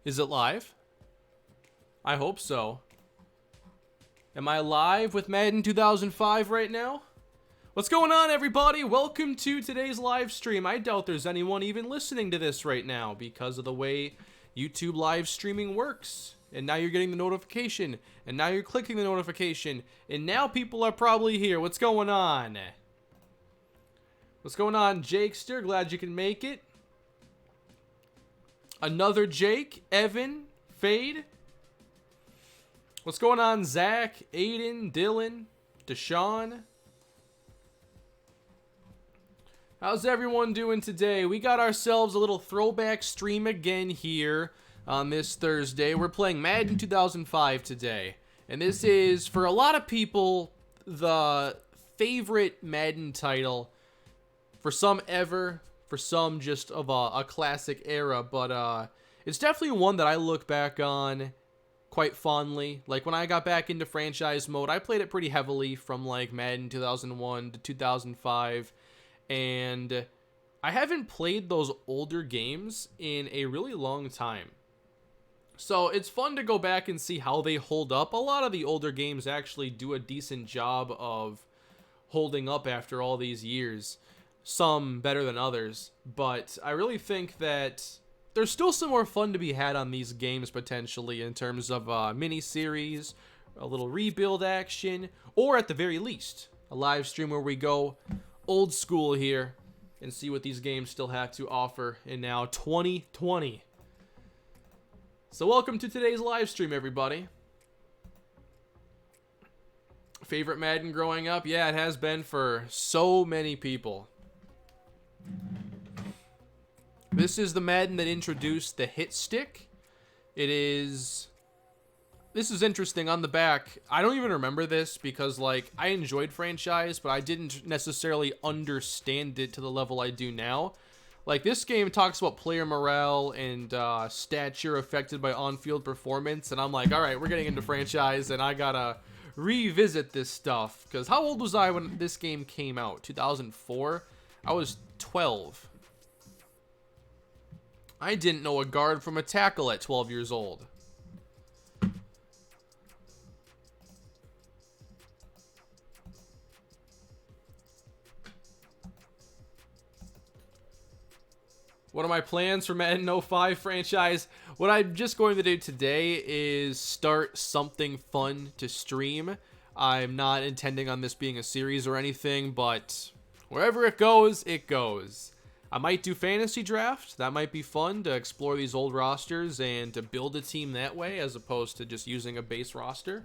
Is it live? I hope so. Am I live with Madden 2005 right now? What's going on, everybody? Welcome to today's live stream. I doubt there's anyone even listening to this right now because of the way YouTube live streaming works. And now you're getting the notification, and now you're clicking the notification, and now people are probably here. What's going on? What's going on, Jakester? Glad you can make it. Another Jake, Evan, Fade. What's going on, Zach, Aiden, Dylan, Deshaun? How's everyone doing today? We got ourselves a little throwback stream again here on this Thursday. We're playing Madden 2005 today. And this is, for a lot of people, the favorite Madden title. For some ever, for some just of a classic era. But it's definitely one that I look back on quite fondly. Like when I got back into franchise mode, I played it pretty heavily from like Madden 2001 to 2005. And I haven't played those older games in a really long time. So it's fun to go back and see how they hold up. A lot of the older games actually do a decent job of holding up after all these years. Some better than others. But I really think that there's still some more fun to be had on these games potentially in terms of mini-series, a little rebuild action, or at the very least, a live stream where we go old school here and see what these games still have to offer in now 2020. So welcome to today's live stream, everybody. Favorite Madden growing up? Yeah, it has been for so many people. This is the Madden that introduced the hit stick. This is interesting on the back. I don't even remember this because, like, I enjoyed franchise, but I didn't necessarily understand it to the level I do now. Like, this game talks about player morale and stature affected by on-field performance, and I'm like, all right, we're getting into franchise, and I gotta revisit this stuff. Because how old was I when this game came out? 2004? I was 12. I didn't know a guard from a tackle at 12 years old. What are my plans for Madden 05 franchise? What I'm just going to do today is start something fun to stream. I'm not intending on this being a series or anything, but wherever it goes, it goes. I might do fantasy draft. That might be fun to explore these old rosters and to build a team that way as opposed to just using a base roster.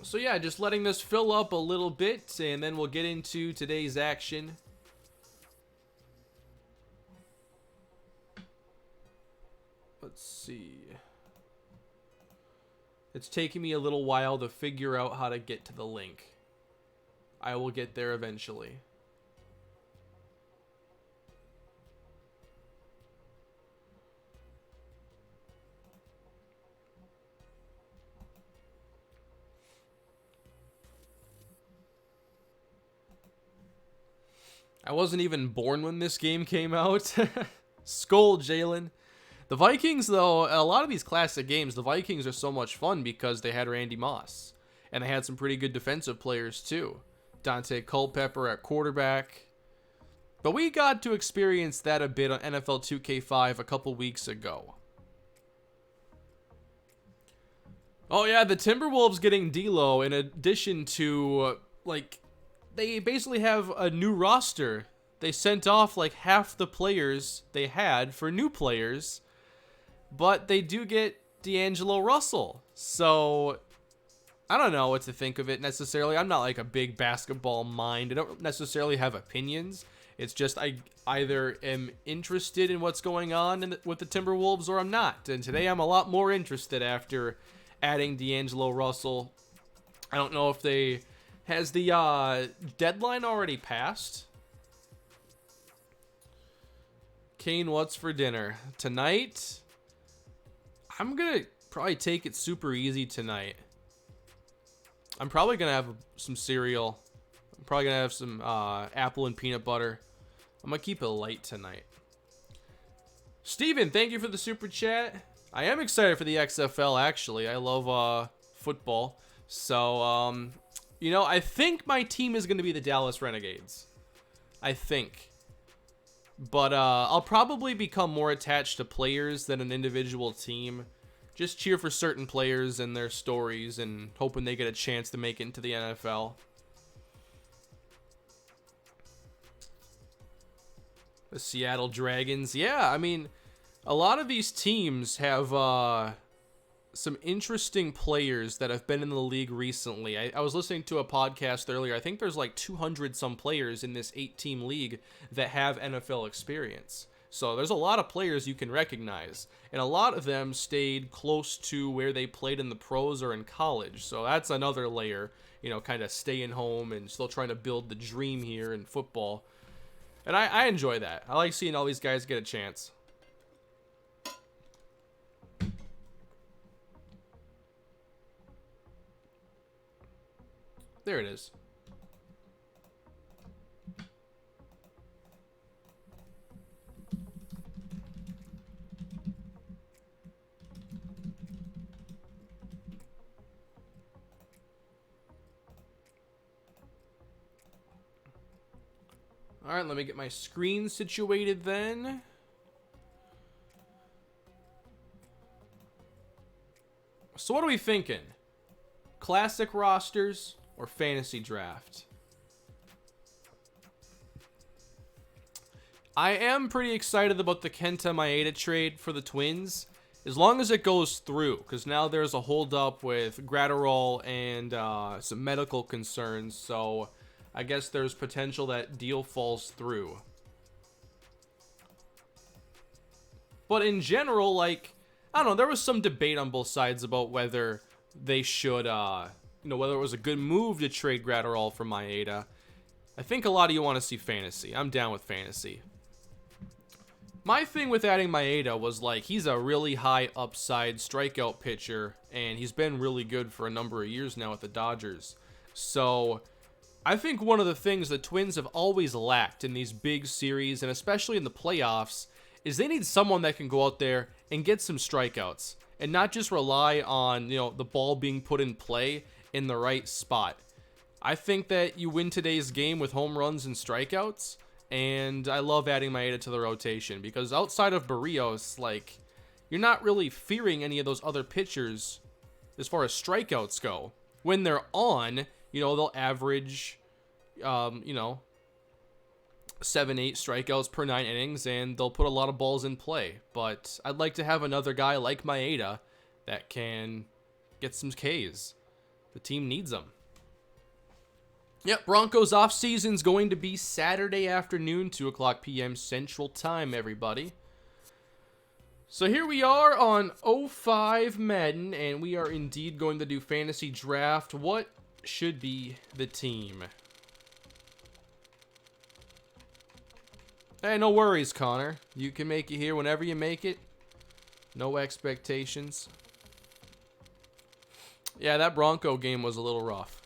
So yeah, just letting this fill up a little bit and then we'll get into today's action. Let's see. It's taking me a little while to figure out how to get to the link. I will get there eventually. I wasn't even born when this game came out. Skull, Jalen. The Vikings, though, a lot of these classic games, the Vikings are so much fun because they had Randy Moss. And they had some pretty good defensive players, too. Dante Culpepper at quarterback. But we got to experience that a bit on NFL 2K5 a couple weeks ago. Oh, yeah, the Timberwolves getting D'Lo in addition to, like, they basically have a new roster. They sent off, like, half the players they had for new players. But they do get D'Angelo Russell. So, I don't know what to think of it necessarily. I'm not like a big basketball mind. I don't necessarily have opinions. It's just I either am interested in what's going on with the Timberwolves or I'm not. And today I'm a lot more interested after adding D'Angelo Russell. I don't know if they... Has the deadline already passed? Kane, what's for dinner? Tonight... I'm going to probably take it super easy tonight. I'm probably going to have some cereal I'm probably going to have some apple and peanut butter. I'm going to keep it light tonight. Steven, thank you for the super chat. I am excited for the XFL, actually. I love football. So, you know, I think my team is going to be the Dallas Renegades. I think. But I'll probably become more attached to players than an individual team. Just cheer for certain players and their stories and hoping they get a chance to make it into the NFL. The Seattle Dragons. Yeah, I mean, a lot of these teams have some interesting players that have been in the league recently. I was listening to a podcast earlier. I think there's like 200 some players in this 8-team league that have NFL experience. So there's a lot of players you can recognize. And a lot of them stayed close to where they played in the pros or in college. So that's another layer, you know, kind of staying home and still trying to build the dream here in football. And I enjoy that. I like seeing all these guys get a chance. There it is. All right, let me get my screen situated then. So what are we thinking? Classic rosters or fantasy draft? I am pretty excited about the Kenta Maeda trade for the Twins, as long as it goes through, because now there's a holdup with Gratterall and some medical concerns, so I guess there's potential that deal falls through. But in general, like, I don't know, there was some debate on both sides about whether they should, you know, whether it was a good move to trade Gratterall for Maeda. I think a lot of you want to see fantasy. I'm down with fantasy. My thing with adding Maeda was, like, he's a really high upside strikeout pitcher, and he's been really good for a number of years now with the Dodgers. So I think one of the things the Twins have always lacked in these big series, and especially in the playoffs, is they need someone that can go out there and get some strikeouts and not just rely on, you know, the ball being put in play in the right spot. I think that you win today's game with home runs and strikeouts, and I love adding Maeda to the rotation because outside of Barrios, like, you're not really fearing any of those other pitchers as far as strikeouts go. When they're on, you know, they'll average, you know, 7-8 strikeouts per 9 innings, and they'll put a lot of balls in play. But I'd like to have another guy like Maeda that can get some Ks. The team needs them. Yep, Broncos off-season's going to be Saturday afternoon, 2 o'clock p.m. Central Time, everybody. So here we are on 05 Madden, and we are indeed going to do fantasy draft. What should be the team? Hey, no worries, Connor. You can make it here whenever you make it. No expectations. Yeah, that Bronco game was a little rough.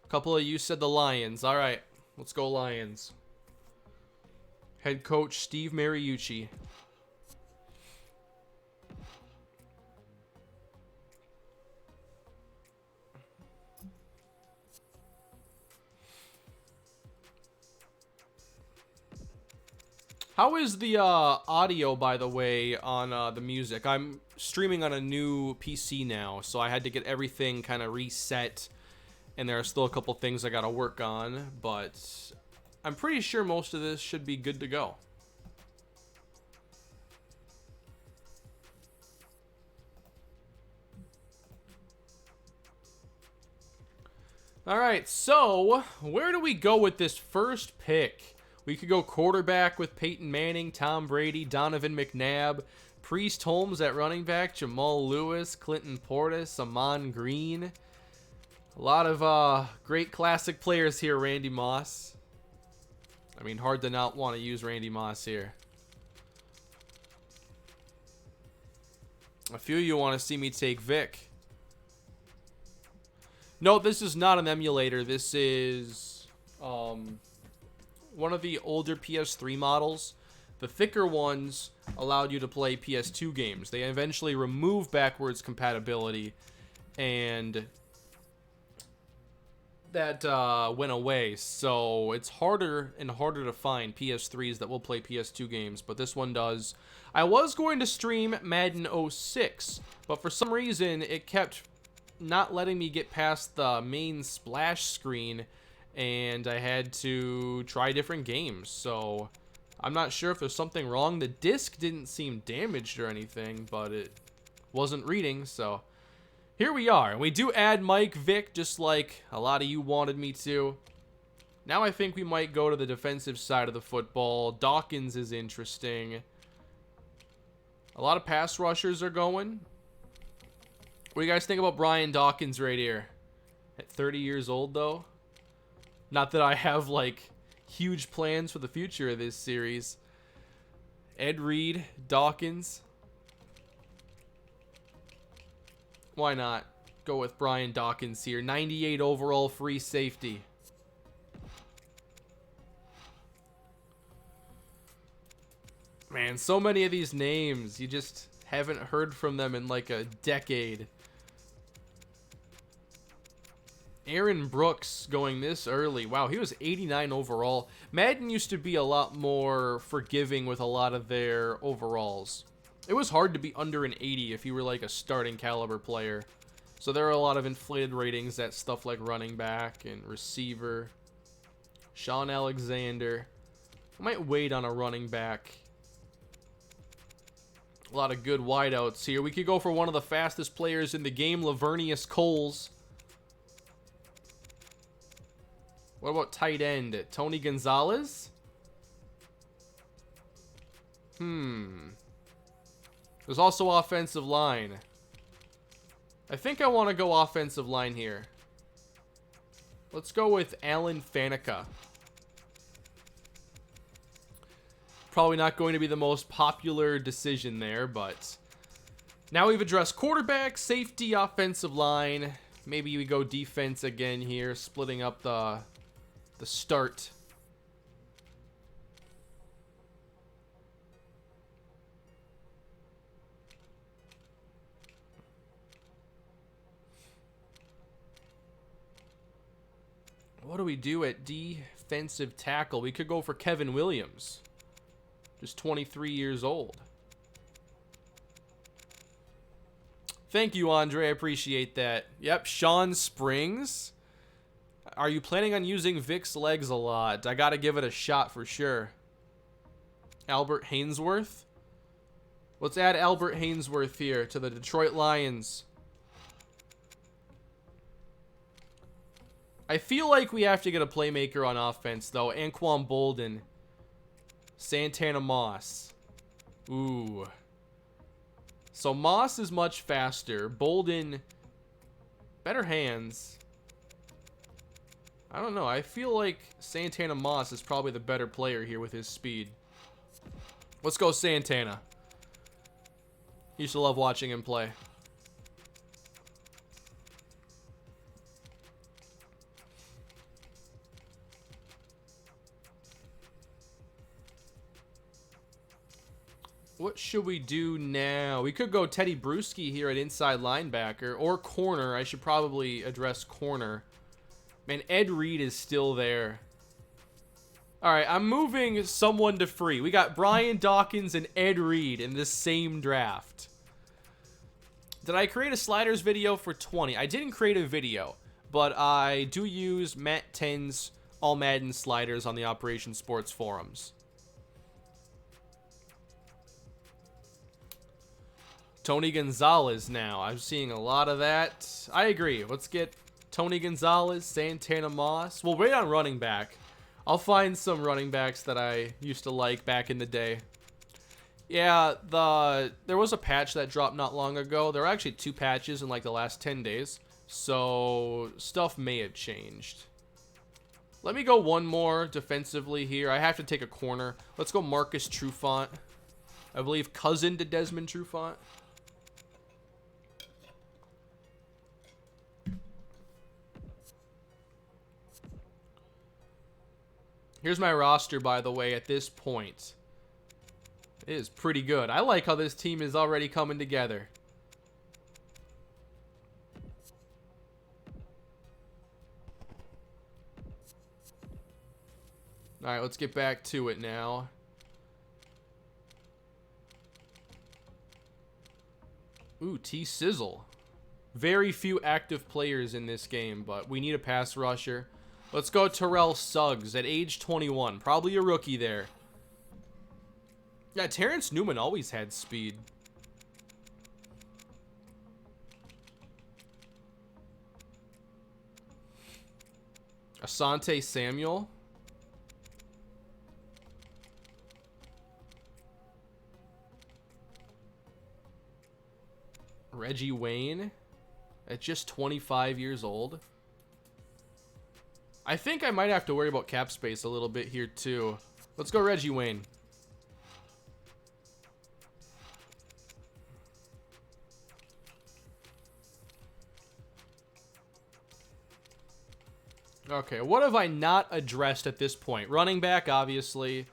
A couple of you said the Lions. All right, let's go Lions. Head coach Steve Mariucci. How is the audio, by the way, on the music? I'm streaming on a new PC now, so I had to get everything kind of reset, and there are still a couple things I got to work on, but I'm pretty sure most of this should be good to go. All right, so where do we go with this first pick? We could go quarterback with Peyton Manning, Tom Brady, Donovan McNabb, Priest Holmes at running back, Jamal Lewis, Clinton Portis, Amon Green. A lot of great classic players here, Randy Moss. I mean, hard to not want to use Randy Moss here. A few of you want to see me take Vic. No, this is not an emulator. This is one of the older PS3 models. The thicker ones allowed you to play PS2 games. They eventually removed backwards compatibility, and that went away. So it's harder and harder to find PS3s that will play PS2 games, but this one does. I was going to stream Madden 06, but for some reason it kept not letting me get past the main splash screen, and I had to try different games. So I'm not sure if there's something wrong. The disc didn't seem damaged or anything, but it wasn't reading. So here we are. And we do add Mike Vick, just like a lot of you wanted me to. Now I think we might go to the defensive side of the football. Dawkins is interesting. A lot of pass rushers are going. What do you guys think about Brian Dawkins right here? At 30 years old, though. Not that I have, like, huge plans for the future of this series. Ed Reed, Dawkins. Why not go with Brian Dawkins here? 98 overall free safety. Man, so many of these names, you just haven't heard from them in like a decade. Aaron Brooks going this early. Wow, he was 89 overall. Madden used to be a lot more forgiving with a lot of their overalls. It was hard to be under an 80 if you were like a starting caliber player. So there are a lot of inflated ratings at stuff like running back and receiver. Sean Alexander. I might wait on a running back. A lot of good wideouts here. We could go for one of the fastest players in the game, Lavernius Coles. What about tight end? Tony Gonzalez? There's also offensive line. I think I want to go offensive line here. Let's go with Alan Faneca. Probably not going to be the most popular decision there, but now we've addressed quarterback, safety, offensive line. Maybe we go defense again here, splitting up the start. What do we do at defensive tackle? We could go for Kevin Williams. Just 23 years old. Thank you, Andre. I appreciate that. Yep, Sean Springs. Are you planning on using Vic's legs a lot? I gotta give it a shot for sure. Albert Haynesworth. Let's add Albert Haynesworth here to the Detroit Lions. I feel like we have to get a playmaker on offense, though. Anquan Bolden. Santana Moss. Ooh. So Moss is much faster. Bolden, better hands. I don't know. I feel like Santana Moss is probably the better player here with his speed. Let's go Santana. Used to love watching him play. What should we do now? We could go Teddy Bruschi here at inside linebacker or corner. I should probably address corner. Man, Ed Reed is still there. All right, I'm moving someone to free. We got Brian Dawkins and Ed Reed in the same draft. Did I create a sliders video for 20? I didn't create a video, but I do use Matt 10's All Madden sliders on the Operation Sports forums. Tony Gonzalez now. I'm seeing a lot of that. I agree. Let's get Tony Gonzalez, Santana Moss. We'll wait on running back. I'll find some running backs that I used to like back in the day. Yeah, there was a patch that dropped not long ago. There were actually 2 patches in like the last 10 days. So stuff may have changed. Let me go one more defensively here. I have to take a corner. Let's go Marcus Trufant. I believe cousin to Desmond Trufant. Here's my roster, by the way, at this point. It is pretty good. I like how this team is already coming together. All right, let's get back to it now. Ooh, T-Sizzle. Very few active players in this game, but we need a pass rusher. Let's go Terrell Suggs at age 21. Probably a rookie there. Yeah, Terrence Newman always had speed. Asante Samuel. Reggie Wayne at just 25 years old. I think I might have to worry about cap space a little bit here too. Let's go Reggie Wayne. Okay, what have I not addressed at this point? Running back, obviously.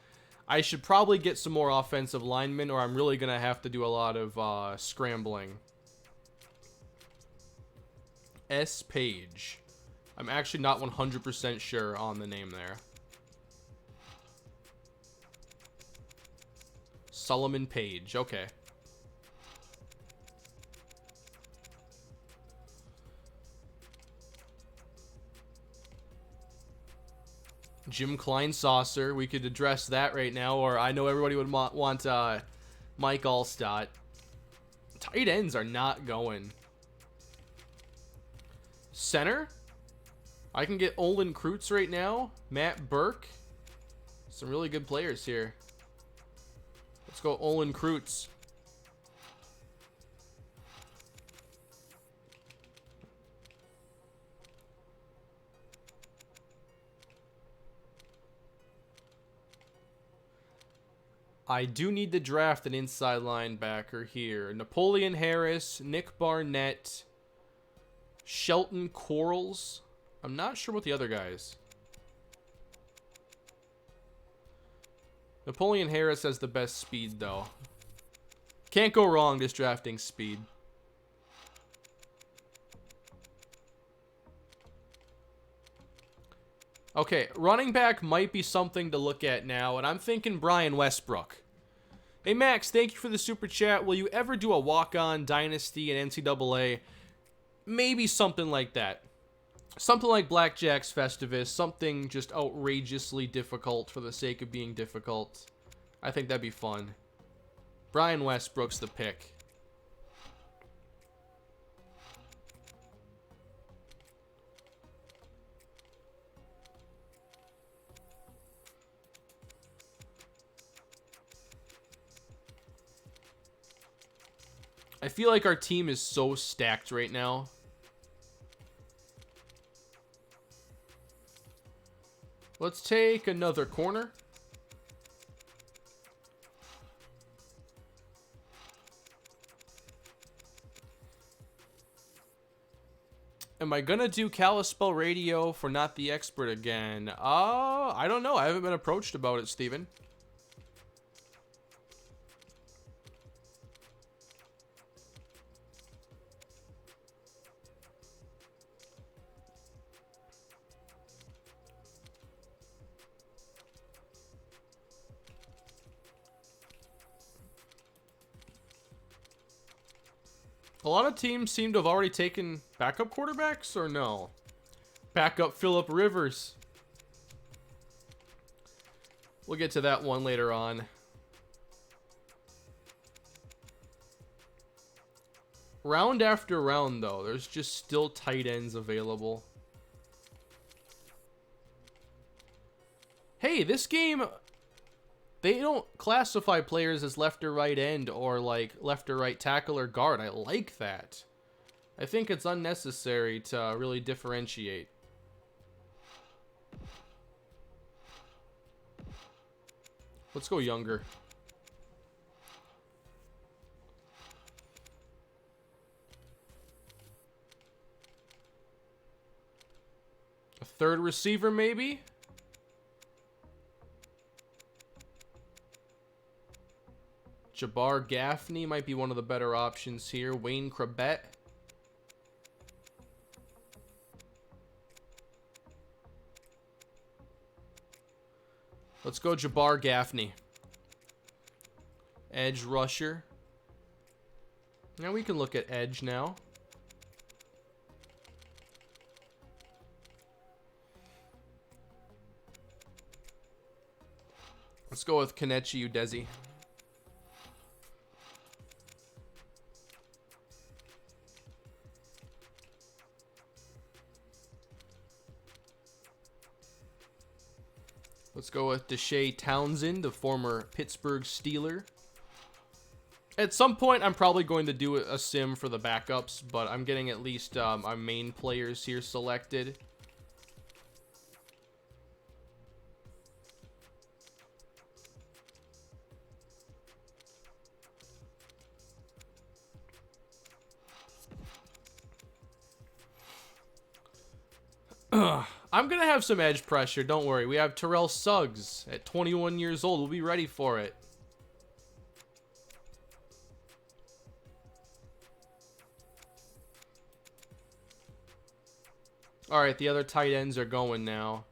I should probably get some more offensive linemen, or I'm really going to have to do a lot of scrambling. S. Page. I'm actually not 100% sure on the name there. Solomon Page. Okay. Jim Klein Saucer. We could address that right now, or I know everybody would want Mike Allstott. Tight ends are not going. Center? I can get Olin Kreutz right now. Matt Burke. Some really good players here. Let's go Olin Kreutz. I do need to draft an inside linebacker here. Napoleon Harris, Nick Barnett, Shelton Quarles. I'm not sure what the other guys. Napoleon Harris has the best speed, though. Can't go wrong just drafting speed. Okay, running back might be something to look at now, and I'm thinking Brian Westbrook. Hey, Max, thank you for the super chat. Will you ever do a walk-on Dynasty and NCAA? Maybe something like that. Something like Blackjack's Festivus. Something just outrageously difficult for the sake of being difficult. I think that'd be fun. Brian Westbrook's the pick. I feel like our team is so stacked right now. Let's take another corner. Am I gonna do Kalispell Radio for Not the Expert again? I don't know. I haven't been approached about it, Steven. A lot of teams seem to have already taken backup quarterbacks, or no? Backup Phillip Rivers. We'll get to that one later on. Round after round, though, there's just still tight ends available. Hey, this game, they don't classify players as left or right end or like left or right tackle or guard. I like that. I think it's unnecessary to really differentiate. Let's go younger. A third receiver, maybe? Jabbar Gaffney might be one of the better options here. Wayne Krabet. Let's go Jabbar Gaffney. Edge rusher. Now we can look at edge now. Let's go with Kanechi Udezi. Let's go with Deshae Townsend, the former Pittsburgh Steeler. At some point, I'm probably going to do a sim for the backups, but I'm getting at least our main players here selected. I'm going to have some edge pressure. Don't worry. We have Terrell Suggs at 21 years old. We'll be ready for it. All right, the other tight ends are going now.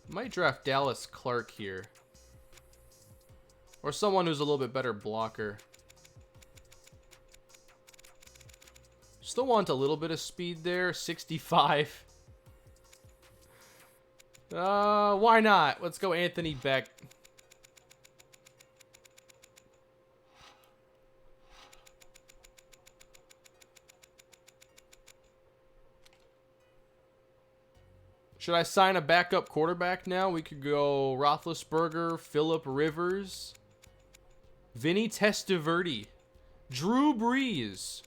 Might draft Dallas Clark here. Or someone who's a little bit better blocker. Still want a little bit of speed there. 65. Why not? Let's go Anthony Beck. Should I sign a backup quarterback now? We could go Roethlisberger, Phillip Rivers, Vinny Testaverde, Drew Brees.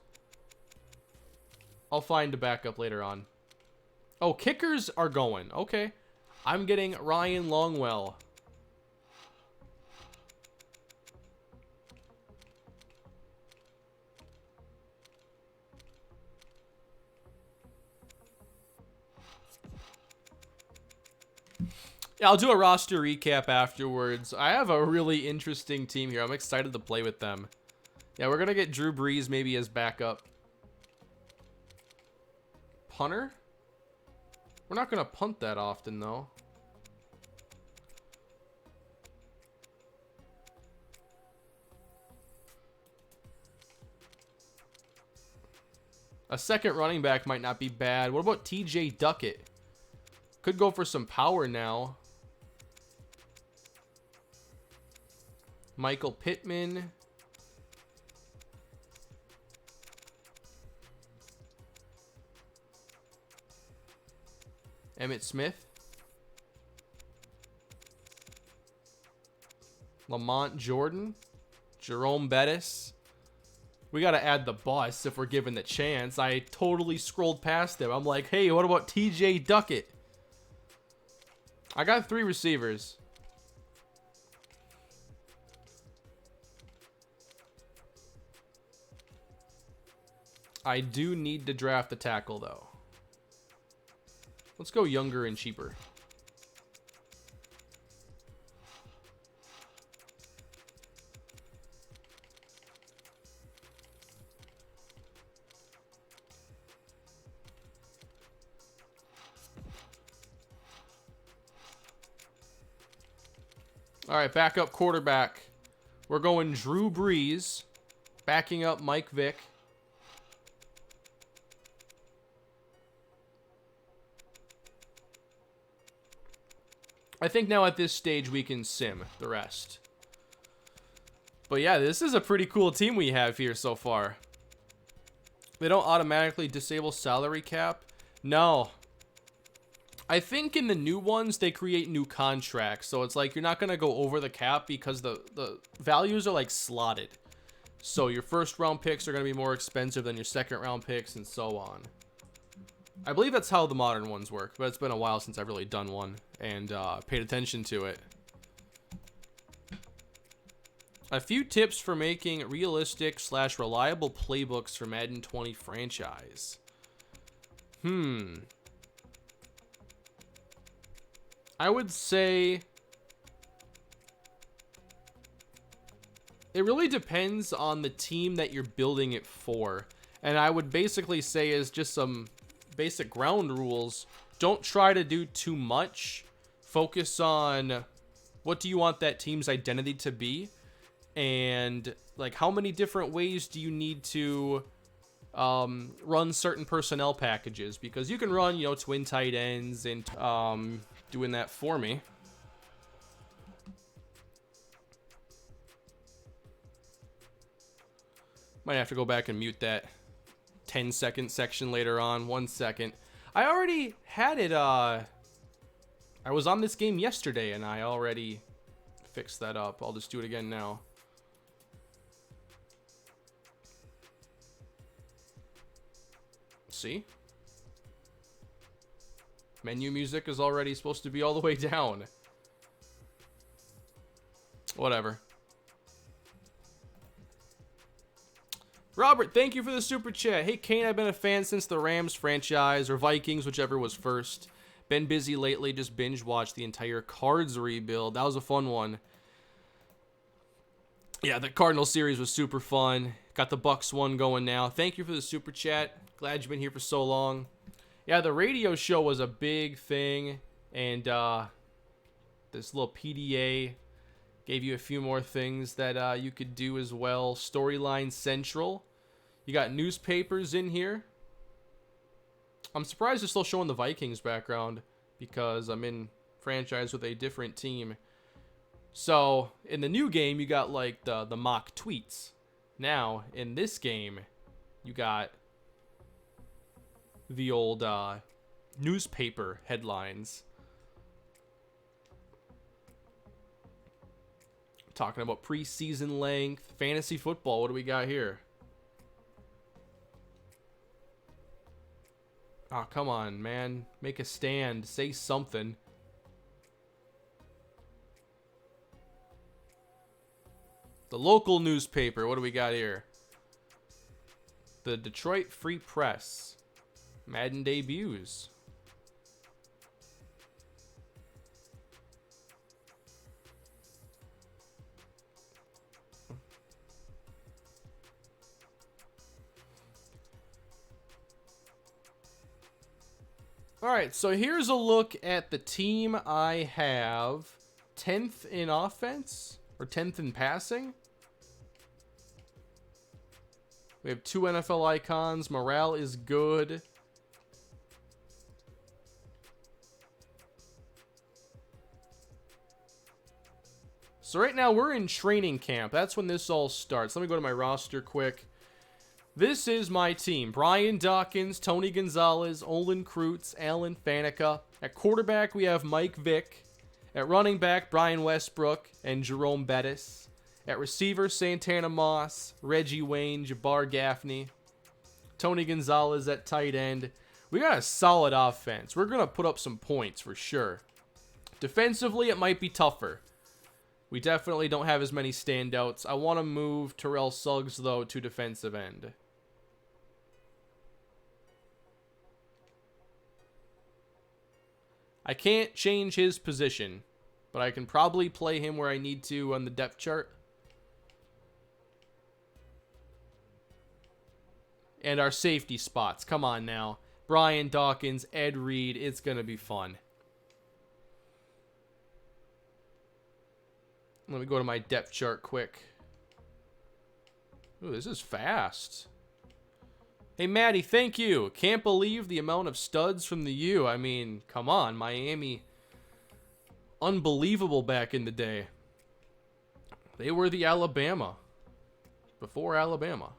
I'll find a backup later on. Oh, kickers are going. Okay. I'm getting Ryan Longwell. Yeah, I'll do a roster recap afterwards. I have a really interesting team here. I'm excited to play with them. Yeah, we're going to get Drew Brees maybe as backup. Punter? We're not going to punt that often, though. A second running back might not be bad. What about TJ Duckett? Could go for some power now. Michael Pittman. Emmitt Smith. Lamont Jordan. Jerome Bettis. We got to add the boss if we're given the chance. I totally scrolled past him. I'm like, hey, what about TJ Duckett? I got 3 receivers. I do need to draft a tackle, though. Let's go younger and cheaper. All right, backup quarterback. We're going Drew Brees, backing up Mike Vick. I think now at this stage we can sim the rest. But yeah, this is a pretty cool team we have here so far. They don't automatically disable salary cap. No. I think in the new ones, they create new contracts. So it's like you're not going to go over the cap because the values are like slotted. So your first round picks are going to be more expensive than your second round picks and so on. I believe that's how the modern ones work, but it's been a while since I've really done one and paid attention to it. A few tips for making realistic / reliable playbooks for Madden 20 franchise. I would say It really depends on the team that you're building it for. And I would basically say is just some basic ground rules. Don't try to do too much. Focus on what do you want that team's identity to be, and like how many different ways do you need to run certain personnel packages, because you can run, you know, twin tight ends and doing that for me. Might have to go back and mute that 10-second section later on. 1 second. I already had it. I was on this game yesterday and I already fixed that up. I'll just do it again now. See? Menu music is already supposed to be all the way down. Whatever. Robert, thank you for the super chat. Hey, Kane, I've been a fan since the Rams franchise, or Vikings, whichever was first. Been busy lately, just binge watched the entire Cards rebuild. That was a fun one. Yeah, the Cardinal series was super fun. Got the Bucks one going now. Thank you for the super chat. Glad you've been here for so long. Yeah, the radio show was a big thing, and this little PDA gave you a few more things that you could do as well. Storyline Central. You got newspapers in here. I'm surprised they're still showing the Vikings background, because I'm in franchise with a different team. So, in the new game, you got like the mock tweets. Now, in this game, you got the old newspaper headlines. Talking about preseason length, fantasy football. What do we got here? Oh, come on, man. Make a stand. Say something. The local newspaper. What do we got here? The Detroit Free Press. Madden debuts. All right, so here's a look at the team I have. 10th in offense, or 10th in passing. We have 2 NFL icons. Morale is good. So right now we're in training camp. That's when this all starts. Let me go to my roster quick. This is my team. Brian Dawkins, Tony Gonzalez, Olin Kreutz, Alan Faneca. At quarterback, we have Mike Vick. At running back, Brian Westbrook and Jerome Bettis. At receiver, Santana Moss, Reggie Wayne, Jabbar Gaffney. Tony Gonzalez at tight end. We got a solid offense. We're going to put up some points for sure. Defensively, it might be tougher. We definitely don't have as many standouts. I want to move Terrell Suggs, though, to defensive end. I can't change his position, but I can probably play him where I need to on the depth chart. And our safety spots. Come on now. Brian Dawkins, Ed Reed. It's going to be fun. Let me go to my depth chart quick. Ooh, this is fast. Hey, Maddie, thank you. Can't believe the amount of studs from the U. I mean, come on, Miami. Unbelievable back in the day. They were the Alabama. Before Alabama.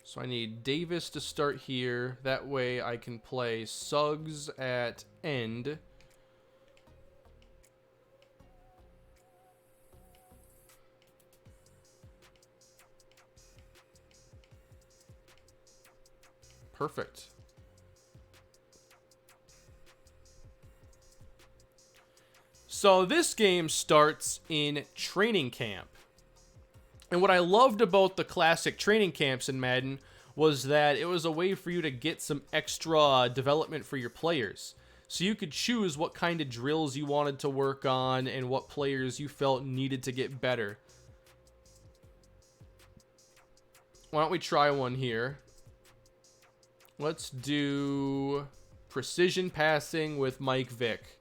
So I need Davis to start here. That way I can play Suggs at end. Perfect. So this game starts in training camp. And what I loved about the classic training camps in Madden was that it was a way for you to get some extra development for your players. So you could choose what kind of drills you wanted to work on and what players you felt needed to get better. Why don't we try one here? Let's do precision passing with Mike Vick.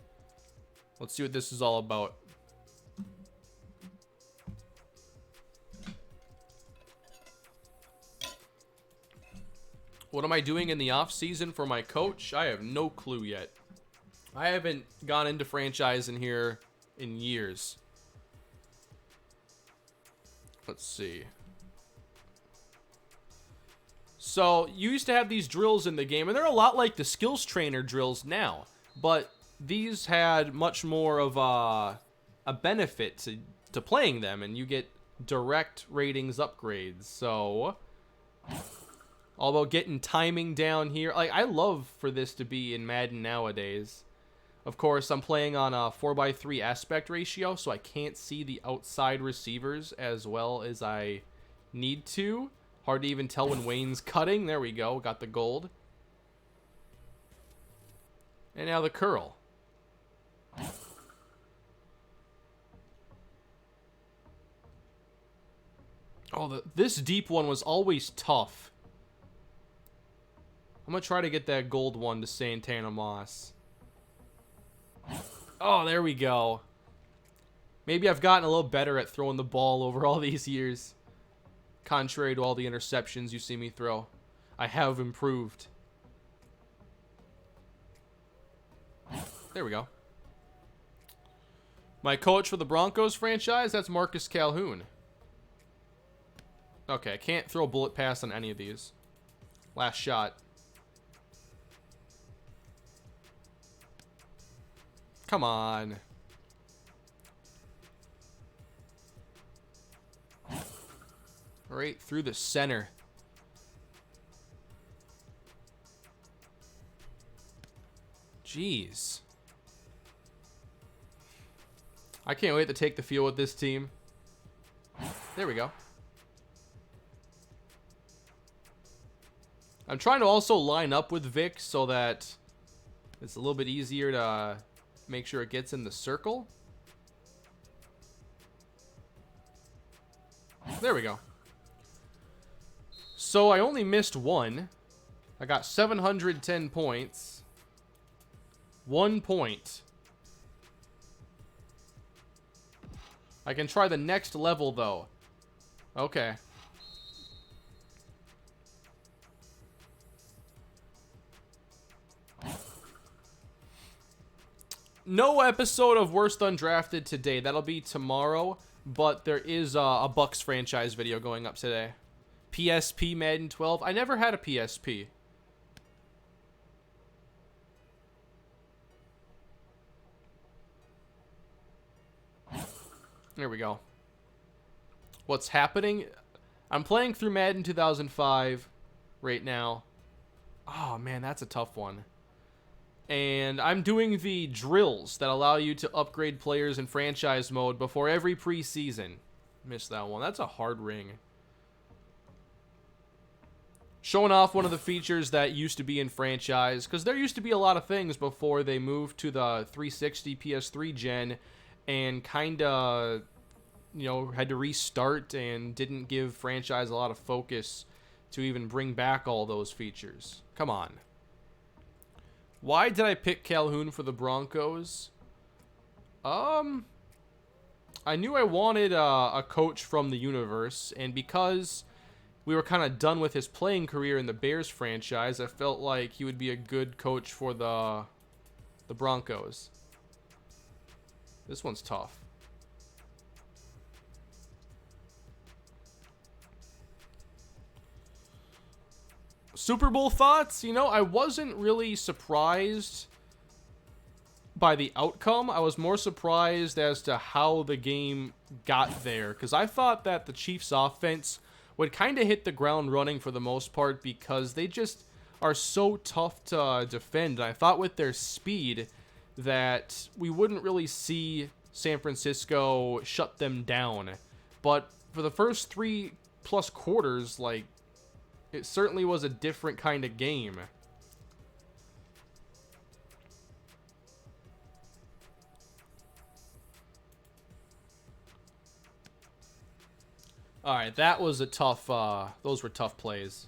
Let's see what this is all about. What am I doing in the off season for my coach? I have no clue yet. I haven't gone into franchise in here in years. Let's see. So, you used to have these drills in the game, and they're a lot like the skills trainer drills now. But these had much more of a benefit to playing them, and you get direct ratings upgrades. So, all about getting timing down here. Like, I love for this to be in Madden nowadays. Of course, I'm playing on a 4:3 aspect ratio, so I can't see the outside receivers as well as I need to. Hard to even tell when Wayne's cutting. There we go. Got the gold. And now the curl. Oh, this deep one was always tough. I'm going to try to get that gold one to Santana Moss. Oh, there we go. Maybe I've gotten a little better at throwing the ball over all these years. Contrary to all the interceptions you see me throw. I have improved. There we go. My coach for the Broncos franchise, that's Marcus Calhoun. Okay, I can't throw a bullet pass on any of these. Last shot. Come on. Right through the center. Jeez. I can't wait to take the field with this team. There we go. I'm trying to also line up with Vic so that it's a little bit easier to make sure it gets in the circle. There we go. So I only missed one. I got 710 points. 1 point. I can try the next level though. Okay. No episode of Worst Undrafted today. That'll be tomorrow. But there is a Bucks franchise video going up today. PSP Madden 12. I never had a PSP. There we go. What's happening? I'm playing through Madden 2005 right now. Oh, man, that's a tough one. And I'm doing the drills that allow you to upgrade players in franchise mode before every preseason. Missed that one. That's a hard ring. Showing off one of the features that used to be in franchise, because there used to be a lot of things before they moved to the 360 PS3 gen and kind of, you know, had to restart and didn't give franchise a lot of focus to even bring back all those features. Come on. Why did I pick Calhoun for the Broncos? I knew I wanted a coach from the universe, and because we were kind of done with his playing career in the Bears franchise, I felt like he would be a good coach for the Broncos. This one's tough. Super Bowl thoughts? You know, I wasn't really surprised by the outcome. I was more surprised as to how the game got there, because I thought that the Chiefs' offense would kind of hit the ground running for the most part because they just are so tough to defend. And I thought with their speed that we wouldn't really see San Francisco shut them down. But for the first 3+ quarters, like, it certainly was a different kind of game. All right, that was a tough, those were tough plays.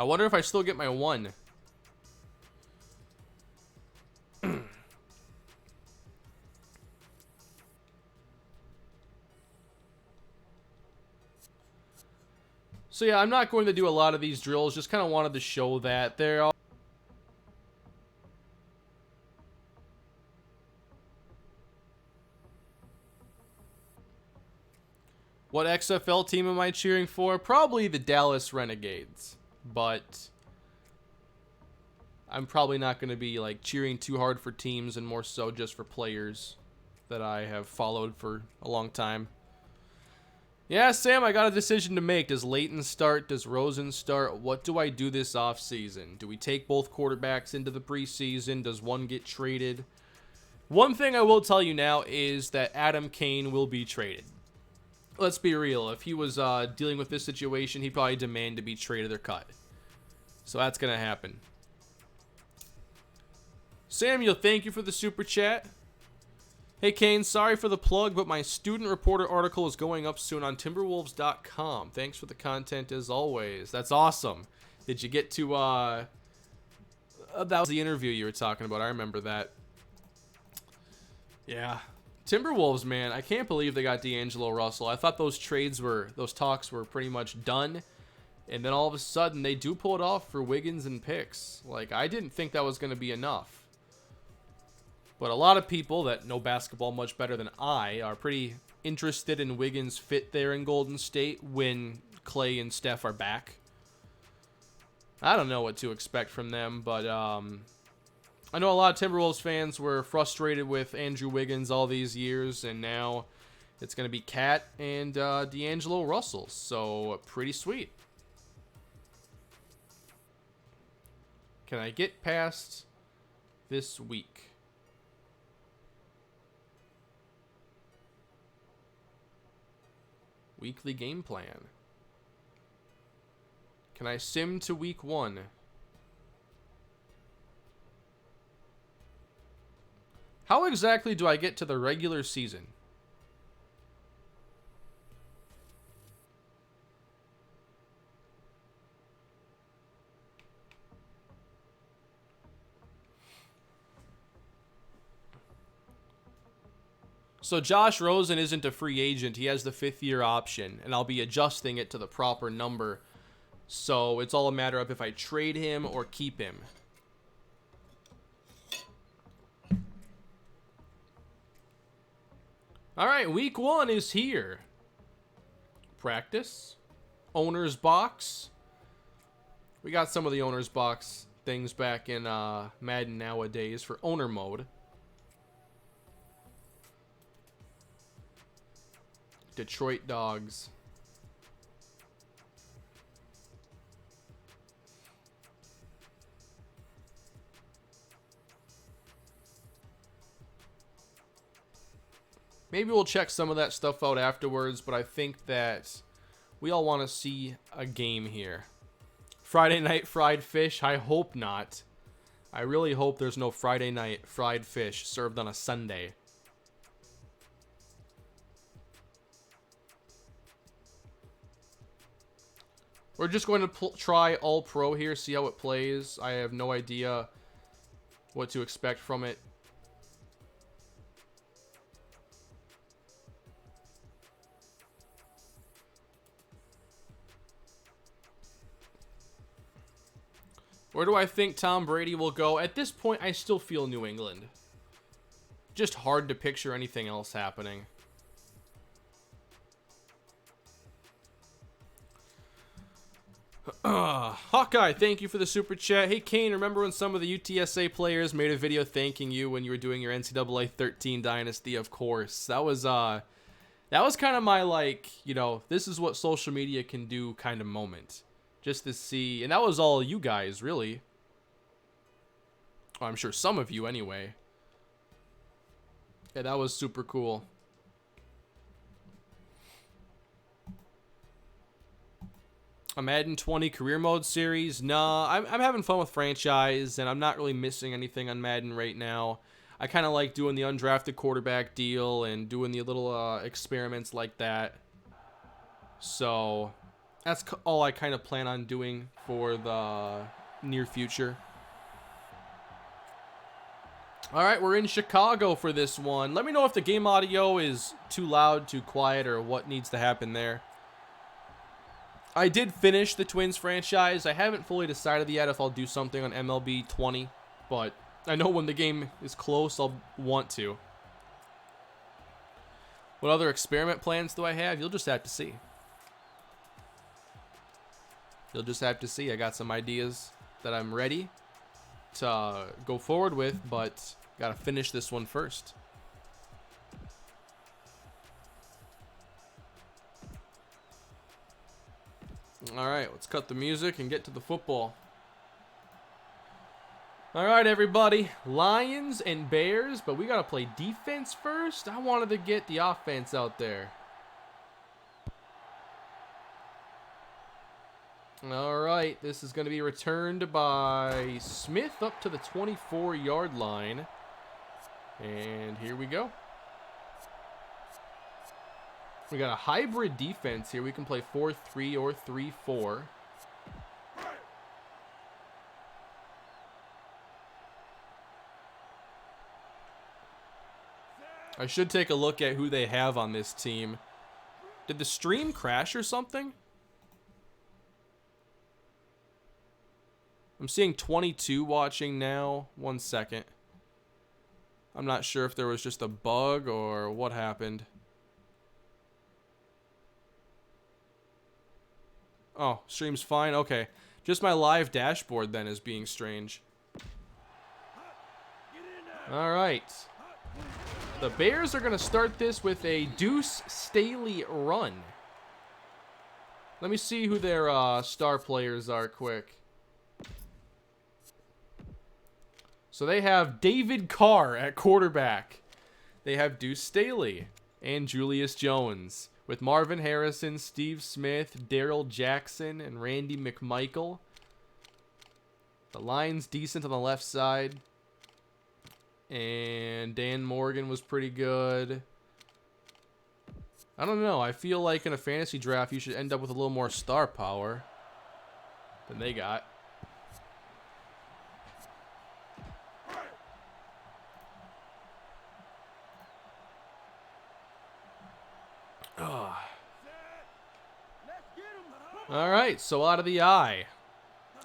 I wonder if I still get my 1. So yeah, I'm not going to do a lot of these drills. Just kind of wanted to show that they're all... What XFL team am I cheering for? Probably the Dallas Renegades. But I'm probably not going to be like cheering too hard for teams and more so just for players that I have followed for a long time. Yeah, Sam, I got a decision to make. Does Leighton start? Does Rosen start? What do I do this offseason? Do we take both quarterbacks into the preseason? Does one get traded? One thing I will tell you now is that Adam Kane will be traded. Let's be real. If he was dealing with this situation, he'd probably demand to be traded or cut. So that's going to happen. Samuel, thank you for the super chat. Hey, Kane, sorry for the plug, but my student reporter article is going up soon on Timberwolves.com. Thanks for the content as always. That's awesome. Did you get to, that was the interview you were talking about. I remember that. Yeah. Timberwolves, man, I can't believe they got D'Angelo Russell. I thought those talks were pretty much done. And then all of a sudden, they do pull it off for Wiggins and picks. Like, I didn't think that was going to be enough. But a lot of people that know basketball much better than I are pretty interested in Wiggins' fit there in Golden State when Clay and Steph are back. I don't know what to expect from them, but I know a lot of Timberwolves fans were frustrated with Andrew Wiggins all these years, and now it's going to be Cat and D'Angelo Russell, so pretty sweet. Can I get past this week? Weekly game plan. Can I sim to week 1? How exactly do I get to the regular season? So Josh Rosen isn't a free agent. He has the 5th-year option, and I'll be adjusting it to the proper number. So it's all a matter of if I trade him or keep him. All right, week 1 is here. Practice. Owner's box. We got some of the owner's box things back in Madden nowadays for owner mode. Detroit Dogs. Maybe we'll check some of that stuff out afterwards, but I think that we all want to see a game here. Friday night fried fish? I hope not. I really hope there's no Friday night fried fish served on a Sunday. We're just going to try All Pro here, see how it plays. I have no idea what to expect from it. Where do I think Tom Brady will go? At this point, I still feel New England. Just hard to picture anything else happening. Hawkeye, thank you for the super chat. Hey, Kane, remember when some of the UTSA players made a video thanking you when you were doing your NCAA 13 Dynasty? Of course. That was kind of my, like, you know, this is what social media can do kind of moment. Just to see, and that was all you guys, really. Well, I'm sure some of you, anyway. Yeah, that was super cool. A Madden 20 career mode series? Nah, I'm having fun with franchise, and I'm not really missing anything on Madden right now. I kind of like doing the undrafted quarterback deal and doing the little experiments like that. So that's all I kind of plan on doing for the near future. All right, we're in Chicago for this one. Let me know if the game audio is too loud, too quiet, or what needs to happen there. I did finish the Twins franchise. I haven't fully decided yet if I'll do something on MLB 20, but I know when the game is close, I'll want to. What other experiment plans do I have? You'll just have to see. You'll just have to see. I got some ideas that I'm ready to go forward with, but gotta finish this one first. All right, let's cut the music and get to the football. All right, everybody. Lions and Bears, but we got to play defense first. I wanted to get the offense out there. All right, this is going to be returned by Smith up to the 24-yard line. And here we go. We got a hybrid defense here. We can play 4-3 or 3-4. I should take a look at who they have on this team. Did the stream crash or something? I'm seeing 22 watching now. 1 second. I'm not sure if there was just a bug or what happened. Oh, stream's fine? Okay. Just my live dashboard then is being strange. Alright. The Bears are going to start this with a Deuce Staley run. Let me see who their star players are quick. So they have David Carr at quarterback. They have Deuce Staley and Julius Jones, with Marvin Harrison, Steve Smith, Darrell Jackson, and Randy McMichael. The line's decent on the left side. And Dan Morgan was pretty good. I don't know. I feel like in a fantasy draft, you should end up with a little more star power than they got. All right, so out of the eye.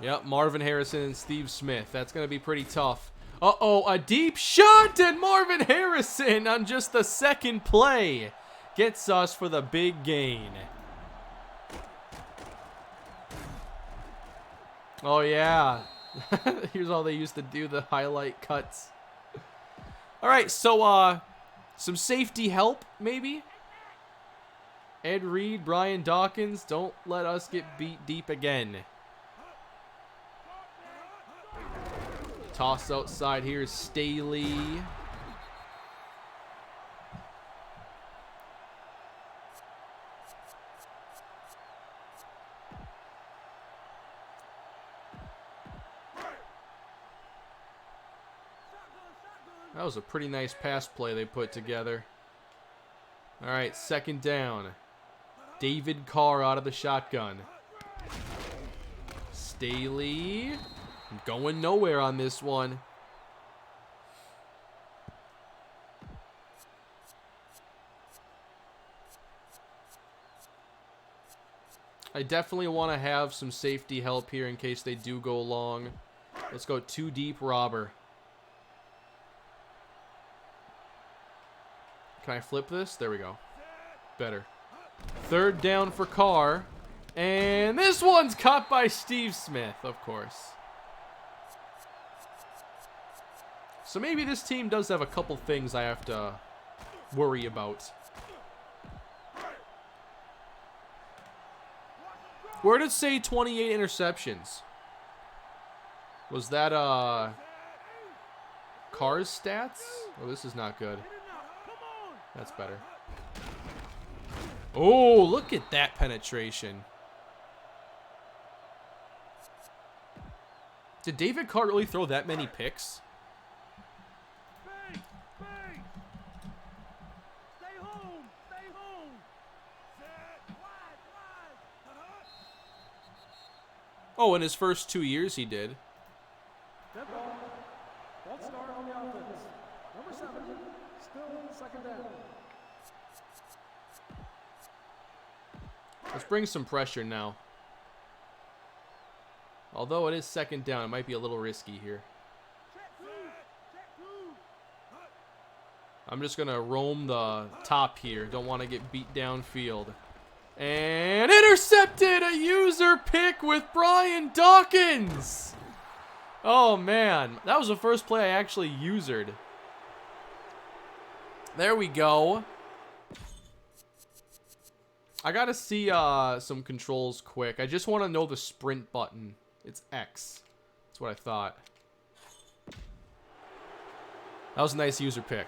Yep, Marvin Harrison and Steve Smith. That's going to be pretty tough. Uh-oh, a deep shot, and Marvin Harrison on just the second play gets us for the big gain. Oh, yeah. Here's all they used to do, the highlight cuts. All right, so some safety help, maybe? Ed Reed, Brian Dawkins, don't let us get beat deep again. Toss outside here is Staley. That was a pretty nice pass play they put together. All right, second down. David Carr out of the shotgun. Staley going nowhere on this one. I definitely want to have some safety help here in case they do go long. Let's go too deep, robber. Can I flip this? There we go. Better. Third down for Carr. And this one's caught by Steve Smith, of course. So maybe this team does have a couple things I have to worry about. Where did it say 28 interceptions? Was that Carr's stats? Oh, this is not good. That's better. Oh, look at that penetration. Did David Carr really throw that many picks? Oh, in his first 2 years he did. Dead ball. False start on the offense. Number 7, still second down. Let's bring some pressure now. Although it is second down, it might be a little risky here. I'm just going to roam the top here. Don't want to get beat downfield. And intercepted! A user pick with Brian Dawkins! Oh, man. That was the first play I actually usered. There we go. I got to see some controls quick. I just want to know the sprint button. It's X. That's what I thought. That was a nice user pick.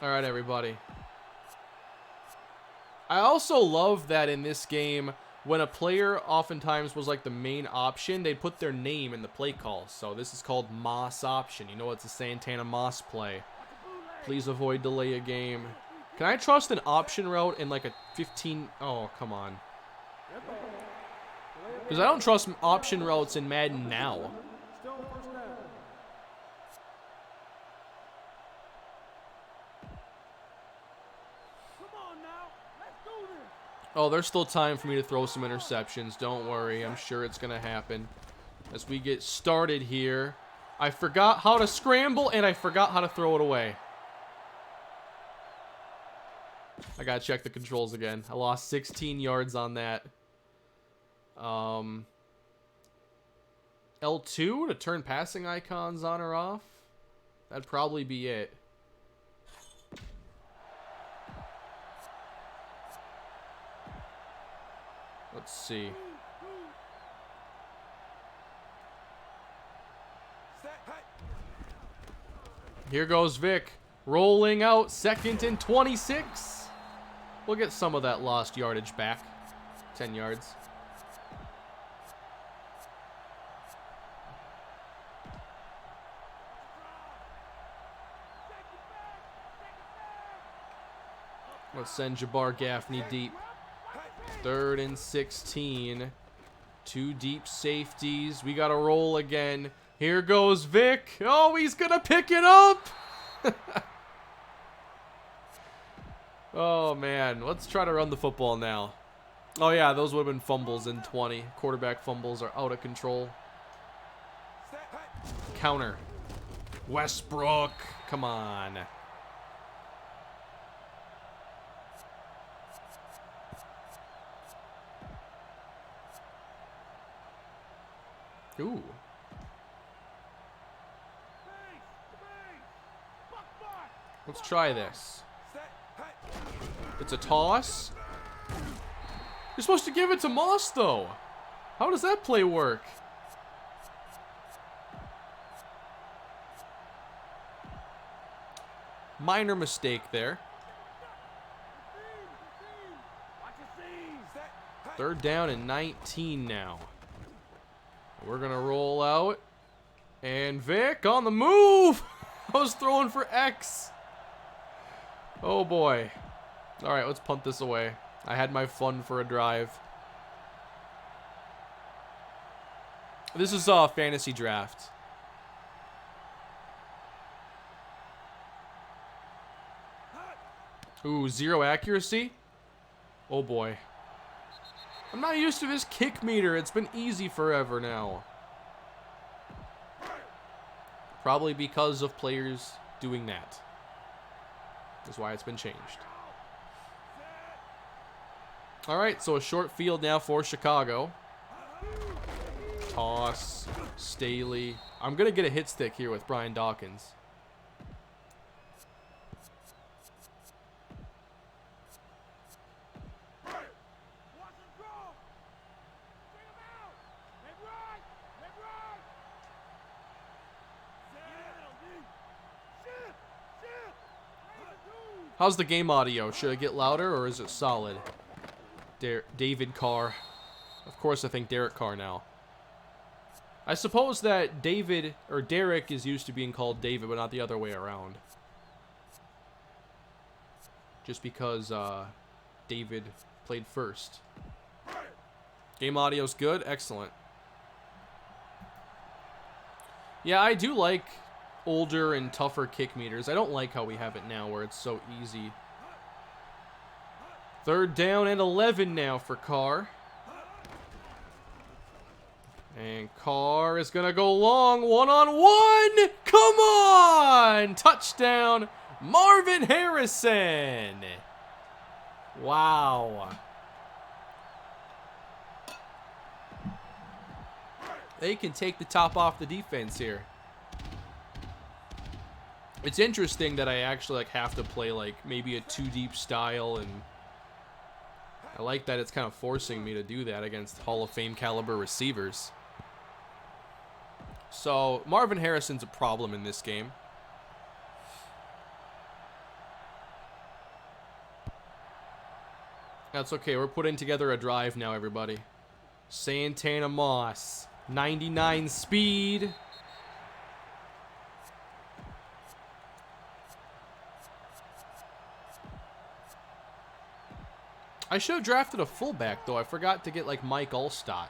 All right, everybody. I also love that in this game, when a player oftentimes was like the main option, they'd put their name in the play call. So this is called Moss option. You know, it's a Santana Moss play. Please avoid delay a game. Can I trust an option route in like a 15? Oh, come on. Because I don't trust option routes in Madden now. Oh, there's still time for me to throw some interceptions. Don't worry. I'm sure it's going to happen. As we get started here, I forgot how to scramble and I forgot how to throw it away. I got to check the controls again. I lost 16 yards on that. L2 to turn passing icons on or off. That'd probably be it. Let's see. Here goes Vic. Rolling out, 2nd and 26. We'll get some of that lost yardage back. 10 yards. Let's send Jabbar Gaffney deep. 3rd and 16. 2 deep safeties. We got to roll again. Here goes Vic. Oh, he's going to pick it up. Oh, man. Let's try to run the football now. Oh, yeah, those would have been fumbles in 20. Quarterback fumbles are out of control. Counter. Westbrook. Come on. Ooh. Let's try this. It's a toss. You're supposed to give it to Moss, though. How does that play work? Minor mistake there. 3rd down and 19 now. We're going to roll out. And Vic on the move. I was throwing for X. Oh, boy. All right, let's punt this away. I had my fun for a drive. This is a fantasy draft. Ooh, 0 accuracy. Oh, boy. I'm not used to this kick meter. It's been easy forever now. Probably because of players doing that. That's why it's been changed. All right, so a short field now for Chicago. Toss. Staley. I'm going to get a hit stick here with Brian Dawkins. How's the game audio? Should I get louder or is it solid? David Carr. Of Of course, I think Derek Carr now. I suppose that David, or Derek, is used to being called David, but not the other way around. Just because David played first. Game audio's good? Excellent. Yeah, I do like older and tougher kick meters. I don't like how we have it now where it's so easy. 3rd down and 11 now for Carr. And Carr is going to go long. 1-on-1. Come on. Touchdown, Marvin Harrison. Wow. They can take the top off the defense here. It's interesting that I actually have to play maybe a 2-deep style, and I like that it's kind of forcing me to do that against Hall of Fame caliber receivers. So Marvin Harrison's a problem in this game. That's okay. We're putting together a drive now, everybody. Santana Moss. 99 speed. I should have drafted a fullback, though. I forgot to get, Mike Allstott.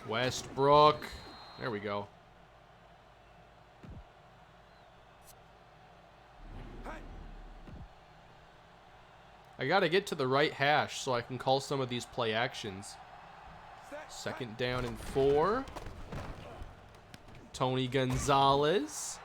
Westbrook. There we go. I gotta get to the right hash so I can call some of these play actions. 2nd down and 4. Tony Gonzalez.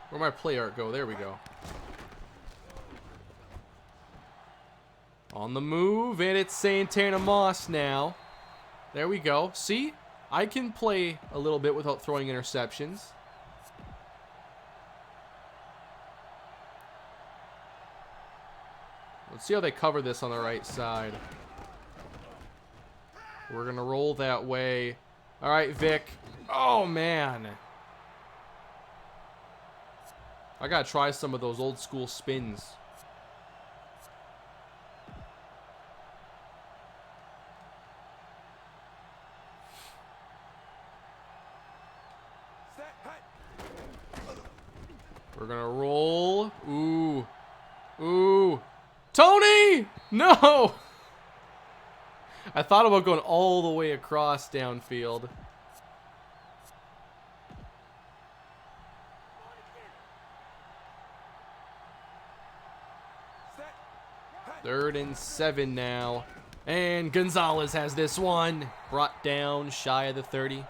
Where'd my play art go? There we go. On the move, and it's Santana Moss now. There we go. See? I can play a little bit without throwing interceptions. Let's see how they cover this on the right side. We're going to roll that way. All right, Vic. Oh, man. I got to try some of those old school spins. We're going to roll. Ooh. Ooh. Tony! No! I thought about going all the way across downfield. Third and 7 now. And Gonzalez has this one. Brought down shy of the 30.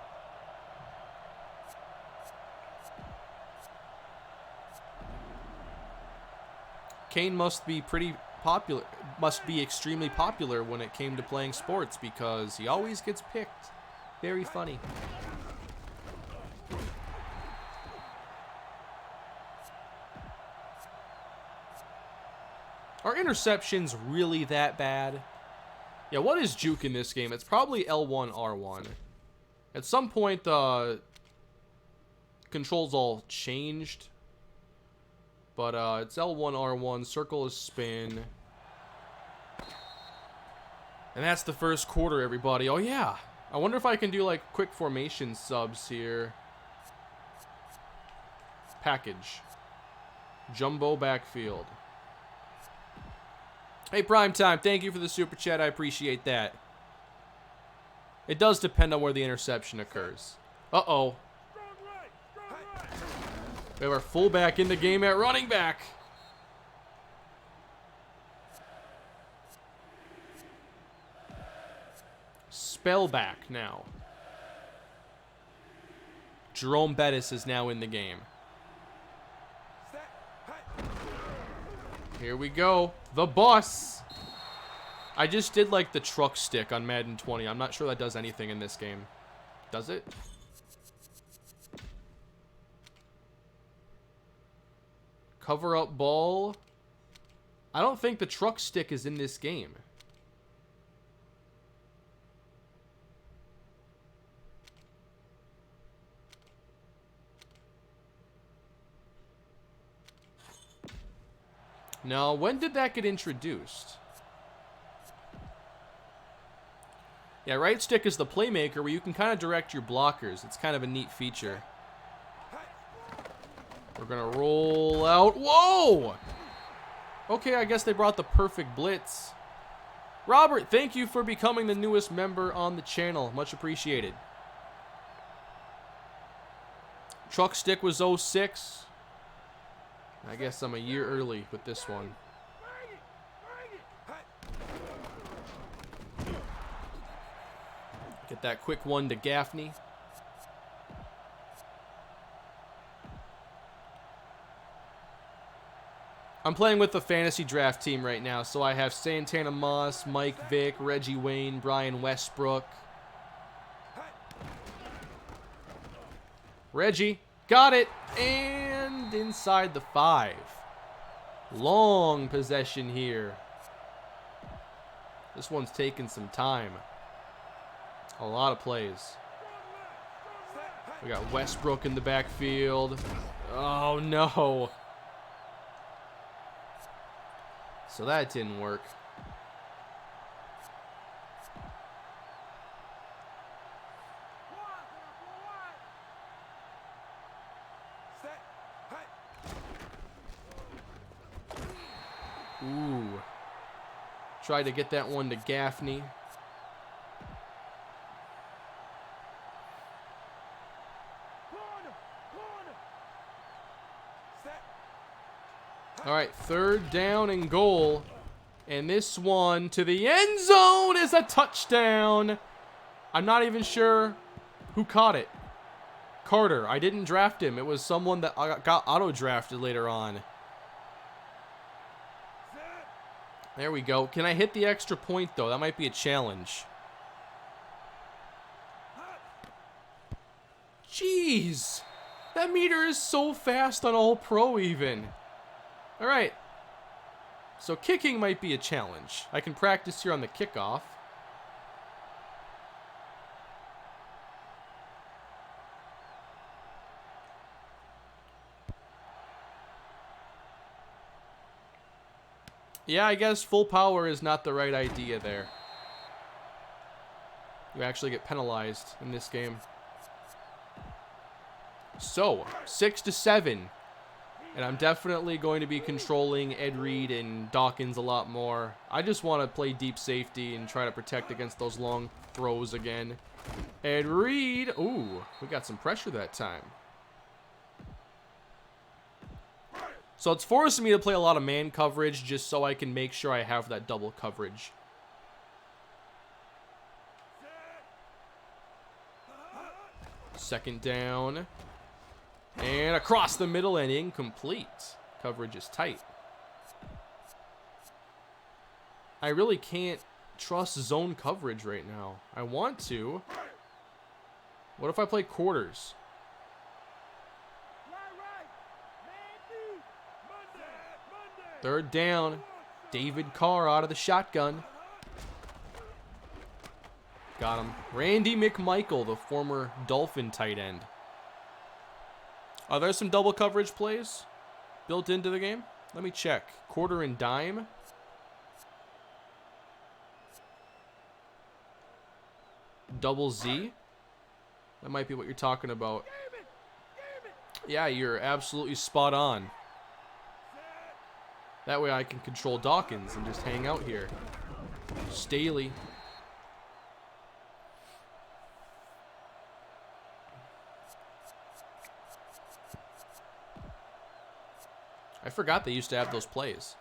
Kane must be pretty popular, must be extremely popular when it came to playing sports because he always gets picked. Very funny. Are interceptions really that bad? Yeah, what is juke in this game? It's probably L1, R1. At some point, controls all changed. But it's L1, R1, circle is spin. And that's the first quarter, everybody. Oh, yeah. I wonder if I can do, like, quick formation subs here. Package. Jumbo backfield. Hey, Primetime, thank you for the super chat. I appreciate that. It does depend on where the interception occurs. Uh-oh. We have our fullback in the game at running back. Spellback now. Jerome Bettis is now in the game. Here we go. The bus. I just did like the truck stick on Madden 20. I'm not sure that does anything in this game. Does it? Cover up ball. I don't think the truck stick is in this game. Now, when did that get introduced? Yeah, right stick is the playmaker where you can kind of direct your blockers. It's kind of a neat feature. We're going to roll out. Whoa! Okay, I guess they brought the perfect blitz. Robert, thank you for becoming the newest member on the channel. Much appreciated. Truck stick was 06. I guess I'm a year early with this one. Get that quick one to Gaffney. I'm playing with the fantasy draft team right now, so I have Santana Moss, Mike Vick, Reggie Wayne, Brian Westbrook. Reggie, got it, and inside the 5. Long possession here. This one's taking some time. A lot of plays. We got Westbrook in the backfield. Oh, no. So that didn't work. Ooh. Tried to get that one to Gaffney. All right, 3rd down and goal. And this one to the end zone is a touchdown. I'm not even sure who caught it. Carter. I didn't draft him. It was someone that got auto-drafted later on. There we go. Can I hit the extra point, though? That might be a challenge. Jeez. That meter is so fast on All Pro even. All right. So kicking might be a challenge. I can practice here on the kickoff. Yeah, I guess full power is not the right idea there. You actually get penalized in this game. So, 6-7. And I'm definitely going to be controlling Ed Reed and Dawkins a lot more. I just want to play deep safety and try to protect against those long throws again. Ed Reed. Ooh, we got some pressure that time. So it's forcing me to play a lot of man coverage just so I can make sure I have that double coverage. Second down. And across the middle and incomplete. Coverage is tight. I really can't trust zone coverage right now. I want to. What if I play quarters? Third down. David Carr out of the shotgun. Got him. Randy McMichael, the former Dolphin tight end. Are there some double coverage plays built into the game? Let me check. Quarter and dime. Double Z. That might be what you're talking about. Yeah, you're absolutely spot on. That way I can control Dawkins and just hang out here. Staley. I forgot they used to have those plays.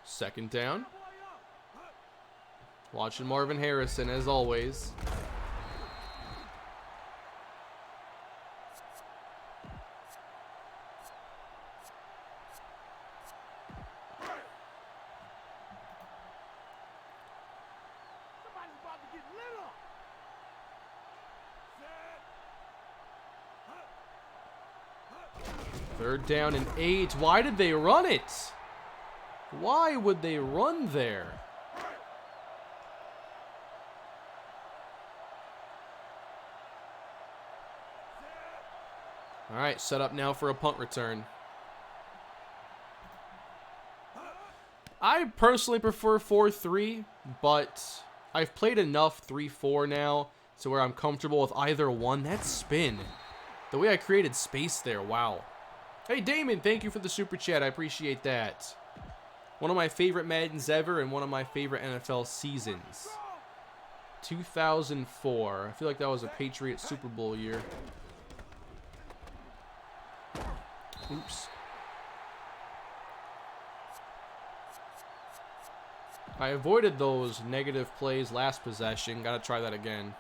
Second down. Watching Marvin Harrison as always. 3rd down and 8. Why did they run it? Why would they run there? All right, set up now for a punt return. I personally prefer 4-3, but I've played enough 3-4 now to where I'm comfortable with either one. That spin. The way I created space there, wow. Hey, Damon, thank you for the super chat. I appreciate that. One of my favorite Maddens ever and one of my favorite NFL seasons. 2004. I feel like that was a Patriots Super Bowl year. Oops. I avoided those negative plays last possession. Gotta try that again.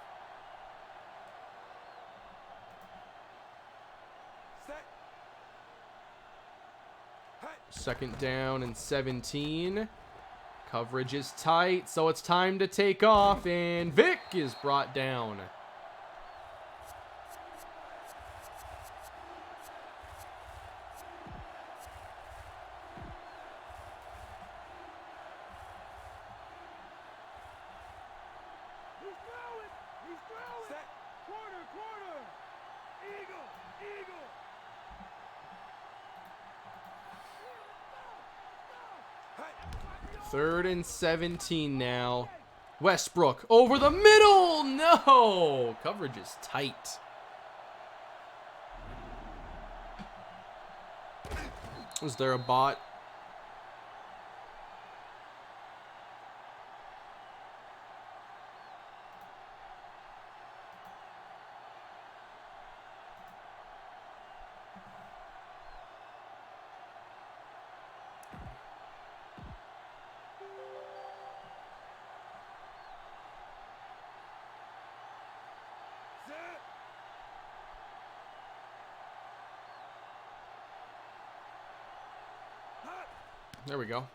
Second down and 17. Coverage is tight, so it's time to take off, and Vic is brought down. Third and 17 now. Westbrook over the middle. No! Coverage is tight. Was there a bot? There we go.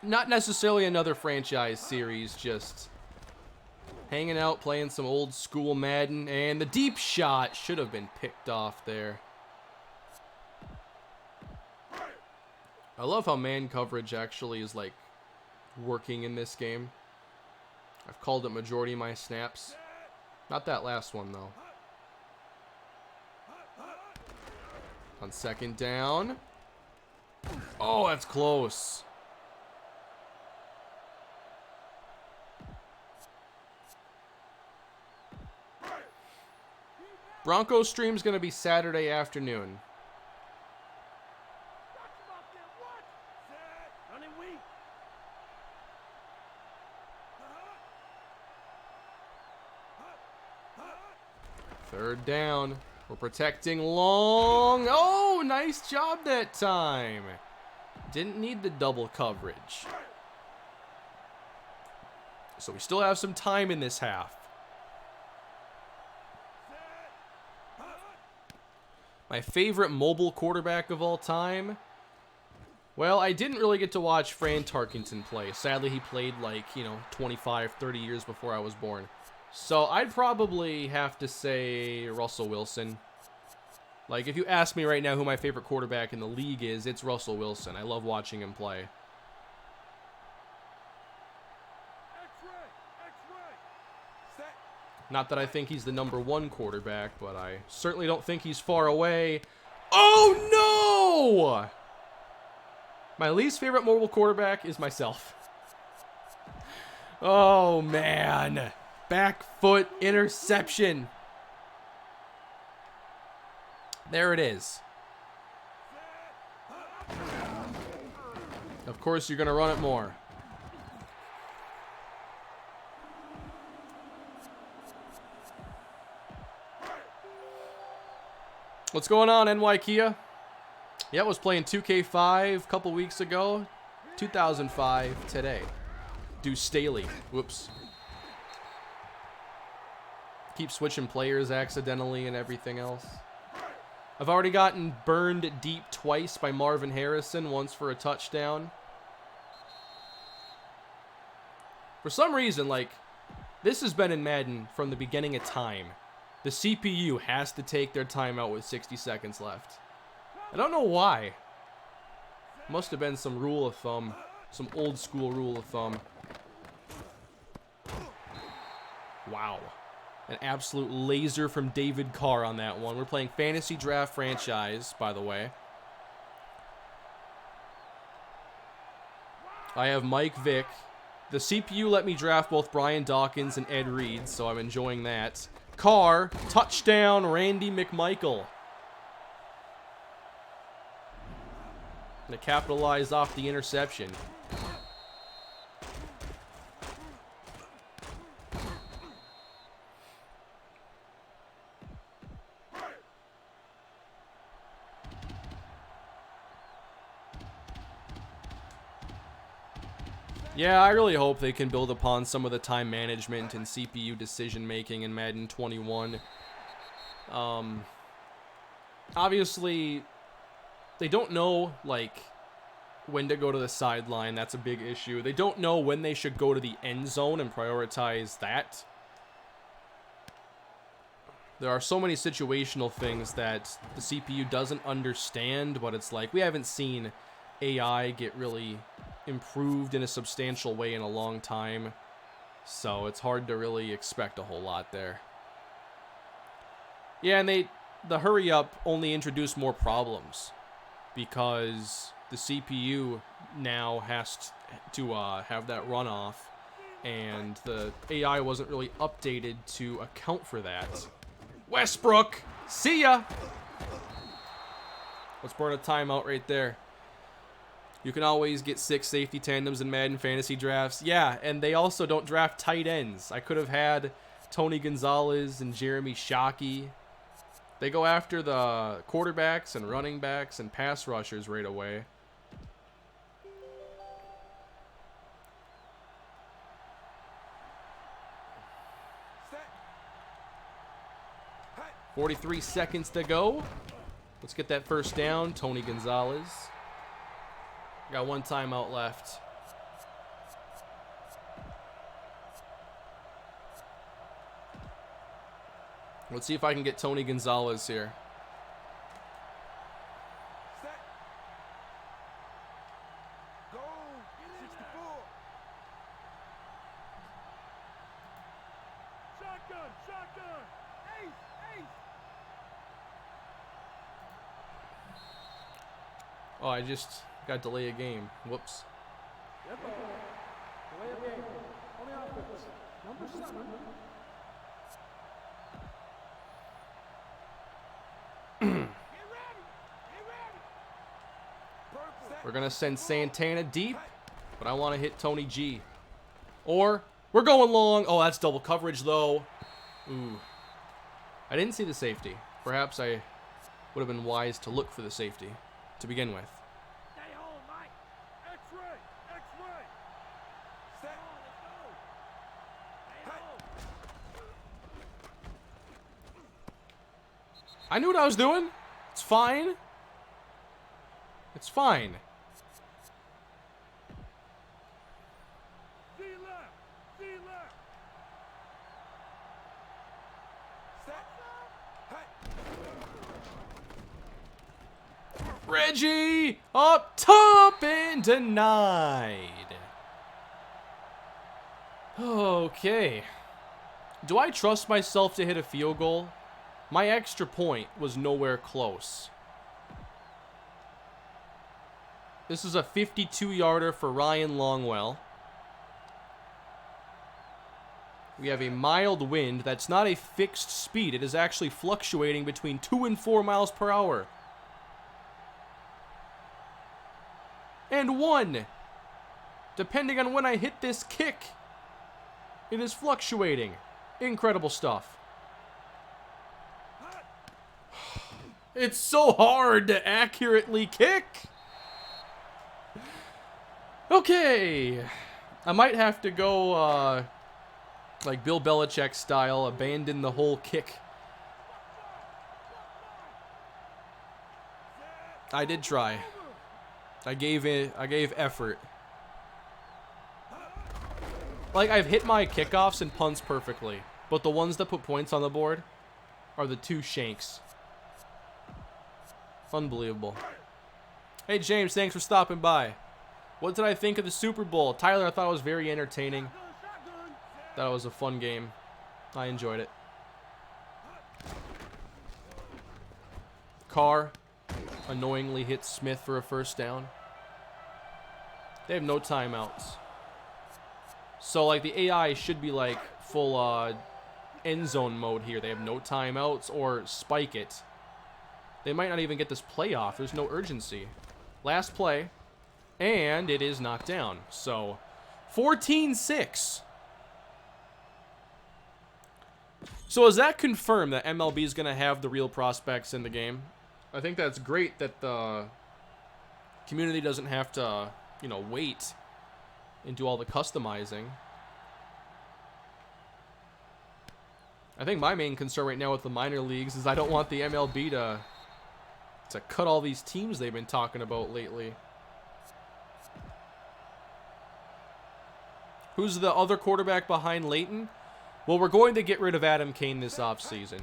Not necessarily another franchise series, just hanging out, playing some old school Madden, and the deep shot should have been picked off there. I love how man coverage actually is like working in this game. I've called it majority of my snaps. Not that last one though. On second down. Oh, that's close. Broncos stream's gonna be Saturday afternoon. Third down. We're protecting long. Oh, nice job that time. Didn't need the double coverage. So we still have some time in this half. My favorite mobile quarterback of all time? Well, I didn't really get to watch Fran Tarkenton play. Sadly, he played like, 25, 30 years before I was born. So I'd probably have to say Russell Wilson. Like, if you ask me right now who my favorite quarterback in the league is, it's Russell Wilson. I love watching him play. Not that I think he's the #1 quarterback, but I certainly don't think he's far away. Oh, no! My least favorite mobile quarterback is myself. Oh, man. Back foot interception. There it is. Of course, you're going to run it more. What's going on, NY Kia? Yeah, I was playing 2K5 a couple weeks ago. 2005 today. Deuce Staley. Whoops. Keep switching players accidentally and everything else. I've already gotten burned deep twice by Marvin Harrison, once for a touchdown. For some reason, like, this has been in Madden from the beginning of time. The CPU has to take their timeout with 60 seconds left. I don't know why. Must have been some rule of thumb. Some old school rule of thumb. Wow. An absolute laser from David Carr on that one. We're playing Fantasy Draft Franchise, by the way. I have Mike Vick. The CPU let me draft both Brian Dawkins and Ed Reed, so I'm enjoying that. Carr, touchdown, Randy McMichael. To capitalize off the interception. Yeah, I really hope they can build upon some of the time management and CPU decision making in Madden 21. Obviously, they don't know, like, when to go to the sideline. That's a big issue. They don't know when they should go to the end zone and prioritize that. There are so many situational things that the CPU doesn't understand, but it's like we haven't seen AI get really improved in a substantial way in a long time, so it's hard to really expect a whole lot there. Yeah, and the hurry up only introduced more problems because the CPU now has to have that runoff, and the AI wasn't really updated to account for that. Westbrook, see ya. Let's burn a timeout right there. You can always get 6 safety tandems in Madden fantasy drafts. Yeah, and they also don't draft tight ends. I could have had Tony Gonzalez and Jeremy Shockey. They go after the quarterbacks and running backs and pass rushers right away. Set. 43 seconds to go. Let's get that first down. Tony Gonzalez. Got one timeout left. Let's see if I can get Tony Gonzalez here. Set. Go. 64. Shotgun, shotgun. Ace, ace. Oh, I just got to delay a game. Whoops. Dead ball. Delay of game. On the offense. Number 7. We're going to send Santana deep, but I want to hit Tony G. Or, we're going long. Oh, that's double coverage, though. Ooh. I didn't see the safety. Perhaps I would have been wise to look for the safety to begin with. Stay home, Mike. X-ray, X-ray. Set. Let's go. Stay home. I knew what I was doing. It's fine. It's fine. Z left, Z left. Set. Reggie up top and denied. Okay. Do I trust myself to hit a field goal? My extra point was nowhere close. This is a 52-yarder for Ryan Longwell. We have a mild wind that's not a fixed speed. It is actually fluctuating between 2 and 4 miles per hour. And 1. Depending on when I hit this kick, it is fluctuating. Incredible stuff. It's so hard to accurately kick. Okay. I might have to go, like Bill Belichick style, abandon the whole kick. I did try. I gave effort. Like, I've hit my kickoffs and punts perfectly, but the ones that put points on the board are the 2 shanks. Unbelievable. Hey, James, thanks for stopping by. What did I think of the Super Bowl? Tyler, I thought it was very entertaining. Thought it was a fun game. I enjoyed it. Carr annoyingly hits Smith for a first down. They have no timeouts. So, like, the AI should be, like, full end zone mode here. They have no timeouts or spike it. They might not even get this play off. There's no urgency. Last play. And it is knocked down. So, 14-6. So, is that confirmed that MLB is going to have the real prospects in the game? I think that's great that the community doesn't have to, you know, wait and do all the customizing. I think my main concern right now with the minor leagues is I don't want the MLB to cut all these teams they've been talking about lately. Who's the other quarterback behind Leighton? Well, we're going to get rid of Adam Kane this offseason.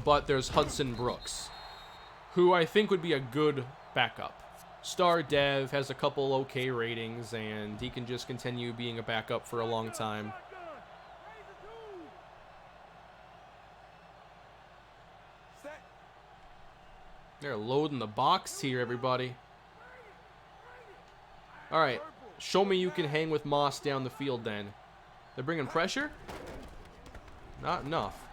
But there's Hudson Brooks, who I think would be a good backup. Star Dev, has a couple okay ratings, and he can just continue being a backup for a long time. They're loading the box here, everybody. All right, show me you can hang with Moss down the field then. They're bringing pressure? Not enough.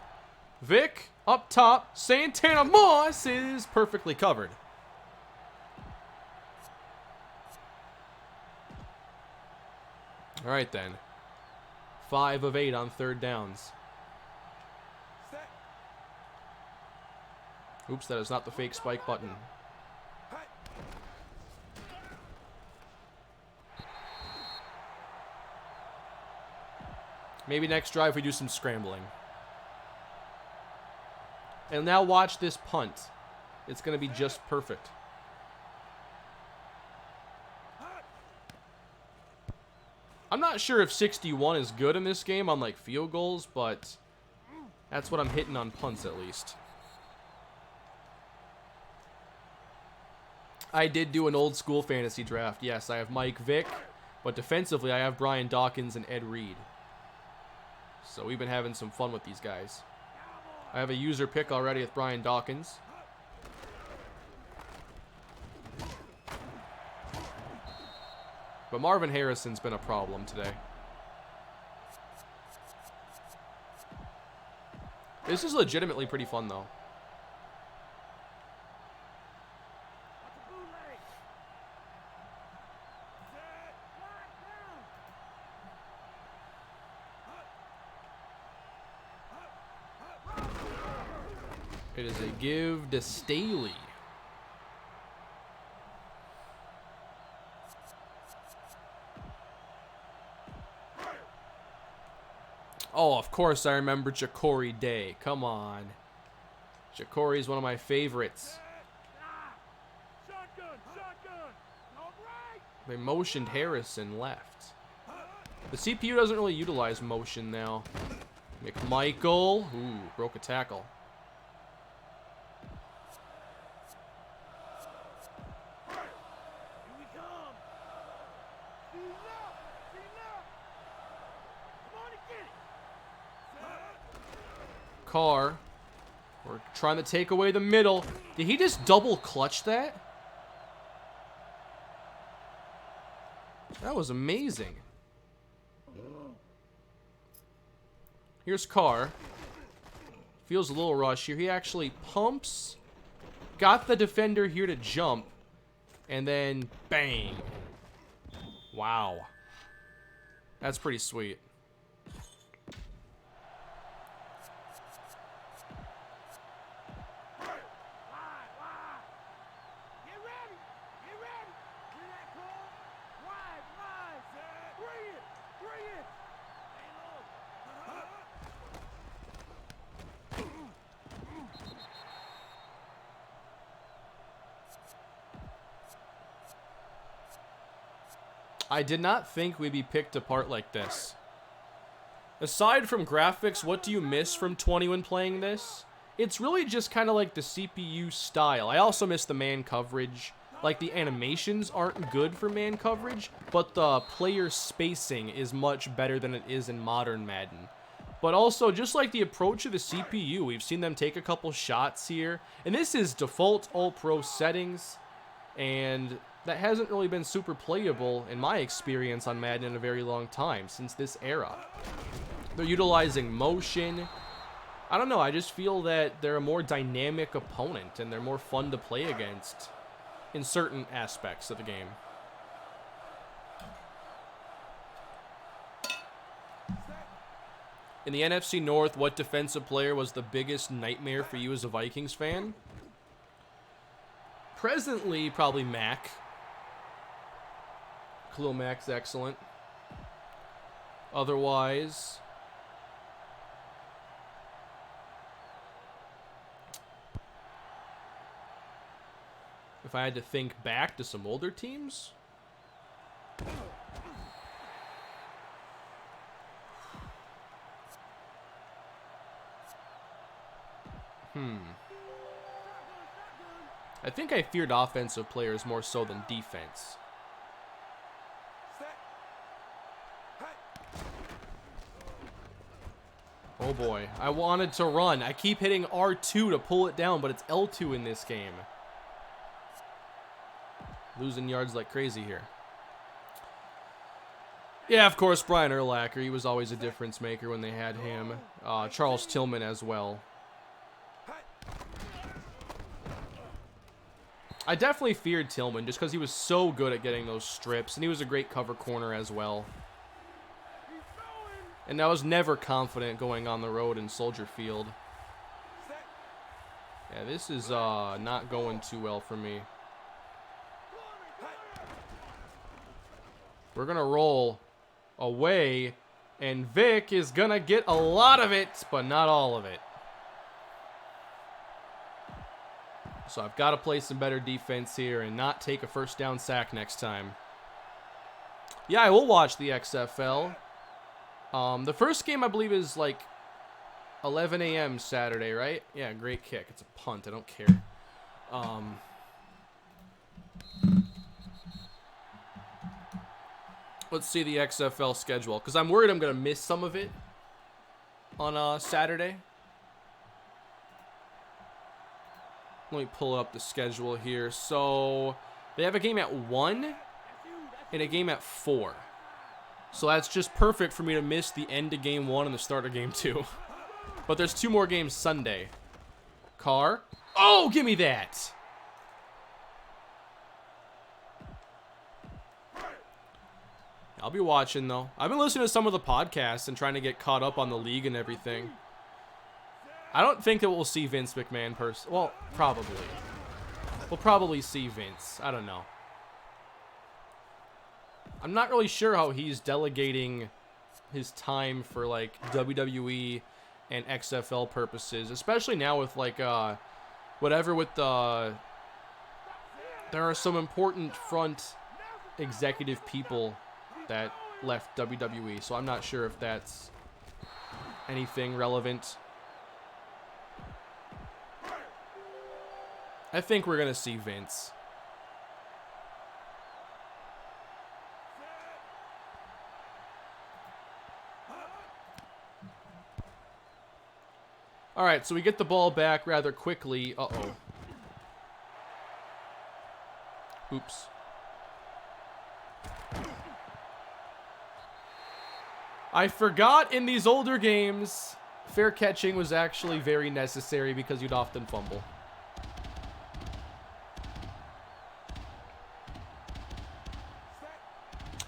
Vic, up top. Santana Moss is perfectly covered. All right, then. 5 of 8 on third downs. Oops, that is not the fake spike button. Maybe next drive we do some scrambling. And now watch this punt. It's going to be just perfect. I'm not sure if 61 is good in this game on like field goals, but that's what I'm hitting on punts at least. I did do an old school fantasy draft. Yes, I have Mike Vick, but defensively I have Brian Dawkins and Ed Reed. So we've been having some fun with these guys. I have a user pick already with Brian Dawkins. But Marvin Harrison's been a problem today. This is legitimately pretty fun, though. It is a give to Staley. Oh, of course I remember Ja'Cory Day. Come on. Ja'Cory is one of my favorites. They motioned Harrison left. The CPU doesn't really utilize motion now. McMichael. Ooh, broke a tackle. Carr. We're trying to take away the middle. Did he just double clutch that? That was amazing. Here's Carr. Feels a little rush here. He actually pumps. Got the defender here to jump. And then bang. Wow. That's pretty sweet. I did not think we'd be picked apart like this. Aside from graphics, what do you miss from 20 when playing this? It's really just kind of like the CPU style. I also miss the man coverage. Like, the animations aren't good for man coverage, but the player spacing is much better than it is in modern Madden. But also, just like the approach of the CPU, we've seen them take a couple shots here. And this is default all-pro settings, and that hasn't really been super playable, in my experience, on Madden in a very long time, since this era. They're utilizing motion. I don't know, I just feel that they're a more dynamic opponent, and they're more fun to play against in certain aspects of the game. In the NFC North, what defensive player was the biggest nightmare for you as a Vikings fan? Presently, probably Mack. Khalil Mack's excellent. Otherwise, if I had to think back to some older teams, I think I feared offensive players more so than defense. Set. Hey. Oh boy, I wanted to run. I keep hitting R2 to pull it down, but it's L2 in this game. Losing yards like crazy here. Yeah, of course, Brian Urlacher. He was always a difference maker when they had him. Charles Tillman as well. I definitely feared Tillman just because he was so good at getting those strips, and he was a great cover corner as well. And I was never confident going on the road in Soldier Field. Yeah, this is not going too well for me. We're going to roll away, and Vic is going to get a lot of it, but not all of it. So I've got to play some better defense here and not take a first down sack next time. Yeah, I will watch the XFL. The first game, I believe, is like 11 a.m. Saturday, right? Yeah, great kick. It's a punt. I don't care. Let's see the XFL schedule, because I'm worried I'm going to miss some of it on Saturday. Let me pull up the schedule here. So they have a game at 1 and a game at 4. So that's just perfect for me to miss the end of game 1 and the start of game 2. But there's 2 more games Sunday. Carr. Oh, give me that. I'll be watching, though. I've been listening to some of the podcasts and trying to get caught up on the league and everything. I don't think that we'll see Vince McMahon well, probably. We'll probably see Vince. I don't know. I'm not really sure how he's delegating his time for, like, WWE and XFL purposes, especially now with, like, whatever with the... There are some important front executive people that left WWE, so I'm not sure if that's anything relevant. I think we're going to see Vince. All right, so we get the ball back rather quickly. Uh-oh. Oops. I forgot in these older games, fair catching was actually very necessary because you'd often fumble.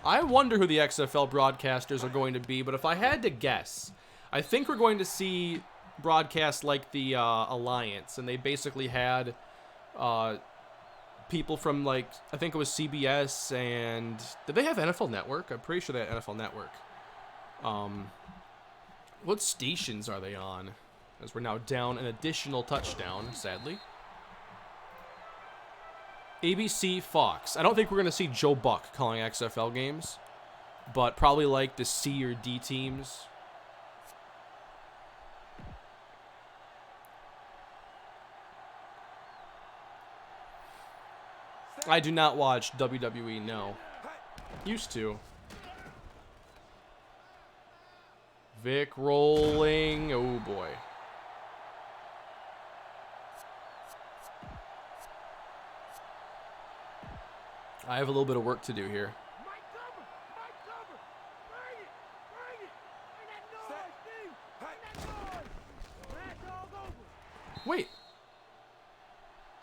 I wonder who the XFL broadcasters are going to be, but if I had to guess, I think we're going to see broadcasts like the Alliance, and they basically had people from, like, I think it was CBS, and did they have NFL Network? I'm pretty sure they had NFL Network. What stations are they on? As we're now down an additional touchdown, sadly. ABC Fox. I don't think we're going to see Joe Buck calling XFL games, but probably like the C or D teams. I do not watch WWE, no. Used to. Vic rolling. Oh, boy. I have a little bit of work to do here. Wait.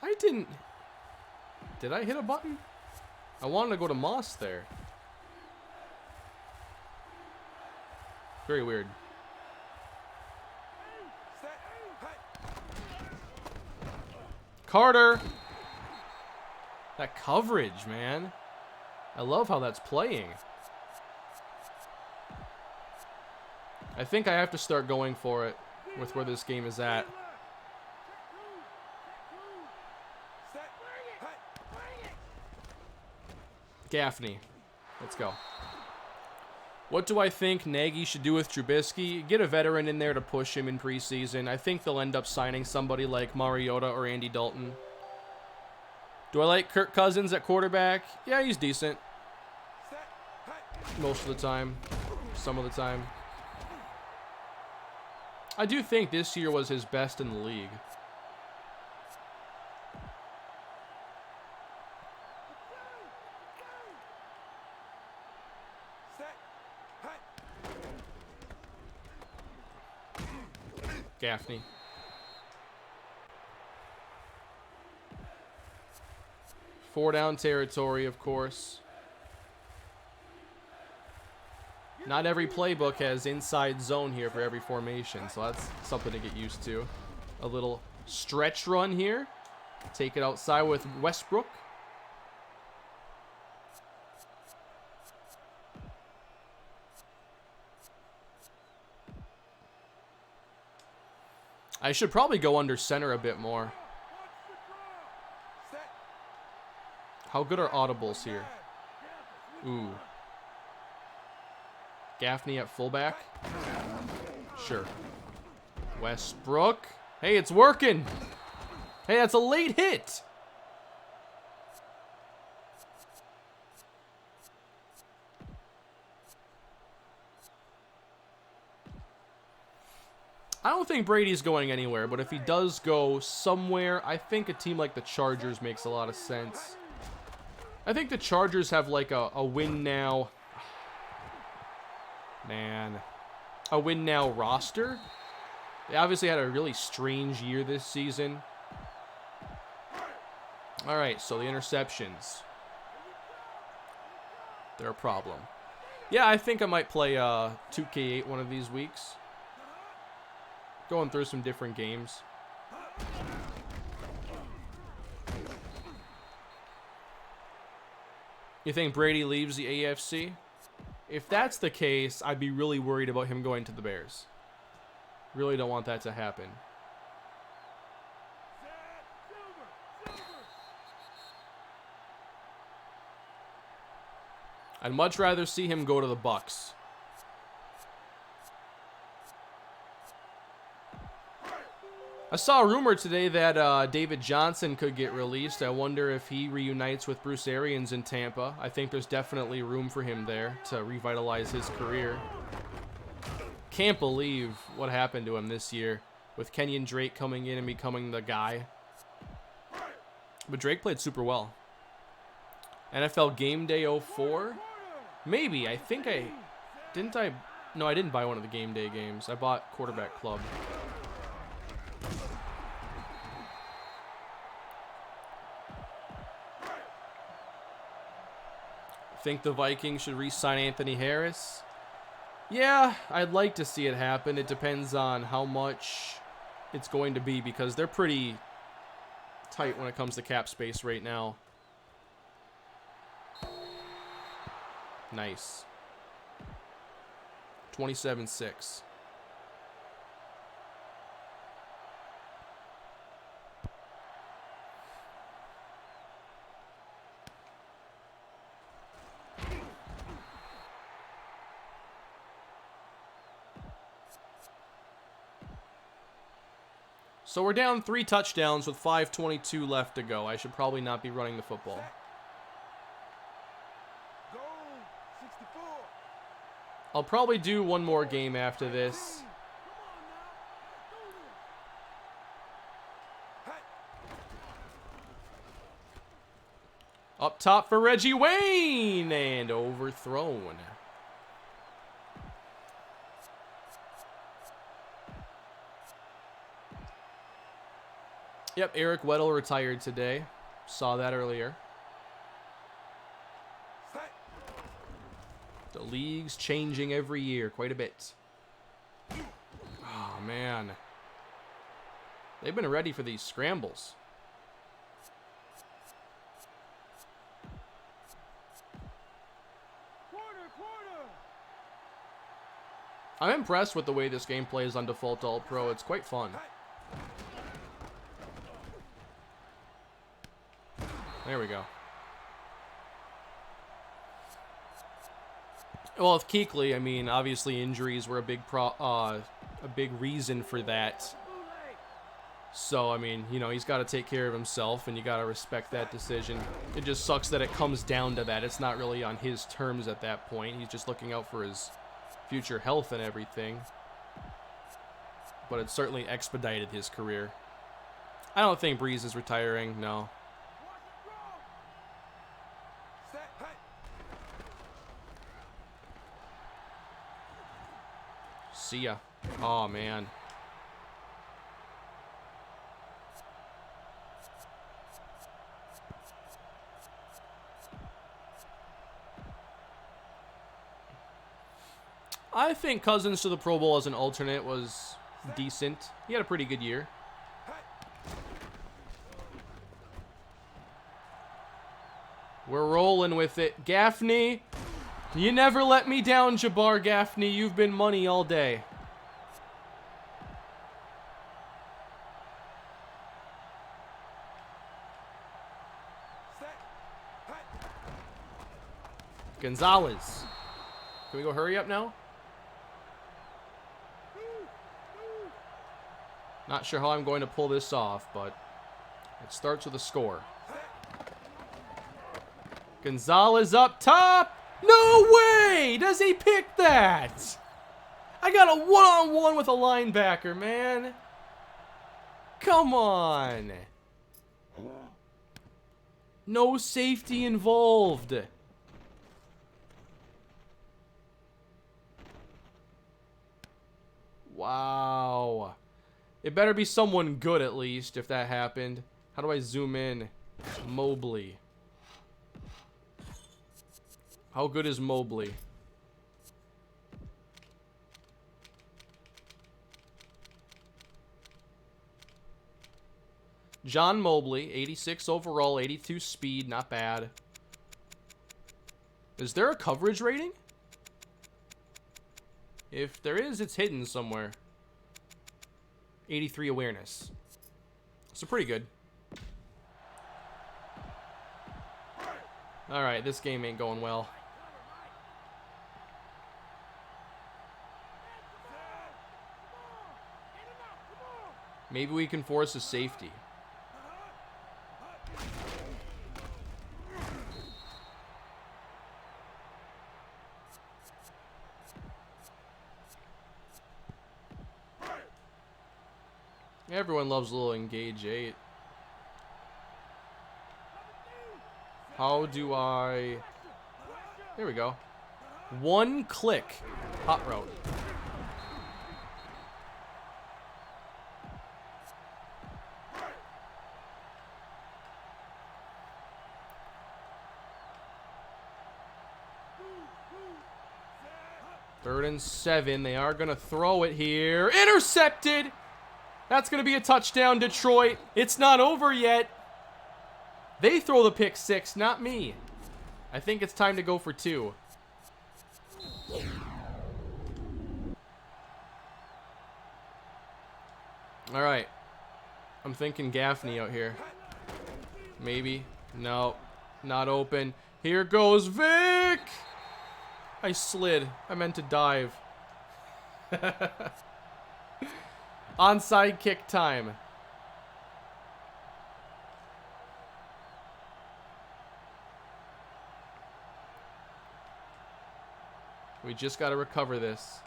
I didn't... Did I hit a button? I wanted to go to Moss there. Very weird. Carter! That coverage, man. I love how that's playing. I think I have to start going for it with where this game is at. Gaffney. Let's go. What do I think Nagy should do with Trubisky? Get a veteran in there to push him in preseason. I think they'll end up signing somebody like Mariota or Andy Dalton. Do I like Kirk Cousins at quarterback? Yeah, he's decent. Most of the time. Some of the time. I do think this year was his best in the league. Gaffney. Four down territory, of course. Not every playbook has inside zone here for every formation, so that's something to get used to. A little stretch run here. Take it outside with Westbrook. I should probably go under center a bit more. How good are audibles here? Ooh. Gaffney at fullback? Sure. Westbrook. Hey, it's working. Hey, that's a late hit. I don't think Brady's going anywhere, but if he does go somewhere, I think a team like the Chargers makes a lot of sense. I think the Chargers have like a win now. Man. A win now roster. They obviously had a really strange year this season. Alright, so the interceptions. They're a problem. Yeah, I think I might play 2K8 one of these weeks. Going through some different games. You think Brady leaves the AFC? If that's the case, I'd be really worried about him going to the Bears. Really don't want that to happen. I'd much rather see him go to the Bucks. I saw a rumor today that David Johnson could get released. I wonder if he reunites with Bruce Arians in Tampa. I think there's definitely room for him there to revitalize his career. Can't believe what happened to him this year with Kenyon Drake coming in and becoming the guy. But Drake played super well. NFL Game Day 04? Maybe. I think I... Didn't I... No, I didn't buy one of the Game Day games. I bought Quarterback Club. Think the Vikings should re-sign Anthony Harris? Yeah, I'd like to see it happen. It depends on how much it's going to be because they're pretty tight when it comes to cap space right now. Nice. 27-6. So we're down 3 touchdowns with 5:22 left to go. I should probably not be running the football. Go. 64. I'll probably do one more game after this. Up top for Reggie Wayne, and overthrown. Yep, Eric Weddle retired today. Saw that earlier. The league's changing every year quite a bit. Oh, man. They've been ready for these scrambles. I'm impressed with the way this game plays on default All-Pro. It's quite fun. There we go. Well, with Kuechly, I mean, obviously injuries were a big reason for that. So, I mean, you know, he's got to take care of himself, and you got to respect that decision. It just sucks that it comes down to that. It's not really on his terms at that point. He's just looking out for his future health and everything. But it certainly expedited his career. I don't think Breeze is retiring, no. See ya. Oh, man. I think Cousins to the Pro Bowl as an alternate was decent. He had a pretty good year. We're rolling with it. Gaffney, you never let me down, Jabbar Gaffney. You've been money all day. Gonzalez. Can we go hurry up now? Not sure how I'm going to pull this off, but it starts with a score. Gonzalez up top. No way! Does he pick that? I got a one-on-one with a linebacker, man. Come on. No safety involved. Wow. It better be someone good at least if that happened. How do I zoom in? Mobley. How good is Mobley? John Mobley, 86 overall, 82 speed, not bad. Is there a coverage rating? If there is, it's hidden somewhere. 83 awareness. So pretty good. Alright, this game ain't going well. Maybe we can force a safety. Everyone loves a little engage 8. How do I... There we go. One click. Hot route. Third and 7. They are going to throw it here. Intercepted! That's going to be a touchdown, Detroit. It's not over yet. They throw the pick 6, not me. I think it's time to go for 2. All right. I'm thinking Gaffney out here. Maybe. No. Not open. Here goes Vic. I slid. I meant to dive. Onside kick time. We just got to recover this.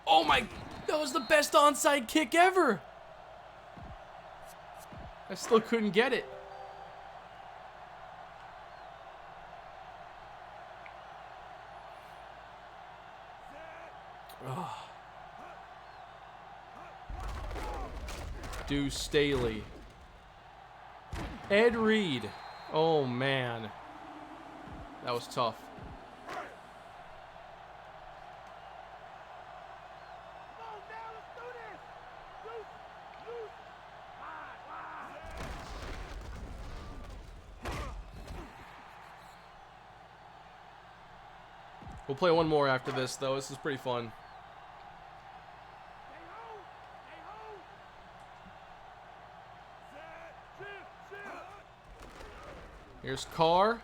Oh my, that was the best onside kick ever. I still couldn't get it. Oh. Deuce Staley. Ed Reed. Oh man. That was tough. We'll play one more after this, though. This is pretty fun. Here's Carr.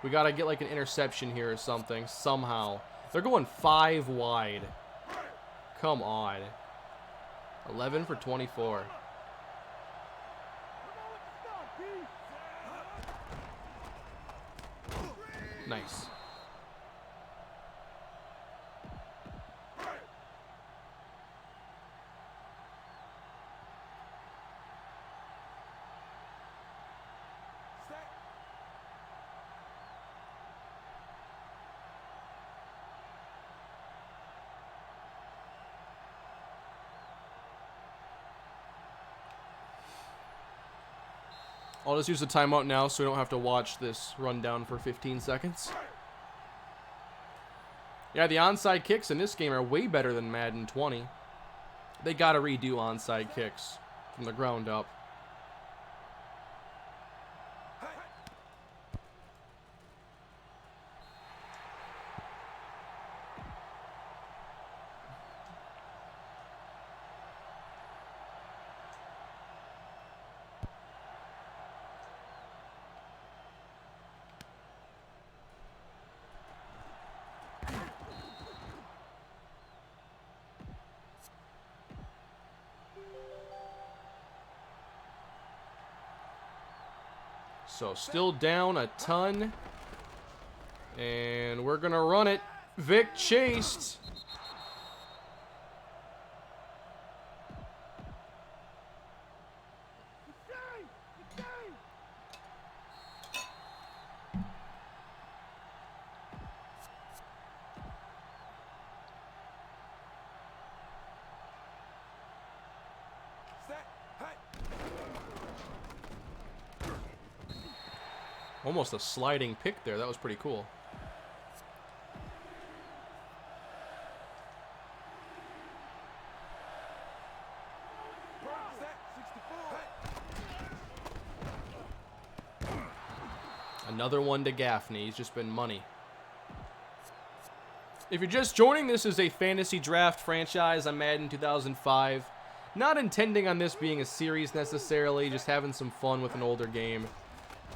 We got to get like an interception here or something, somehow. They're going 5 wide. Come on. 11 for 24. Nice. I'll just use the timeout now so we don't have to watch this rundown for 15 seconds. Yeah, the onside kicks in this game are way better than Madden 20. They gotta redo onside kicks from the ground up. So still down a ton. And we're going to run it. Vic chased. Almost a sliding pick there. That was pretty cool. Another one to Gaffney. He's just been money. If you're just joining, this is a fantasy draft franchise on Madden 2005. Not intending on this being a series necessarily, just having some fun with an older game.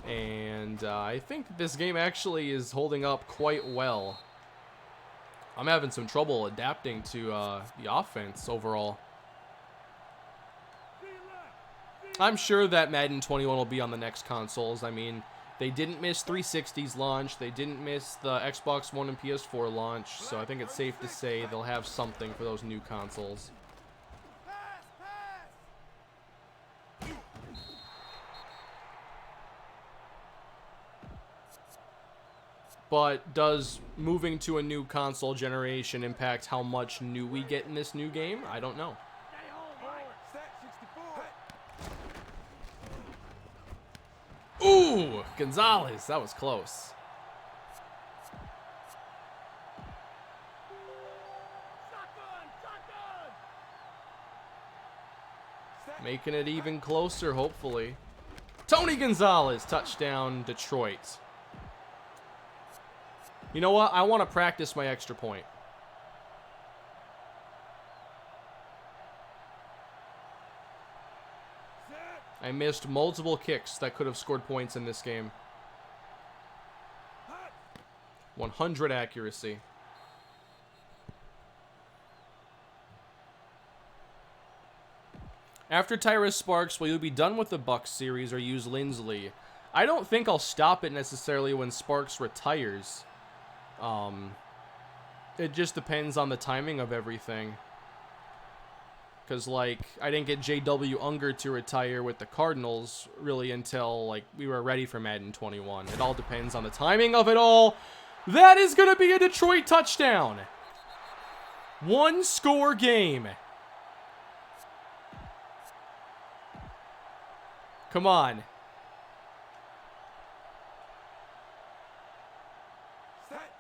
And I think this game actually is holding up quite well. I'm having some trouble adapting to the offense overall. I'm sure that Madden 21 will be on the next consoles. I mean, they didn't miss 360's launch. They didn't miss the Xbox One and PS4 launch. So I think it's safe to say they'll have something for those new consoles. But does moving to a new console generation impact how much new we get in this new game? I don't know. Ooh, Gonzalez, that was close. Making it even closer, hopefully. Tony Gonzalez, touchdown, Detroit. You know what? I want to practice my extra point. I missed multiple kicks that could have scored points in this game. 100 accuracy. After Tyrus Sparks, will you be done with the Bucks series or use Lindsley? I don't think I'll stop it necessarily when Sparks retires. It just depends on the timing of everything. Because, like, I didn't get J.W. Unger to retire with the Cardinals really until, like, we were ready for Madden 21. It all depends on the timing of it all. That is going to be a Detroit touchdown. 1-score game. Come on. Set.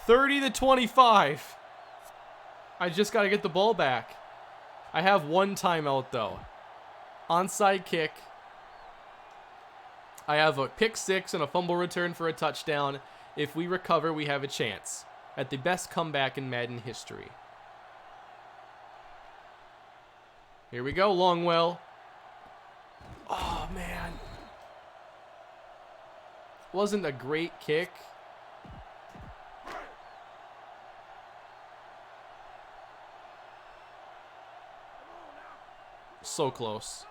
30-25. I just got to get the ball back. I have one timeout, though. Onside kick. I have a pick six and a fumble return for a touchdown. If we recover, we have a chance at the best comeback in Madden history. Here we go, Longwell. Oh, man. Wasn't a great kick. So close.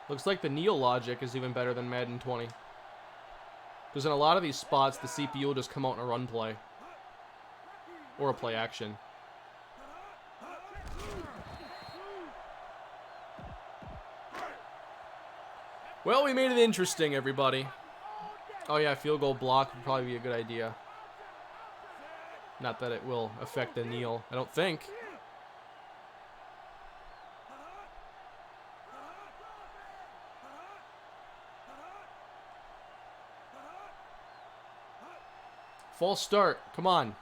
Looks like the Neil logic is even better than Madden 20. Because in a lot of these spots, the CPU will just come out in a run play. Or a play action. Well, we made it interesting, everybody. Oh yeah, field goal block would probably be a good idea. Not that it will affect the kneel, I don't think. False start, come on.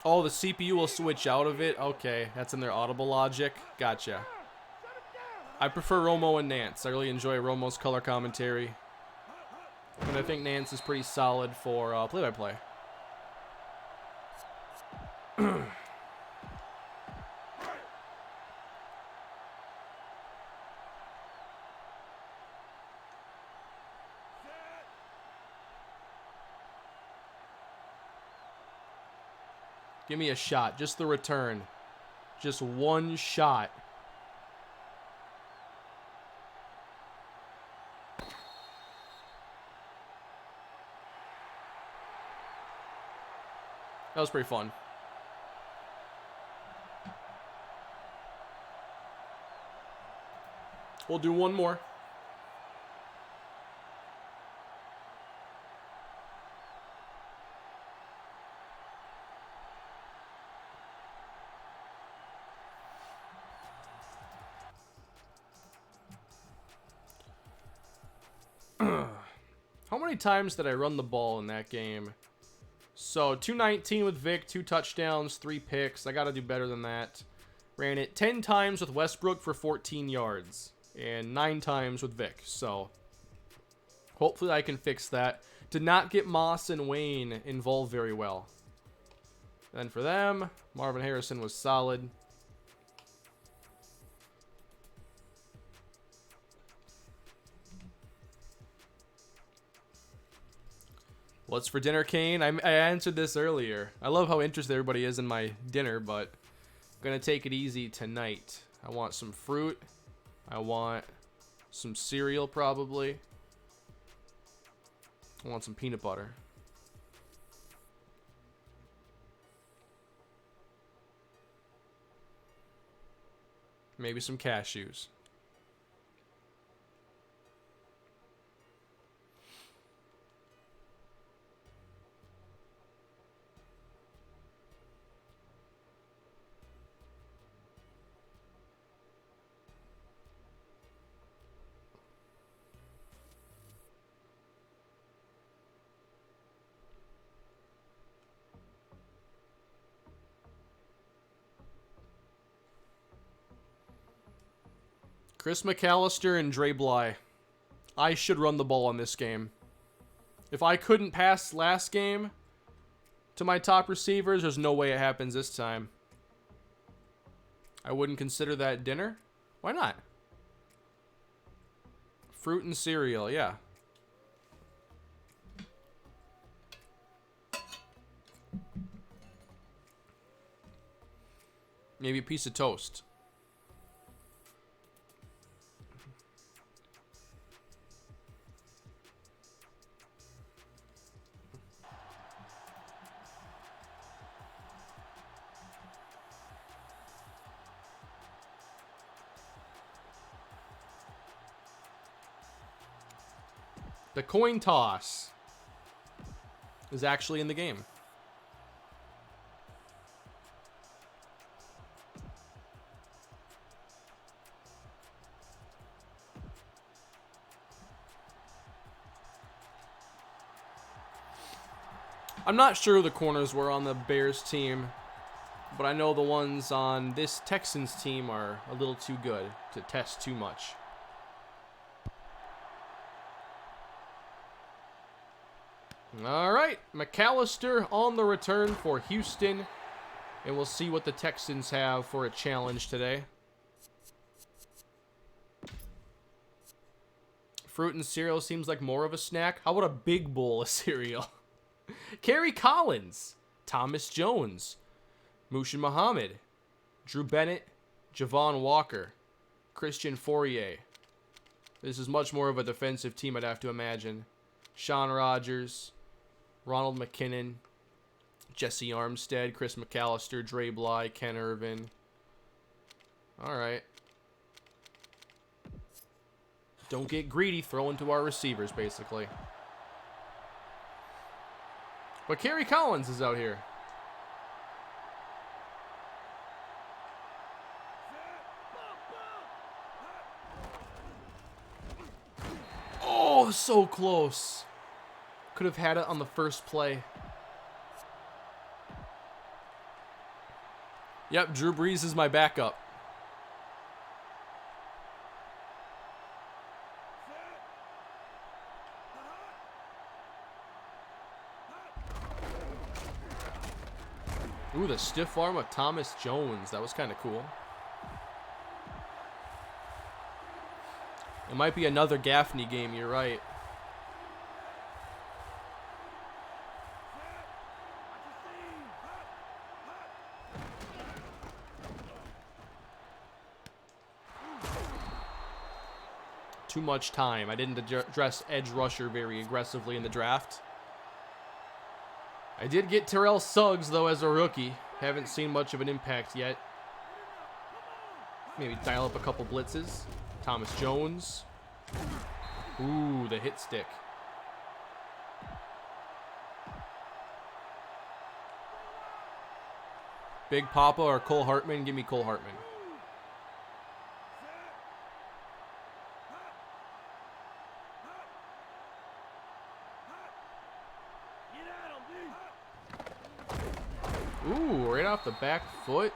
Oh, the CPU will switch out of it? Okay, that's in their audible logic. Gotcha. I prefer Romo and Nance. I really enjoy Romo's color commentary. And I think Nance is pretty solid for play-by-play. Give me a shot. Just the return. Just one shot. That was pretty fun. We'll do one more. How many times did I run the ball in that game? So 219 with Vic, 2 touchdowns, 3 picks. I got to do better than that. Ran it 10 times with Westbrook for 14 yards. And 9 times with Vic. So hopefully I can fix that. Did not get Moss and Wayne involved very well. Then for them, Marvin Harrison was solid. What's for dinner, Kane? I answered this earlier. I love how interested everybody is in my dinner, but I'm going to take it easy tonight. I want some fruit. I want some cereal, probably. I want some peanut butter. Maybe some cashews. Chris McAllister and Dre Bly. I should run the ball in this game. If I couldn't pass last game to my top receivers, there's no way it happens this time. I wouldn't consider that dinner. Why not? Fruit and cereal, yeah. Maybe a piece of toast. The coin toss is actually in the game. I'm not sure who the corners were on the Bears team, but I know the ones on this Texans team are a little too good to test too much. All right, McAllister on the return for Houston, and we'll see what the Texans have for a challenge today. Fruit and cereal seems like more of a snack. How about a big bowl of cereal? Kerry Collins, Thomas Jones, Mushin Muhammad, Drew Bennett, Javon Walker, Christian Fourier. This is much more of a defensive team, I'd have to imagine. Sean Rogers, Ronald McKinnon, Jesse Armstead, Chris McAllister, Dre Bly, Ken Irvin. All right. Don't get greedy, throw into our receivers, basically. But Kerry Collins is out here. Oh, so close. Could have had it on the first play. Yep, Drew Brees is my backup. Ooh, the stiff arm of Thomas Jones. That was kind of cool. It might be another Gaffney game, you're right. Too much time. I didn't address edge rusher very aggressively in the draft. I did get Terrell Suggs, though, as a rookie. Haven't seen much of an impact yet. Maybe dial up a couple blitzes. Thomas Jones. Ooh, the hit stick. Big Papa or Cole Hartman? Give me Cole Hartman. Ooh, right off the back foot.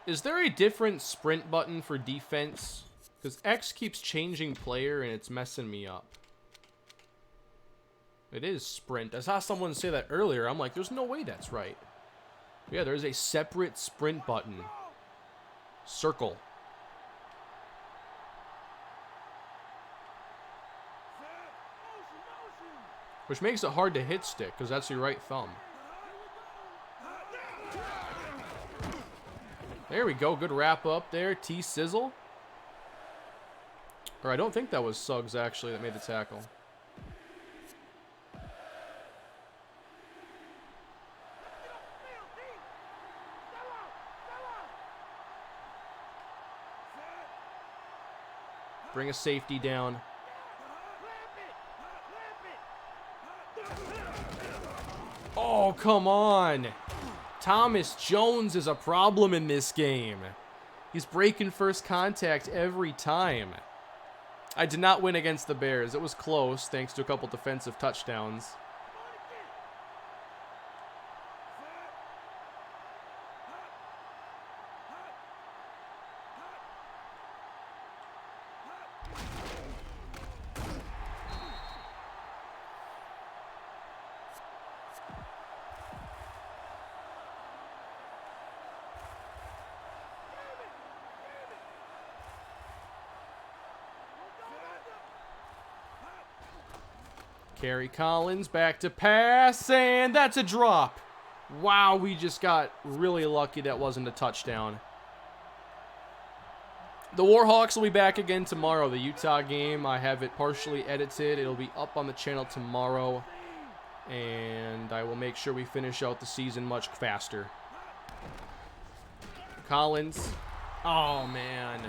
Is there a different sprint button for defense? Because X keeps changing player and it's messing me up. It is sprint. I saw someone say that earlier. I'm like, there's no way that's right. Yeah, there's a separate sprint button. Circle. Which makes it hard to hit stick because that's your right thumb. There we go. Good wrap up there. T-Sizzle. Or I don't think that was Suggs, actually, that made the tackle. Bring a safety down. Oh, come on. Thomas Jones is a problem in this game. He's breaking first contact every time. I did not win against the Bears. It was close thanks to a couple defensive touchdowns. Kerry Collins back to pass, and that's a drop. Wow, we just got really lucky that wasn't a touchdown. The Warhawks will be back again tomorrow. The Utah game, I have it partially edited. It'll be up on the channel tomorrow, and I will make sure we finish out the season much faster. Collins. Oh, man.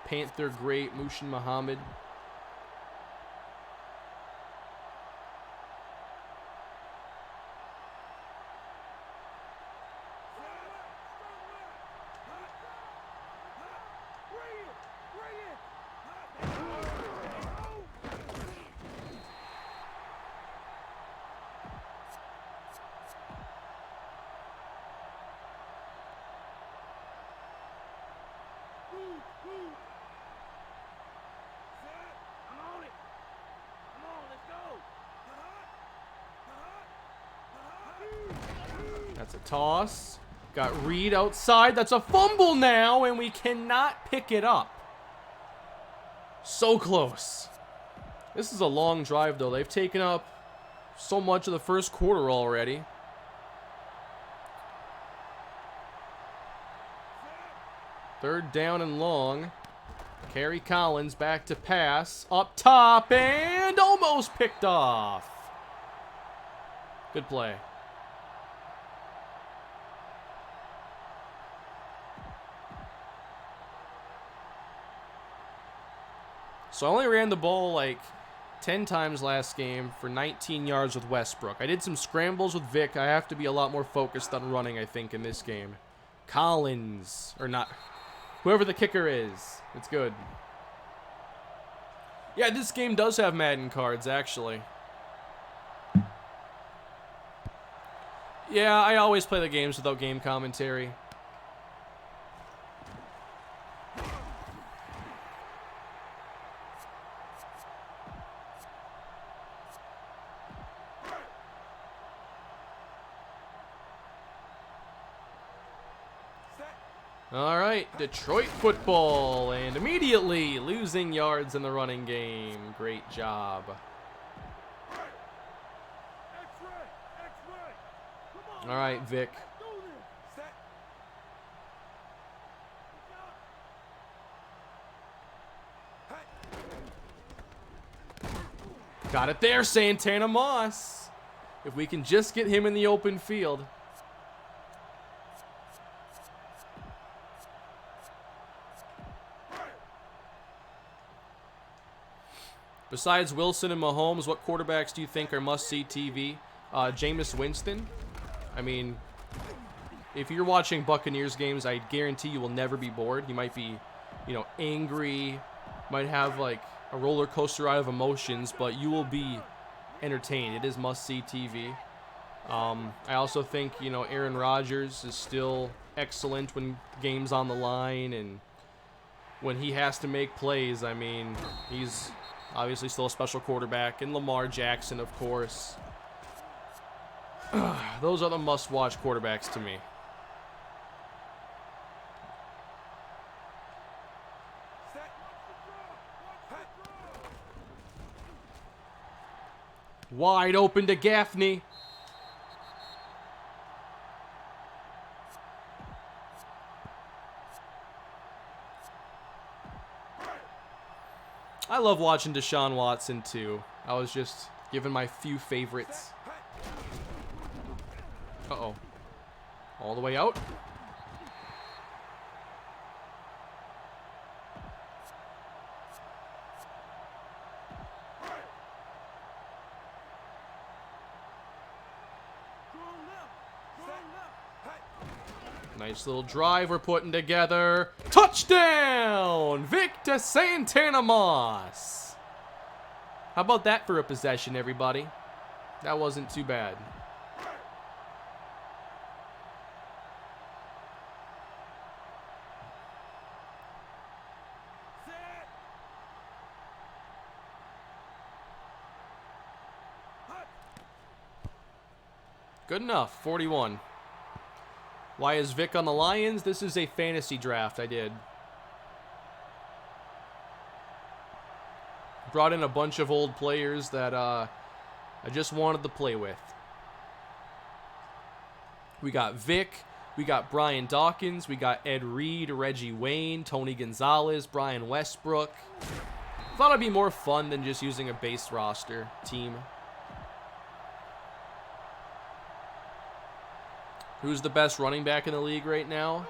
Panther great, Mushin Muhammad. That's a toss. Got Reed outside. That's a fumble now, and we cannot pick it up. So close. This is a long drive, though. They've taken up so much of the first quarter already. Third down and long. Kerry Collins back to pass. Up top, and almost picked off. Good play. So I only ran the ball like 10 times last game for 19 yards with Westbrook. I did some scrambles with Vic. I have to be a lot more focused on running, I think, in this game. Collins, or not, whoever the kicker is. It's good. Yeah, this game does have Madden cards, actually. Yeah, I always play the games without game commentary. All right, Detroit football, and immediately losing yards in the running game. Great job. All right, Vic. Got it there, Santana Moss. If we can just get him in the open field. Besides Wilson and Mahomes, what quarterbacks do you think are must-see TV? Jameis Winston. I mean, if you're watching Buccaneers games, I guarantee you will never be bored. You might be, you know, angry, might have like a roller coaster ride of emotions, but you will be entertained. It is must-see TV. I also think, you know, Aaron Rodgers is still excellent when games on the line, and when he has to make plays, I mean, he's obviously still a special quarterback. And Lamar Jackson, of course. Those are the must-watch quarterbacks to me. Wide open to Gaffney. I love watching Deshaun Watson, too. I was just giving my few favorites. Uh-oh. All the way out. Nice little drive we're putting together. Touchdown! Vic Vic to Santana Moss. How about that for a possession, everybody? That wasn't too bad. Good enough, 41. Why is Vic on the Lions? This is a fantasy draft I did. Brought in a bunch of old players that I just wanted to play with. We got Vic, we got Brian Dawkins, we got Ed Reed, Reggie Wayne, Tony Gonzalez, Brian Westbrook. Thought it'd be more fun than just using a base roster team. Who's the best running back in the league right now?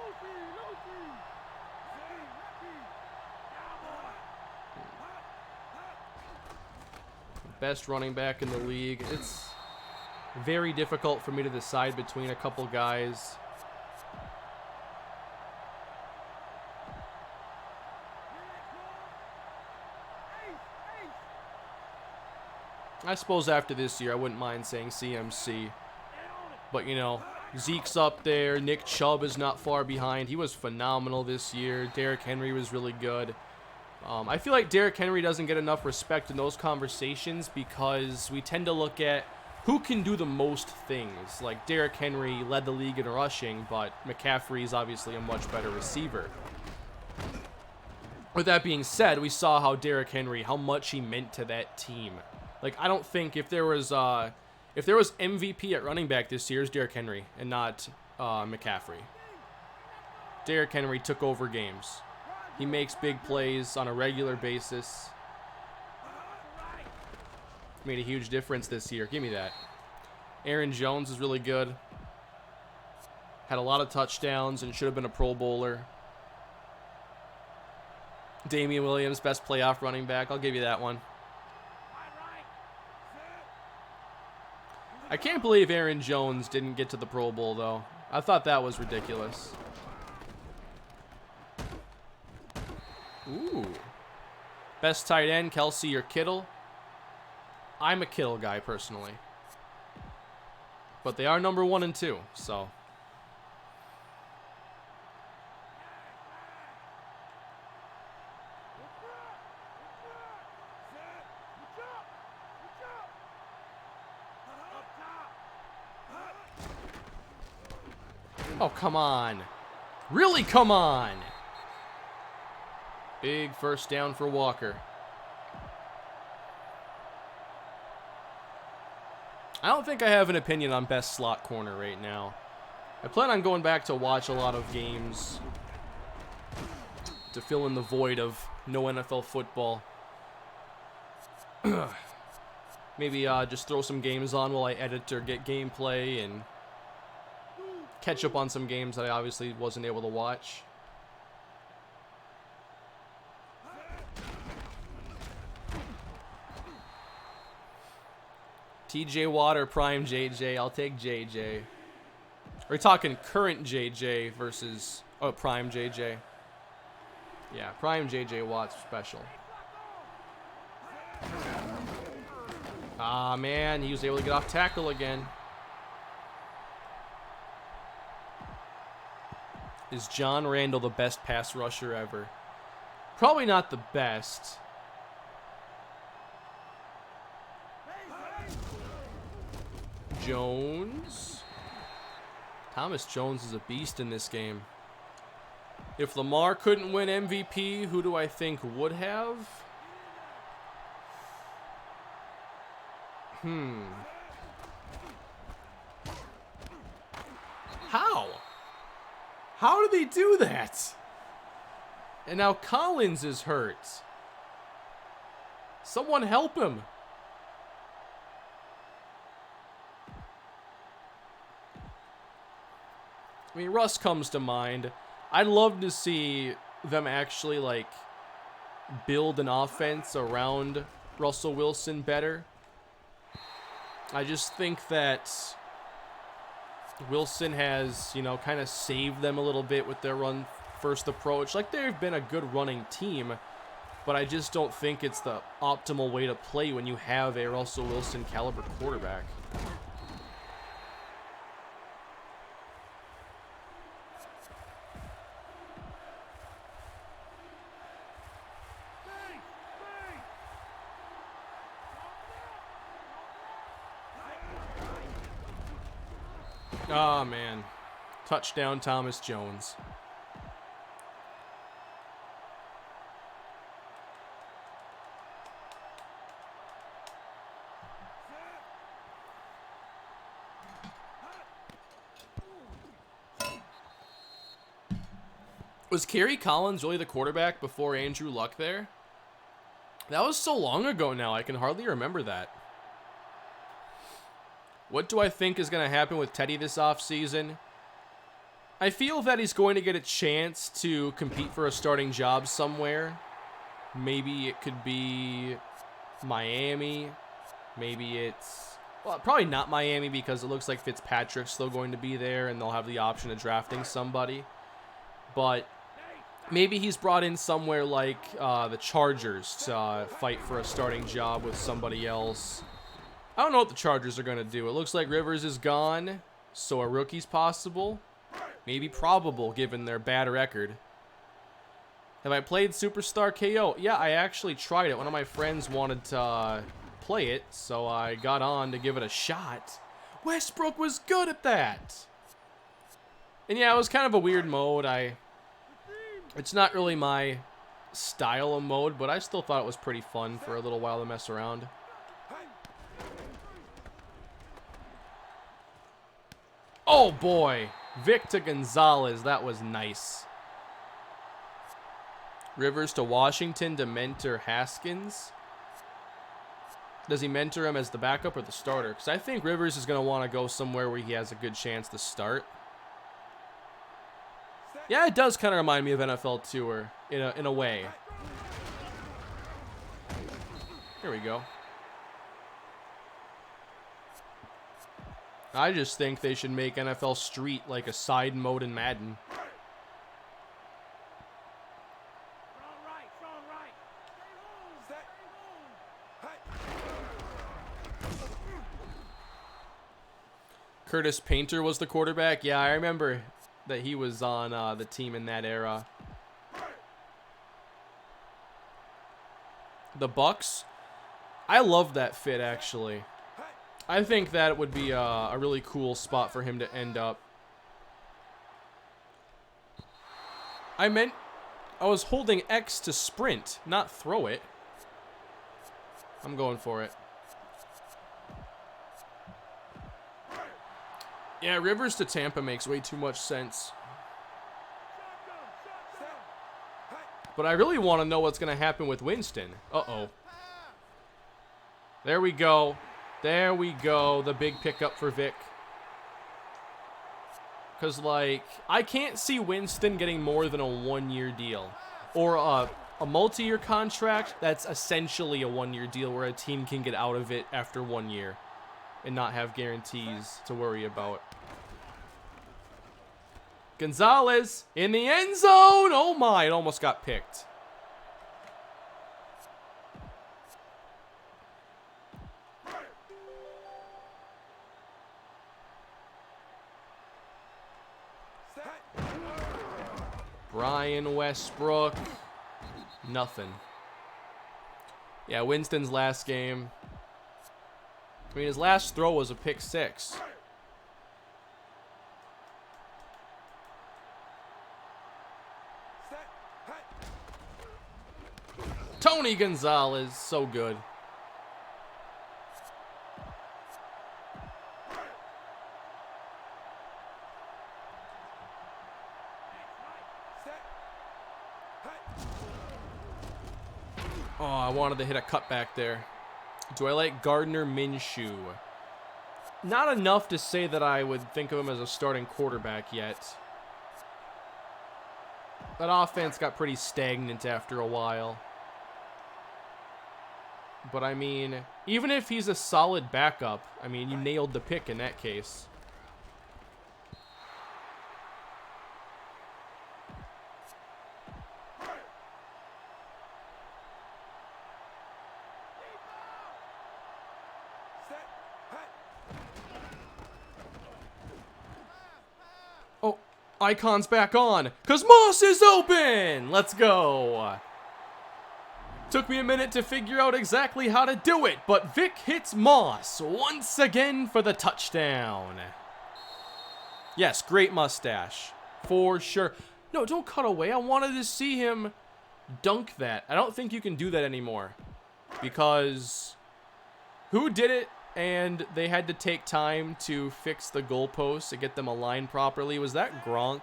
Best running back in the league. It's very difficult for me to decide between a couple guys. I suppose after this year, I wouldn't mind saying CMC. But, you know, Zeke's up there. Nick Chubb is not far behind. He was phenomenal this year. Derrick Henry was really good. I feel like Derrick Henry doesn't get enough respect in those conversations because we tend to look at who can do the most things. Like, Derrick Henry led the league in rushing, but McCaffrey is obviously a much better receiver. With that being said, we saw how Derrick Henry, how much he meant to that team. Like, I don't think if there was MVP at running back this year, it's Derrick Henry and not McCaffrey. Derrick Henry took over games. He makes big plays on a regular basis. Made a huge difference this year. Give me that. Aaron Jones is really good. Had a lot of touchdowns and should have been a Pro Bowler. Damian Williams, best playoff running back. I'll give you that one. I can't believe Aaron Jones didn't get to the Pro Bowl, though. I thought that was ridiculous. Ooh. Best tight end, Kelsey or Kittle? I'm a Kittle guy, personally. But they are number 1 and 2, so. Oh, come on. Really, come on. Big first down for Walker. I don't think I have an opinion on best slot corner right now. I plan on going back to watch a lot of games to fill in the void of no NFL football. Maybe just throw some games on while I edit or get gameplay and catch up on some games that I obviously wasn't able to watch. TJ Watt or Prime JJ? I'll take JJ. We're talking current JJ versus Prime JJ. Yeah, Prime JJ Watt's special. Ah, man, he was able to get off tackle again. Is John Randall the best pass rusher ever? Probably not the best. Jones. Thomas Jones is a beast in this game. If Lamar couldn't win MVP, who do I think would have? How? How did they do that? And now Collins is hurt. Someone help him. I mean, Russ comes to mind. I'd love to see them actually, like, build an offense around Russell Wilson better. I just think that Wilson has, you know, kind of saved them a little bit with their run first approach. Like, they've been a good running team, but I just don't think it's the optimal way to play when you have a Russell Wilson caliber quarterback. Oh, man. Touchdown, Thomas Jones. Was Kerry Collins really the quarterback before Andrew Luck there? That was so long ago now, I can hardly remember that. What do I think is going to happen with Teddy this offseason? I feel that he's going to get a chance to compete for a starting job somewhere. Maybe it could be Miami. Maybe it's... Well, probably not Miami because it looks like Fitzpatrick's still going to be there and they'll have the option of drafting somebody. But maybe he's brought in somewhere like the Chargers to fight for a starting job with somebody else. I don't know what the Chargers are going to do. It looks like Rivers is gone, so a rookie's possible. Maybe probable, given their bad record. Have I played Superstar KO? Yeah, I actually tried it. One of my friends wanted to play it, so I got on to give it a shot. Westbrook was good at that. And yeah, it was kind of a weird mode. It's not really my style of mode, but I still thought it was pretty fun for a little while to mess around. Oh boy, Vic to Gonzalez, that was nice. Rivers to Washington to mentor Haskins. Does he mentor him as the backup or the starter? Because I think Rivers is going to want to go somewhere where he has a good chance to start. Yeah, it does kind of remind me of NFL Tour in a way. Here we go. I just think they should make NFL Street like a side mode in Madden. Curtis Painter was the quarterback. Yeah, I remember that he was on the team in that era. The Bucks. I love that fit, actually. I think that would be a really cool spot for him to end up. I was holding X to sprint, not throw it. I'm going for it. Yeah, Rivers to Tampa makes way too much sense. But I really want to know what's going to happen with Winston. Uh-oh. There we go. There we go. The big pickup for Vic. Because, like, I can't see Winston getting more than a one-year deal. Or a multi-year contract that's essentially a one-year deal where a team can get out of it after 1 year and not have guarantees to worry about. Gonzalez in the end zone. Oh, my. It almost got picked. Brian Westbrook. Nothing. Yeah, Winston's last game. I mean, his last throw was a pick 6. Tony Gonzalez, so good. Oh, I wanted to hit a cutback there. Do I like Gardner Minshew? Not enough to say that I would think of him as a starting quarterback yet. That offense got pretty stagnant after a while. But I mean, even if he's a solid backup, I mean, you nailed the pick in that case. Icon's back on, because Moss is open! Let's go. Took me a minute to figure out exactly how to do it, but Vic hits Moss once again for the touchdown. Yes, great mustache. For sure. No, don't cut away. I wanted to see him dunk that. I don't think you can do that anymore. Because who did it and they had to take time to fix the goalposts to get them aligned properly? Was that Gronk?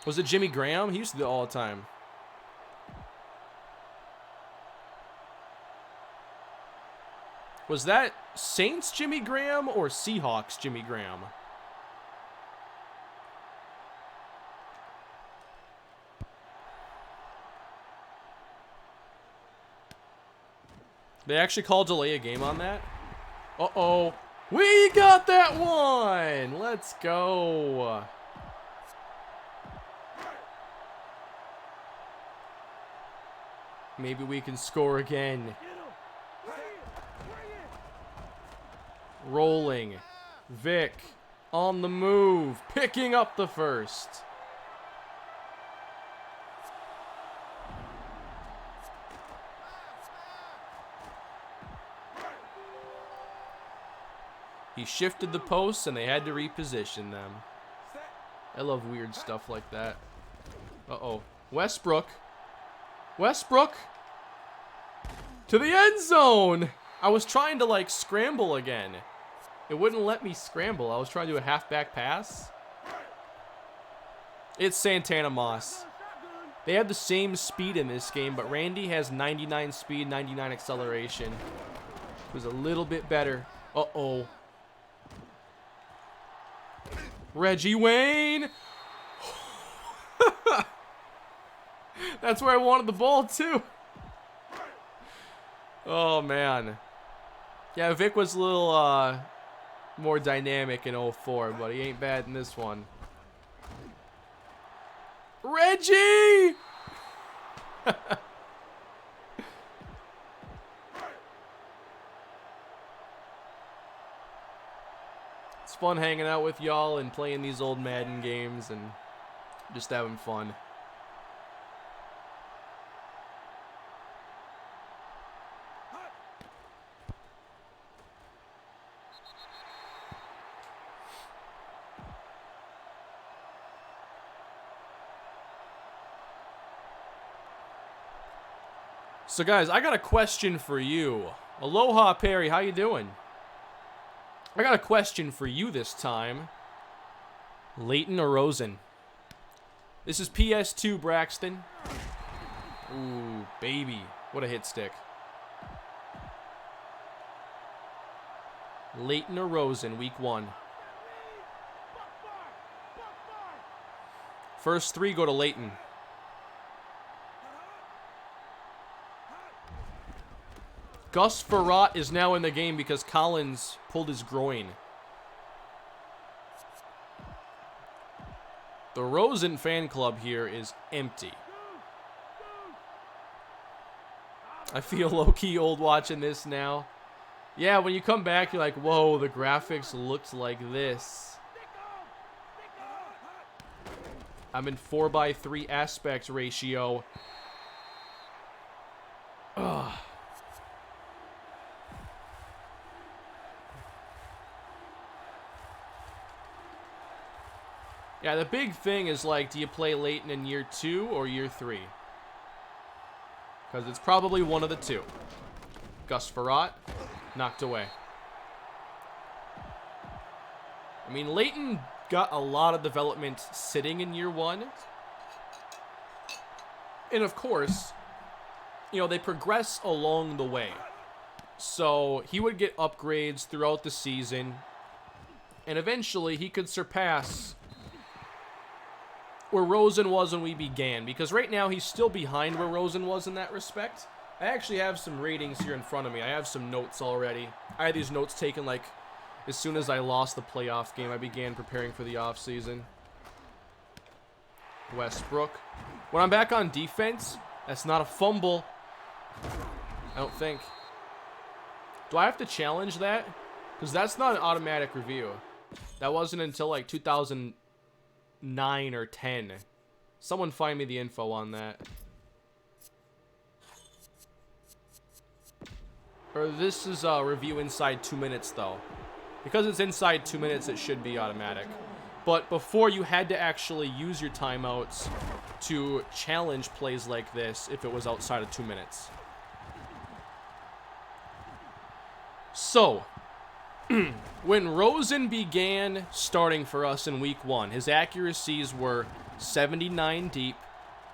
Was it Jimmy Graham? He used to do it all the time. Was that Saints Jimmy Graham or Seahawks Jimmy Graham? They actually called delay a game on that? Uh-oh. We got that one! Let's go. Maybe we can score again. Rolling. Vic on the move. Picking up the first. He shifted the posts and they had to reposition them. I love weird stuff like that. Uh-oh. Westbrook. Westbrook. To the end zone. I was trying to, like, scramble again. It wouldn't let me scramble. I was trying to do a halfback pass. It's Santana Moss. They have the same speed in this game, but Randy has 99 speed, 99 acceleration. It was a little bit better. Uh-oh. Reggie Wayne. That's where I wanted the ball, too. Oh, man. Yeah, Vic was a little more dynamic in 04, but he ain't bad in this one. Reggie! It's fun hanging out with y'all and playing these old Madden games and just having fun. So guys, I got a question for you. Aloha Perry, how you doing? I got a question for you this time. Leighton or Rosen? This is PS2 Braxton. Ooh, baby. What a hit stick. Leighton or Rosen, week 1. First 3 go to Leighton. Gus Farrat is now in the game because Collins pulled his groin. The Rosen fan club here is empty. I feel low-key old watching this now. Yeah, when you come back, you're like, whoa, the graphics looked like this. I'm in 4:3 aspect ratio. Ugh. Yeah, the big thing is, like, do you play Leighton in year 2 or year 3? Because it's probably one of the two. Gus Farrat, knocked away. I mean, Leighton got a lot of development sitting in year 1. And, of course, you know, they progress along the way. So, he would get upgrades throughout the season. And eventually, he could surpass where Rosen was when we began, because right now he's still behind where Rosen was in that respect. I actually have some ratings here in front of me. I have some notes already. I had these notes taken like as soon as I lost the playoff game. I began preparing for the offseason. Westbrook. When I'm back on defense, that's not a fumble. I don't think. Do I have to challenge that? Because that's not an automatic review. That wasn't until like 2009 or 10. Someone find me the info on that. Or this is a review inside 2 minutes though. Because it's inside 2 minutes, it should be automatic. But before, you had to actually use your timeouts to challenge plays like this if it was outside of 2 minutes. So, when Rosen began starting for us in week 1, his accuracies were 79 deep,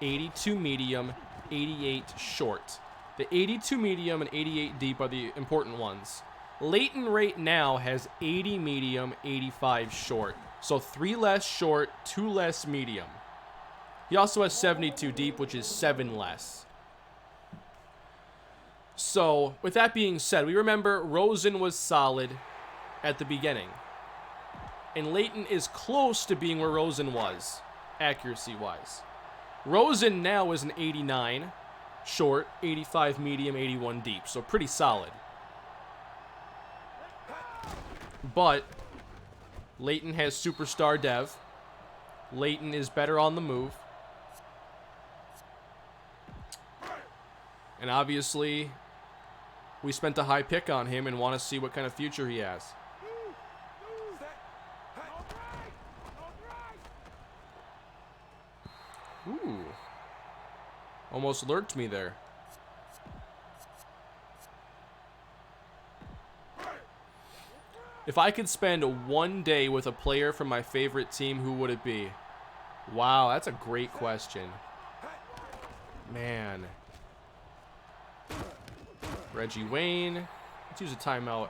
82 medium, 88 short. The 82 medium and 88 deep are the important ones. Leighton right now has 80 medium, 85 short. So 3 less short, 2 less medium. He also has 72 deep, which is 7 less. So, with that being said, we remember Rosen was solid at the beginning. And Leighton is close to being where Rosen was, accuracy-wise. Rosen now is an 89 short, 85 medium, 81 deep. So pretty solid. But Leighton has superstar dev. Leighton is better on the move. And obviously, we spent a high pick on him and want to see what kind of future he has. Ooh. Almost lurked me there. If I could spend one day with a player from my favorite team, who would it be? Wow, that's a great question. Man. Reggie Wayne. Let's use a timeout.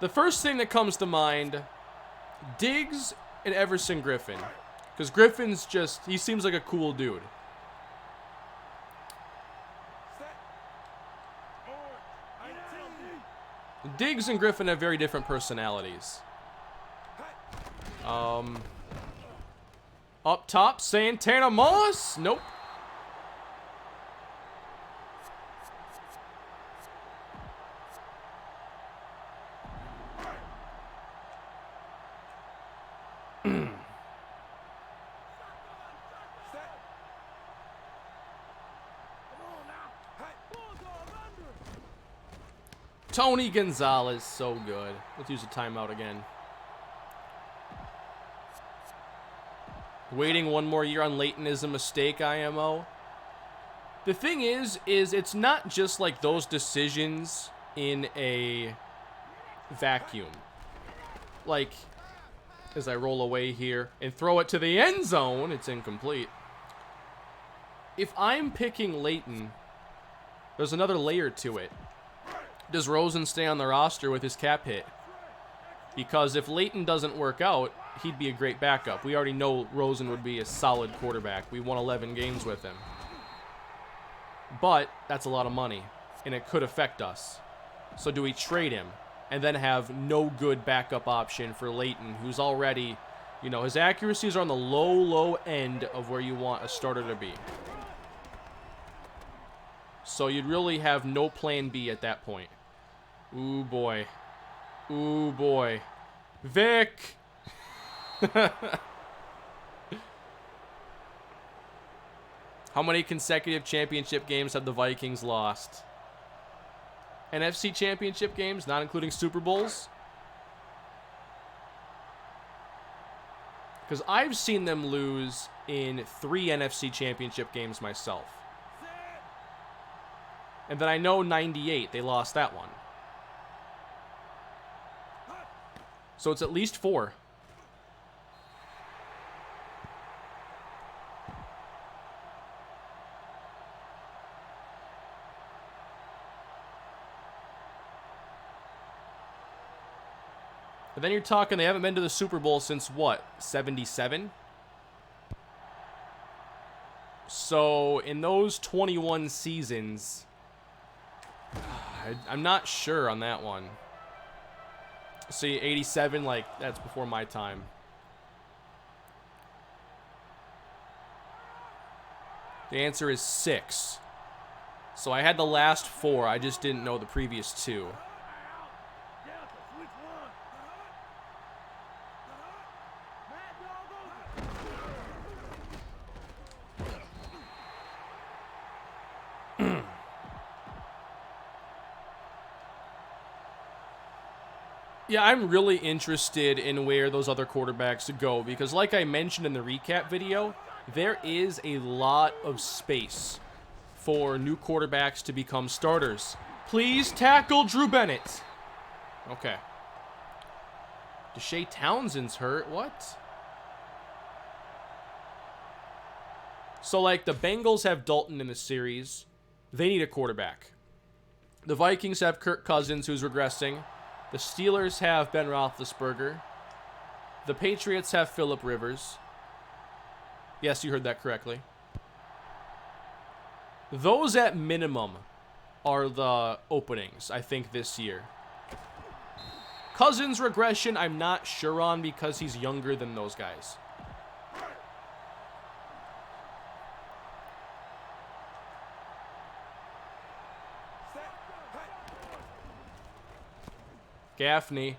The first thing that comes to mind, Diggs and Everson Griffin. Because Griffin's just, he seems like a cool dude. Diggs and Griffin have very different personalities. Up top, Santana Moss. Nope. Tony Gonzalez, so good. Let's use a timeout again. Waiting one more year on Leighton is a mistake, IMO. The thing is it's not just like those decisions in a vacuum. Like, as I roll away here and throw it to the end zone, it's incomplete. If I'm picking Leighton, there's another layer to it. Does Rosen stay on the roster with his cap hit? Because if Leighton doesn't work out, he'd be a great backup. We already know Rosen would be a solid quarterback. We won 11 games with him. But that's a lot of money, and it could affect us. So do we trade him and then have no good backup option for Leighton, who's already, you know, his accuracies are on the low end of where you want a starter to be. So you'd really have no plan B at that point. Ooh, boy. Ooh, boy. Vic! How many consecutive championship games have the Vikings lost? NFC championship games, not including Super Bowls? Because I've seen them lose in 3 NFC championship games myself. And then I know 98, they lost that one. So it's at least 4. And then you're talking, they haven't been to the Super Bowl since what, 77? So in those 21 seasons, I'm not sure on that one. See, 87, like, that's before my time. The answer is 6. So I had the last 4. I just didn't know the previous 2. Yeah, I'm really interested in where those other quarterbacks go because like I mentioned in the recap video, there is a lot of space for new quarterbacks to become starters. Please tackle Drew Bennett. Okay. Deshae Townsend's hurt. What? So, like, the Bengals have Dalton in the series. They need a quarterback. The Vikings have Kirk Cousins, who's regressing. The Steelers have Ben Roethlisberger. The Patriots have Phillip Rivers. Yes, you heard that correctly. Those at minimum are the openings, I think, this year. Cousins regression, I'm not sure on because he's younger than those guys. Gaffney.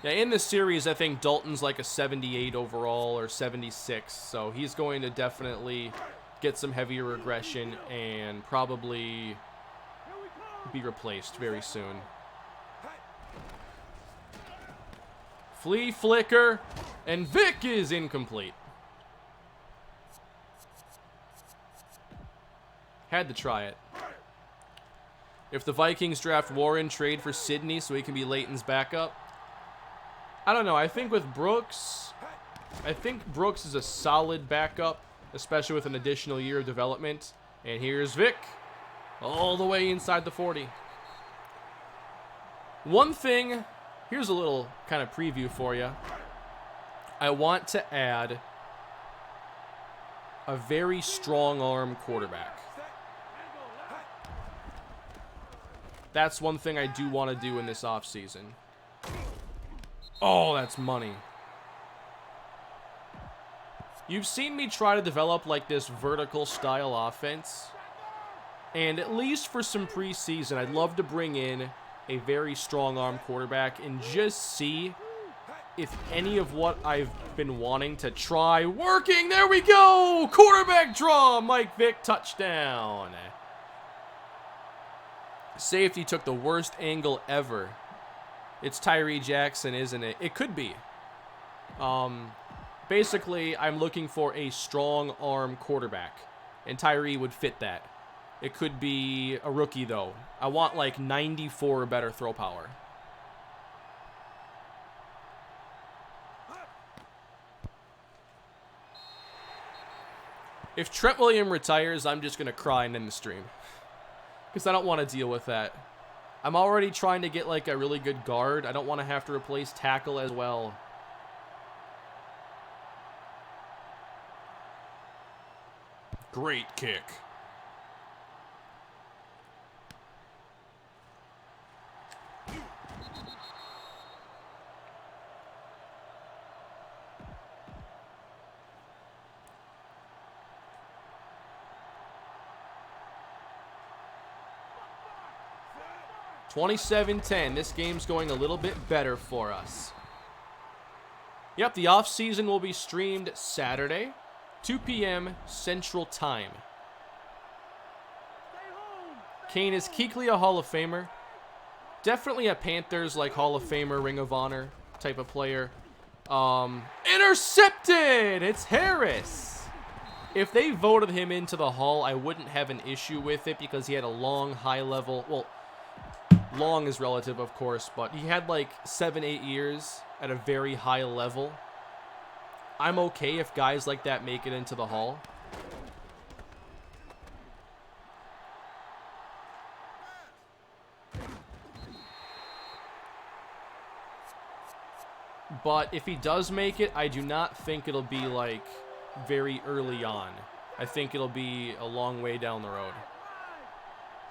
Yeah, in this series, I think Dalton's like a 78 overall or 76, so he's going to definitely get some heavier regression and probably be replaced very soon. Flea flicker, and Vic is incomplete. Had to try it. If the Vikings draft Warren, trade for Sidney so he can be Leighton's backup. I don't know. I think with Brooks, is a solid backup, especially with an additional year of development. And here's Vic, all the way inside the 40. One thing, here's a little kind of preview for you. I want to add a very strong arm quarterback. That's one thing I do want to do in this offseason. Oh, that's money. You've seen me try to develop like this vertical style offense. And at least for some preseason, I'd love to bring in a very strong arm quarterback and just see if any of what I've been wanting to try working. There we go! Quarterback draw! Mike Vick, touchdown. Safety took the worst angle ever. It's Tyree Jackson, isn't it? It could be. Basically, I'm looking for a strong arm quarterback, and Tyree would fit that. It could be a rookie, though. I want, like, 94 or better throw power. If Trent Williams retires, I'm just going to cry and end the stream. Because I don't want to deal with that. I'm already trying to get, like, a really good guard. I don't want to have to replace tackle as well. Great kick. (27-10). This game's going a little bit better for us. Yep, the offseason will be streamed Saturday, 2 p.m. Central Time. Kane, is Kuechly a Hall of Famer? Definitely a Panthers, like, Hall of Famer, Ring of Honor type of player. Intercepted! It's Harris! If they voted him into the Hall, I wouldn't have an issue with it because he had a long, high level... Well, long is relative, of course, but he had, like, 7-8 years at a very high level. I'm okay if guys like that make it into the Hall. But if he does make it, I do not think it'll be like very early on. I think it'll be a long way down the road.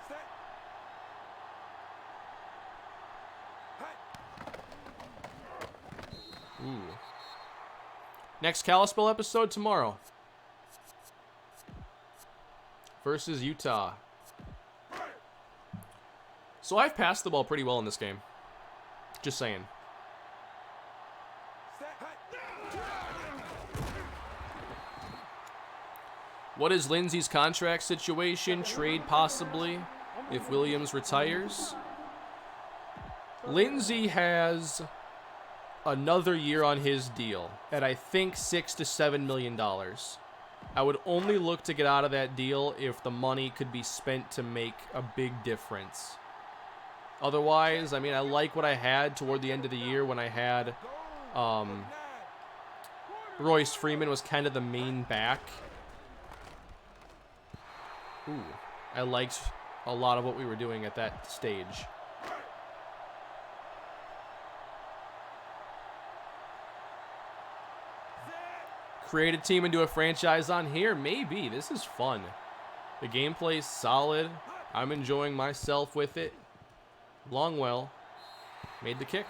Set. Hey. Ooh. Next Kalispell episode tomorrow. Versus Utah. So I've passed the ball pretty well in this game. Just saying. Set. Hey. What is Lindsey's contract situation? Trade possibly if Williams retires. Lindsey has another year on his deal at I think $6 to $7 million. I would only look to get out of that deal if the money could be spent to make a big difference. Otherwise, I mean, I like what I had toward the end of the year when I had Royce Freeman was kind of the main back. Ooh, I liked a lot of what we were doing at that stage. Create a team and do a franchise on here? Maybe. This is fun. The gameplay's solid. I'm enjoying myself with it. Longwell made the kick.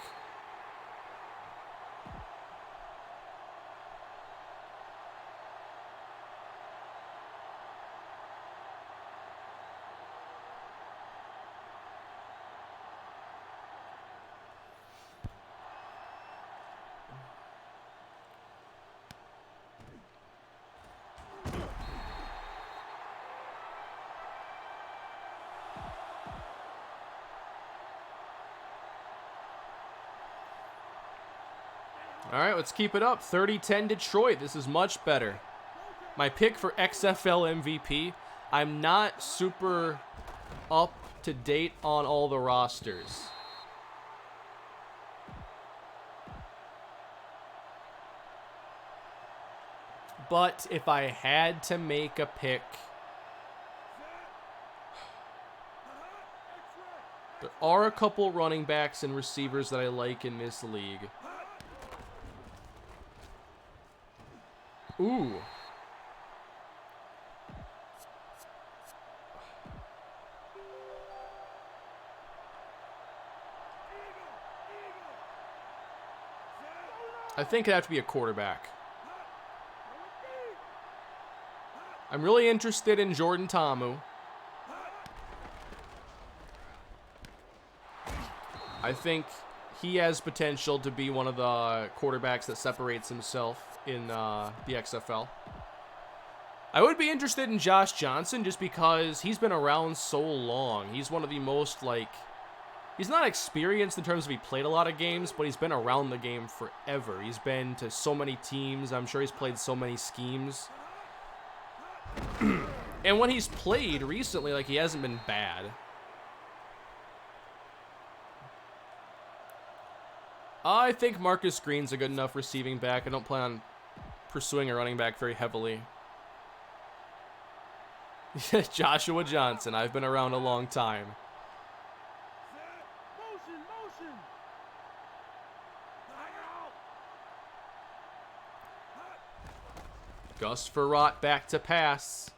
All right, let's keep it up. 30-10 Detroit. This is much better. My pick for XFL MVP. I'm not super up to date on all the rosters. But if I had to make a pick, there are a couple running backs and receivers that I like in this league. Ooh. I think it'd have to be a quarterback. I'm really interested in Jordan Ta'amu. I think he has potential to be one of the quarterbacks that separates himself in the XFL. I would be interested in Josh Johnson just because he's been around so long. He's one of the most, like, he's not experienced in terms of he played a lot of games, but he's been around the game forever. He's been to so many teams. I'm sure he's played so many schemes. And when he's played recently, like, he hasn't been bad. I think Marcus Green's a good enough receiving back. I don't plan on pursuing a running back very heavily. Joshua Johnson. I've been around a long time. Motion, motion. Gus Frerotte back to pass.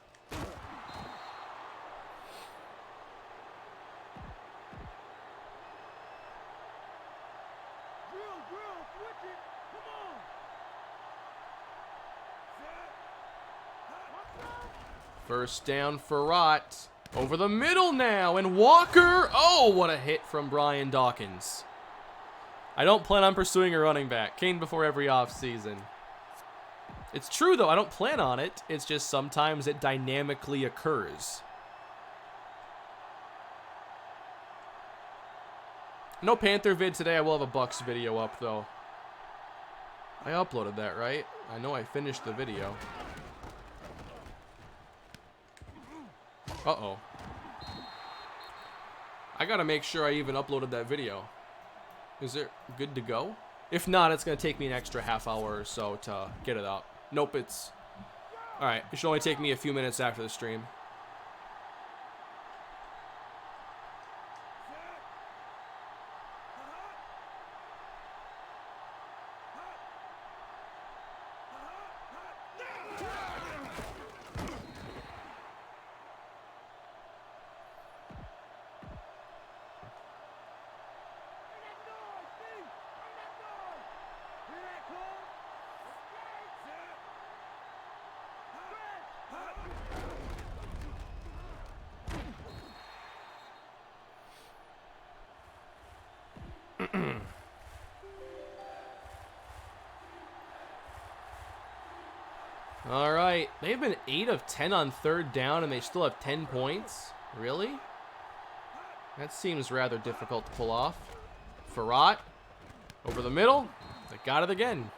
Drill, switch it. Come on. First down, Frerotte. Over the middle now, and Walker. Oh, what a hit from Brian Dawkins. I don't plan on pursuing a running back. Came before every offseason. It's true, though. I don't plan on it. It's just sometimes it dynamically occurs. No Panther vid today. I will have a Bucks video up, though. I uploaded that, right? I know I finished the video. Uh-oh. I gotta make sure I even uploaded that video. Is it good to go? If not, it's gonna take me an extra half hour or so to get it up. Nope, it's... Alright, it should only take me a few minutes after the stream. All right. They've been 8 of 10 on third down, and they still have 10 points? Really? That seems rather difficult to pull off. Farrat over the middle. They got it again.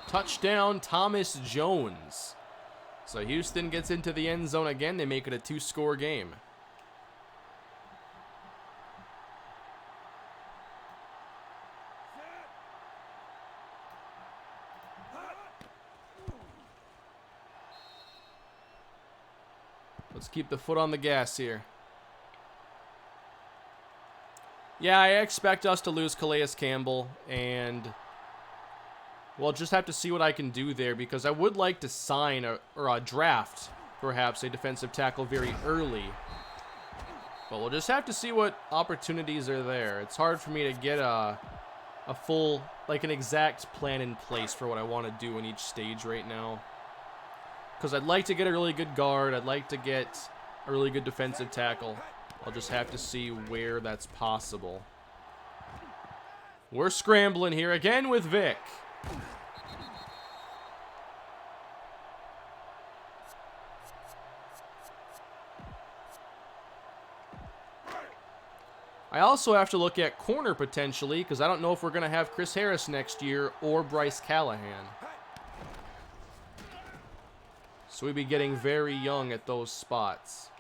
Touchdown, Thomas Jones. So Houston gets into the end zone again. They make it a 2-score game. Let's keep the foot on the gas here. Yeah, I expect us to lose Calais Campbell, and we'll just have to see what I can do there, because I would like to sign or draft, perhaps, a defensive tackle very early. But we'll just have to see what opportunities are there. It's hard for me to get a full, like an exact plan in place for what I want to do in each stage right now. Because I'd like to get a really good guard. I'd like to get a really good defensive tackle. I'll just have to see where that's possible. We're scrambling here again with Vic. I also have to look at corner potentially, because I don't know if we're going to have Chris Harris next year or Bryce Callahan. So we'd be getting very young at those spots.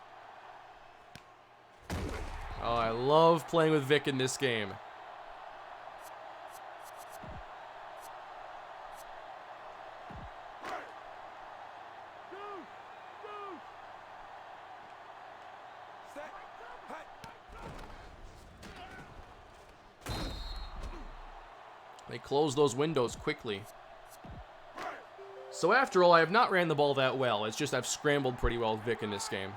Oh, I love playing with Vic in this game. They close those windows quickly. So after all, I have not ran the ball that well. It's just I've scrambled pretty well with Vic in this game.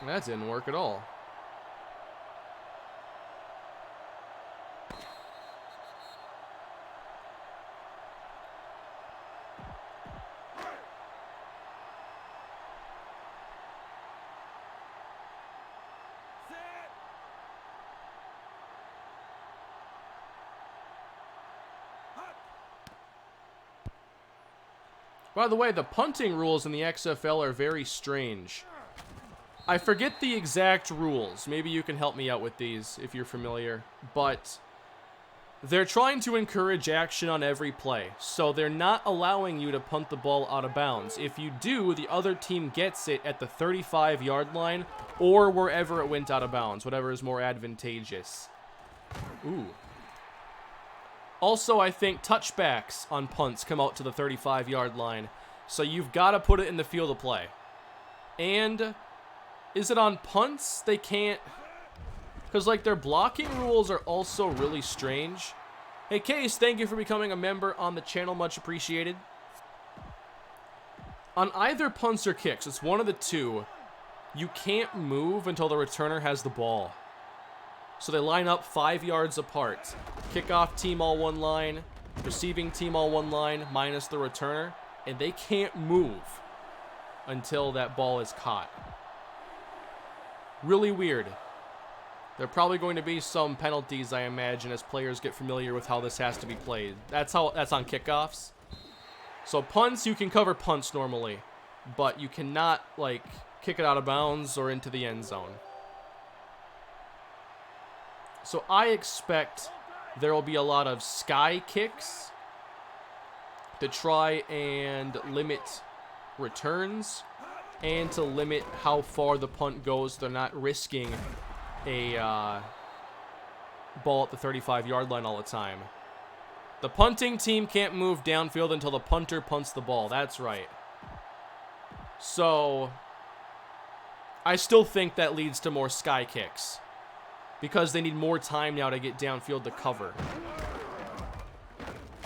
That didn't work at all. By the way, the punting rules in the XFL are very strange. I forget the exact rules. Maybe you can help me out with these if you're familiar. But they're trying to encourage action on every play. So they're not allowing you to punt the ball out of bounds. If you do, the other team gets it at the 35-yard line or wherever it went out of bounds, whatever is more advantageous. Ooh. Also, I think touchbacks on punts come out to the 35-yard line. So you've got to put it in the field of play. And is it on punts? They can't. Because, like, their blocking rules are also really strange. Hey, Case, thank you for becoming a member on the channel. Much appreciated. On either punts or kicks, it's one of the two, you can't move until the returner has the ball. So they line up 5 yards apart. Kickoff team all one line, receiving team all one line, minus the returner. And they can't move until that ball is caught. Really weird. There are probably going to be some penalties, I imagine, as players get familiar with how this has to be played. That's on kickoffs. So punts, you can cover punts normally, but you cannot, like, kick it out of bounds or into the end zone. So I expect there will be a lot of sky kicks to try and limit returns and to limit how far the punt goes. They're not risking a ball at the 35-yard line all the time. The punting team can't move downfield until the punter punts the ball. That's right. So I still think that leads to more sky kicks because they need more time now to get downfield to cover.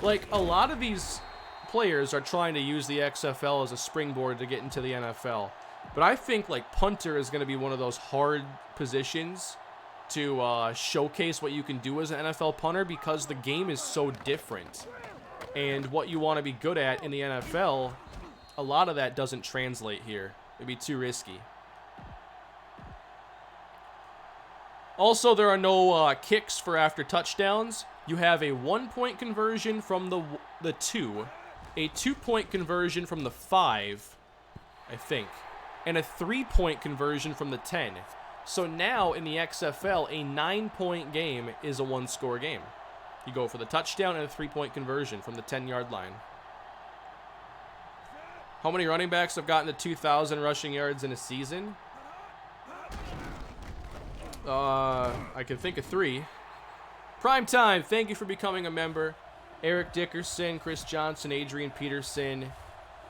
Like, a lot of these players are trying to use the XFL as a springboard to get into the NFL. But I think like punter is going to be one of those hard positions to showcase what you can do as an NFL punter because the game is so different. And what you want to be good at in the NFL, a lot of that doesn't translate here. It'd be too risky. Also, there are no kicks for after touchdowns. You have a 1-point conversion from the 2, a 2-point conversion from the 5, I think, and a 3-point conversion from the 10. So now in the XFL, a 9-point game is a 1-score game. You go for the touchdown and a 3-point conversion from the 10-yard line. How many running backs have gotten to 2,000 rushing yards in a season? I can think of 3. Prime Time, thank you for becoming a member. Eric Dickerson, Chris Johnson, Adrian Peterson.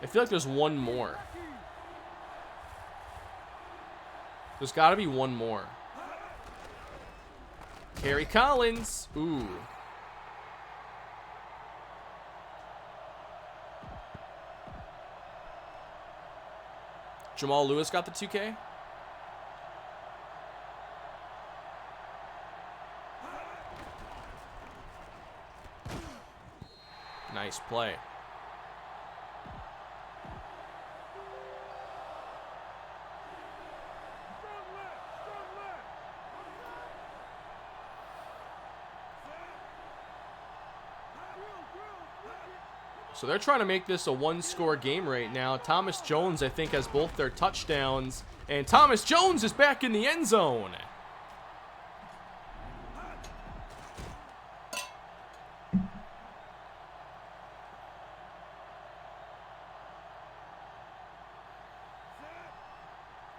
I feel like there's one more. There's got to be one more. Kerry Collins. Ooh. Jamal Lewis got the 2K. Nice play. So they're trying to make this a 1-score game right now. Thomas Jones, I think, has both their touchdowns. And Thomas Jones is back in the end zone.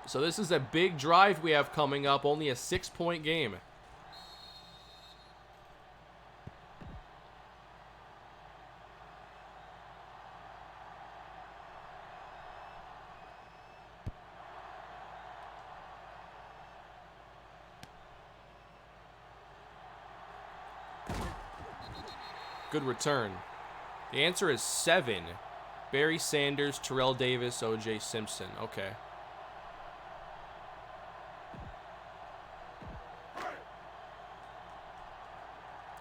So this is a big drive we have coming up. Only a 6-point game. Good return. The answer is 7. Barry Sanders, Terrell Davis, O.J. Simpson. Okay.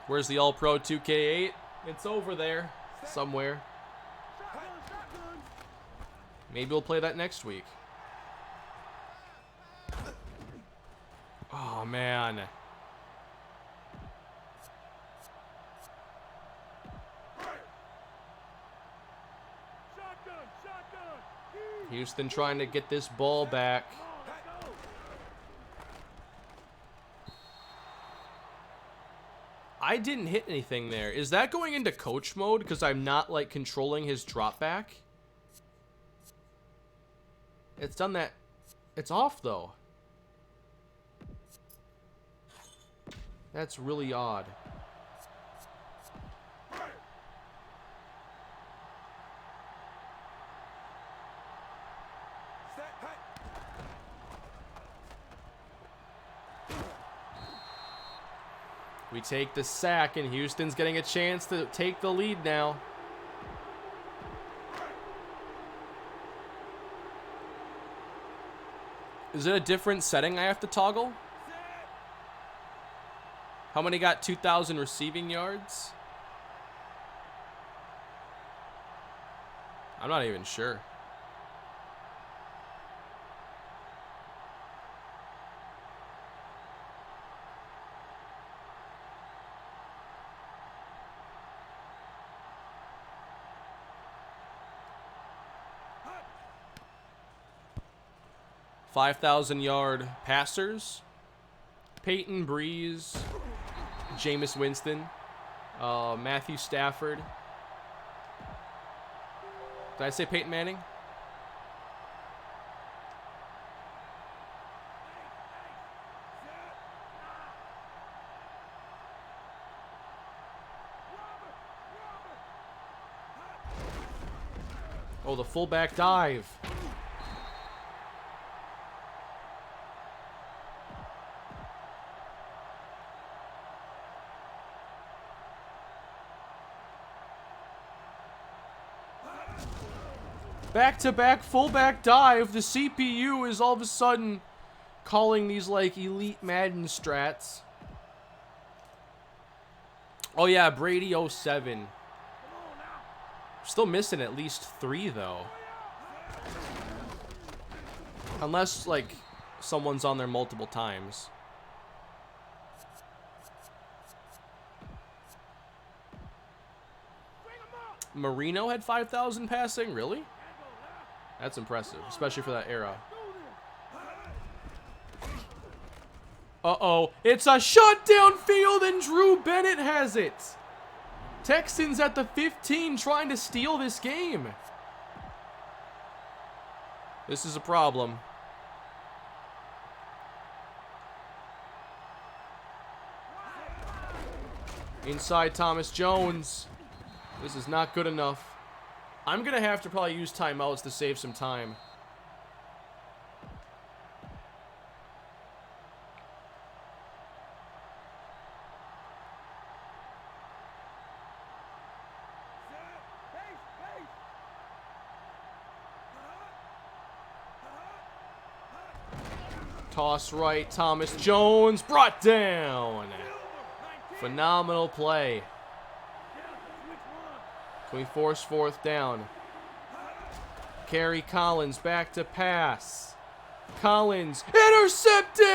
Where's the All-Pro 2K8? It's over there somewhere. Maybe we'll play that next week. Oh, man. Houston trying to get this ball back. I didn't hit anything there. Is that going into coach mode because I'm not like controlling his drop back? It's done that. It's off though. That's really odd. We take the sack, and Houston's getting a chance to take the lead now. Is it a different setting I have to toggle? How many got 2,000 receiving yards? I'm not even sure. $5,000-yard passers. Peyton Breeze, Jameis Winston, Matthew Stafford. Did I say Peyton Manning? Oh, the fullback dive. Back-to-back fullback dive. The CPU is all of a sudden calling these like elite Madden strats. Oh yeah, Brady 07. Still missing at least 3 though. Unless like someone's on there multiple times. Marino had 5,000 passing? Really? That's impressive, especially for that era. Uh-oh. It's a shot downfield and Drew Bennett has it. Texans at the 15 trying to steal this game. This is a problem. Inside Thomas Jones. This is not good enough. I'm going to have to probably use timeouts to save some time. Toss right, Thomas Jones brought down. Phenomenal play. Can we force 4th down? Kerry Collins back to pass. Collins intercepted.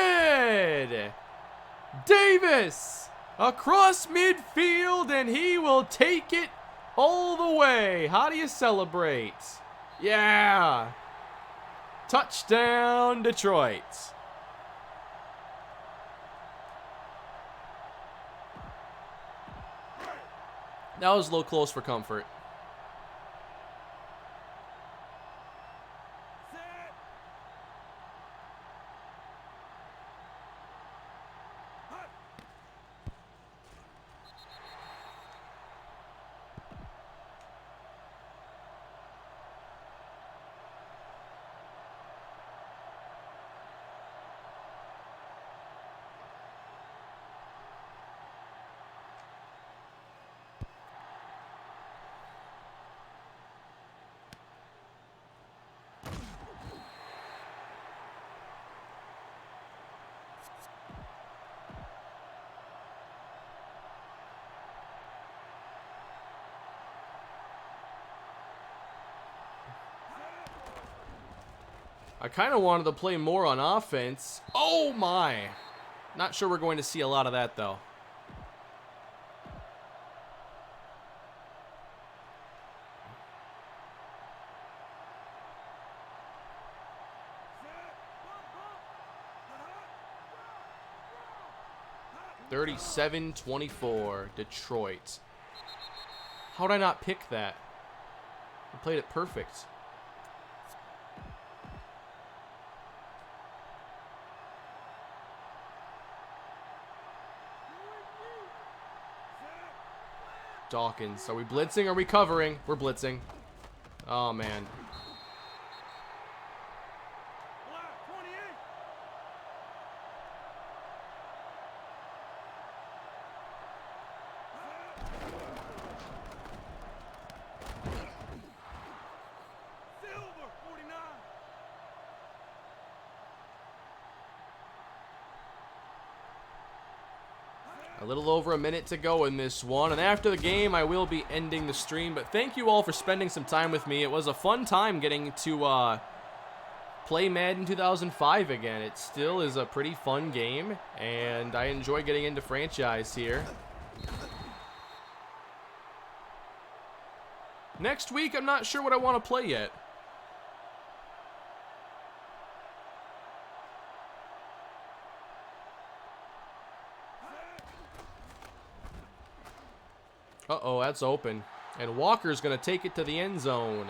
Davis across midfield and he will take it all the way. How do you celebrate? Yeah. Touchdown Detroit. That was a little close for comfort. I kind of wanted to play more on offense. Oh my. Not sure we're going to see a lot of that though. (37-24) Detroit. How did I not pick that? I played it perfect. Dawkins. Are we blitzing or are we covering? We're blitzing. Oh, man. A little over a minute to go in this one, and after the game I will be ending the stream, but thank you all for spending some time with me. It was a fun time getting to play Madden 2005 again. It still is a pretty fun game, and I enjoy getting into franchise here. Next week, I'm not sure what I want to play yet. Uh-oh, that's open. And Walker's going to take it to the end zone.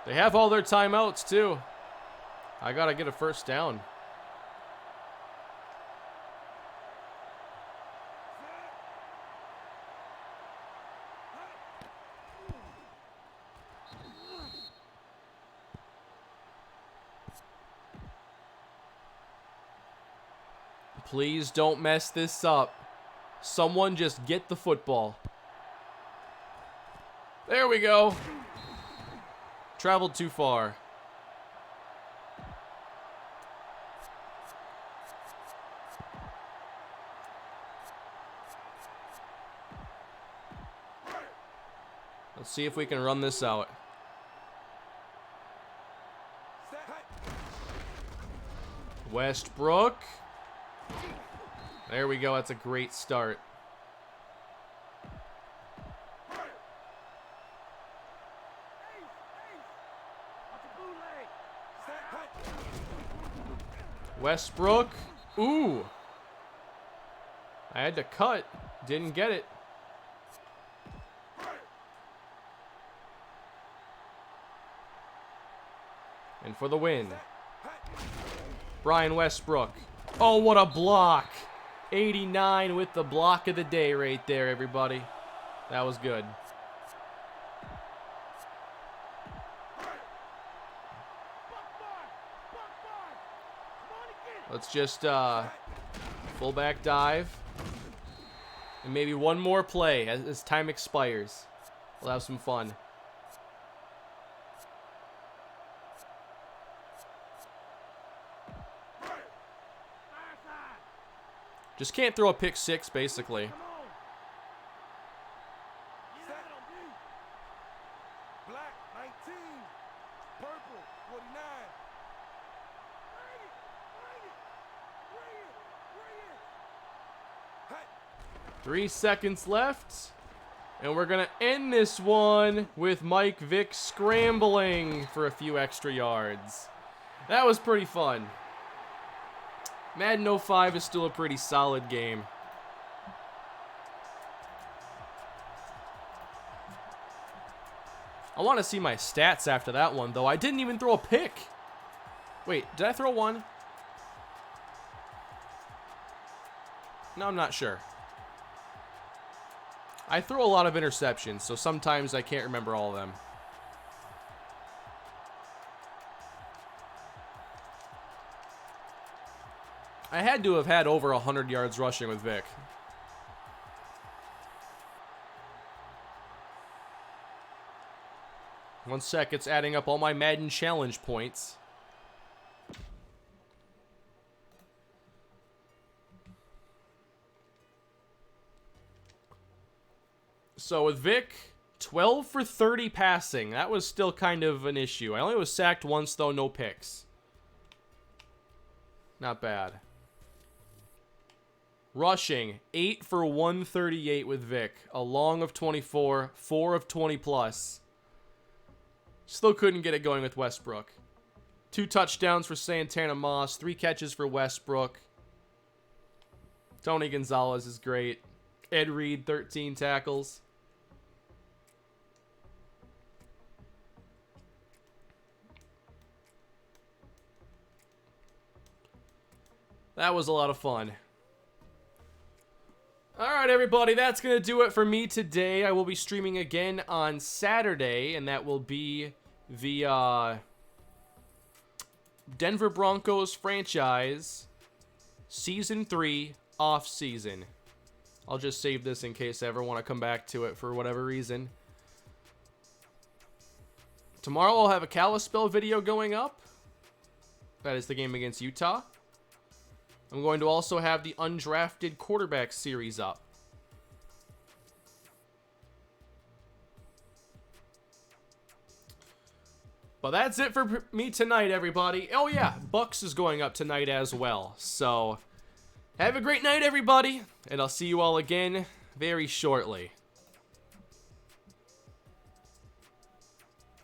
They have all their timeouts, too. I got to get a first down. Please don't mess this up. Someone just get the football. There we go. Traveled too far. Let's see if we can run this out. Westbrook. There we go. That's a great start. Westbrook. Ooh. I had to cut. Didn't get it. And for the win. Brian Westbrook. Oh, what a block. 89 with the block of the day right there, everybody. That was good. Let's just fullback dive. And maybe one more play as time expires. We'll have some fun. Just can't throw a pick six, basically. Black 19, purple 49. 3 seconds left. And we're going to end this one with Mike Vick scrambling for a few extra yards. That was pretty fun. Madden 05 is still a pretty solid game. I want to see my stats after that one, though. I didn't even throw a pick. Wait, did I throw one? No, I'm not sure. I throw a lot of interceptions, so sometimes I can't remember all of them. I had to have had over 100 yards rushing with Vic. One sec, it's adding up all my Madden challenge points. So with Vic, 12 for 30 passing. That was still kind of an issue. I only was sacked once, though, no picks. Not bad. Rushing, 8 for 138 with Vic. A long of 24, 4 of 20 plus. Still couldn't get it going with Westbrook. 2 touchdowns for Santana Moss, 3 catches for Westbrook. Tony Gonzalez is great. Ed Reed, 13 tackles. That was a lot of fun. Alright, everybody, that's going to do it for me today. I will be streaming again on Saturday, and that will be the Denver Broncos franchise Season 3 off-season. I'll just save this in case I ever want to come back to it for whatever reason. Tomorrow I'll have a Kalispell video going up. That is the game against Utah. I'm going to also have the undrafted quarterback series up. But that's it for me tonight, everybody. Oh yeah, Bucks is going up tonight as well. So, have a great night, everybody. And I'll see you all again very shortly.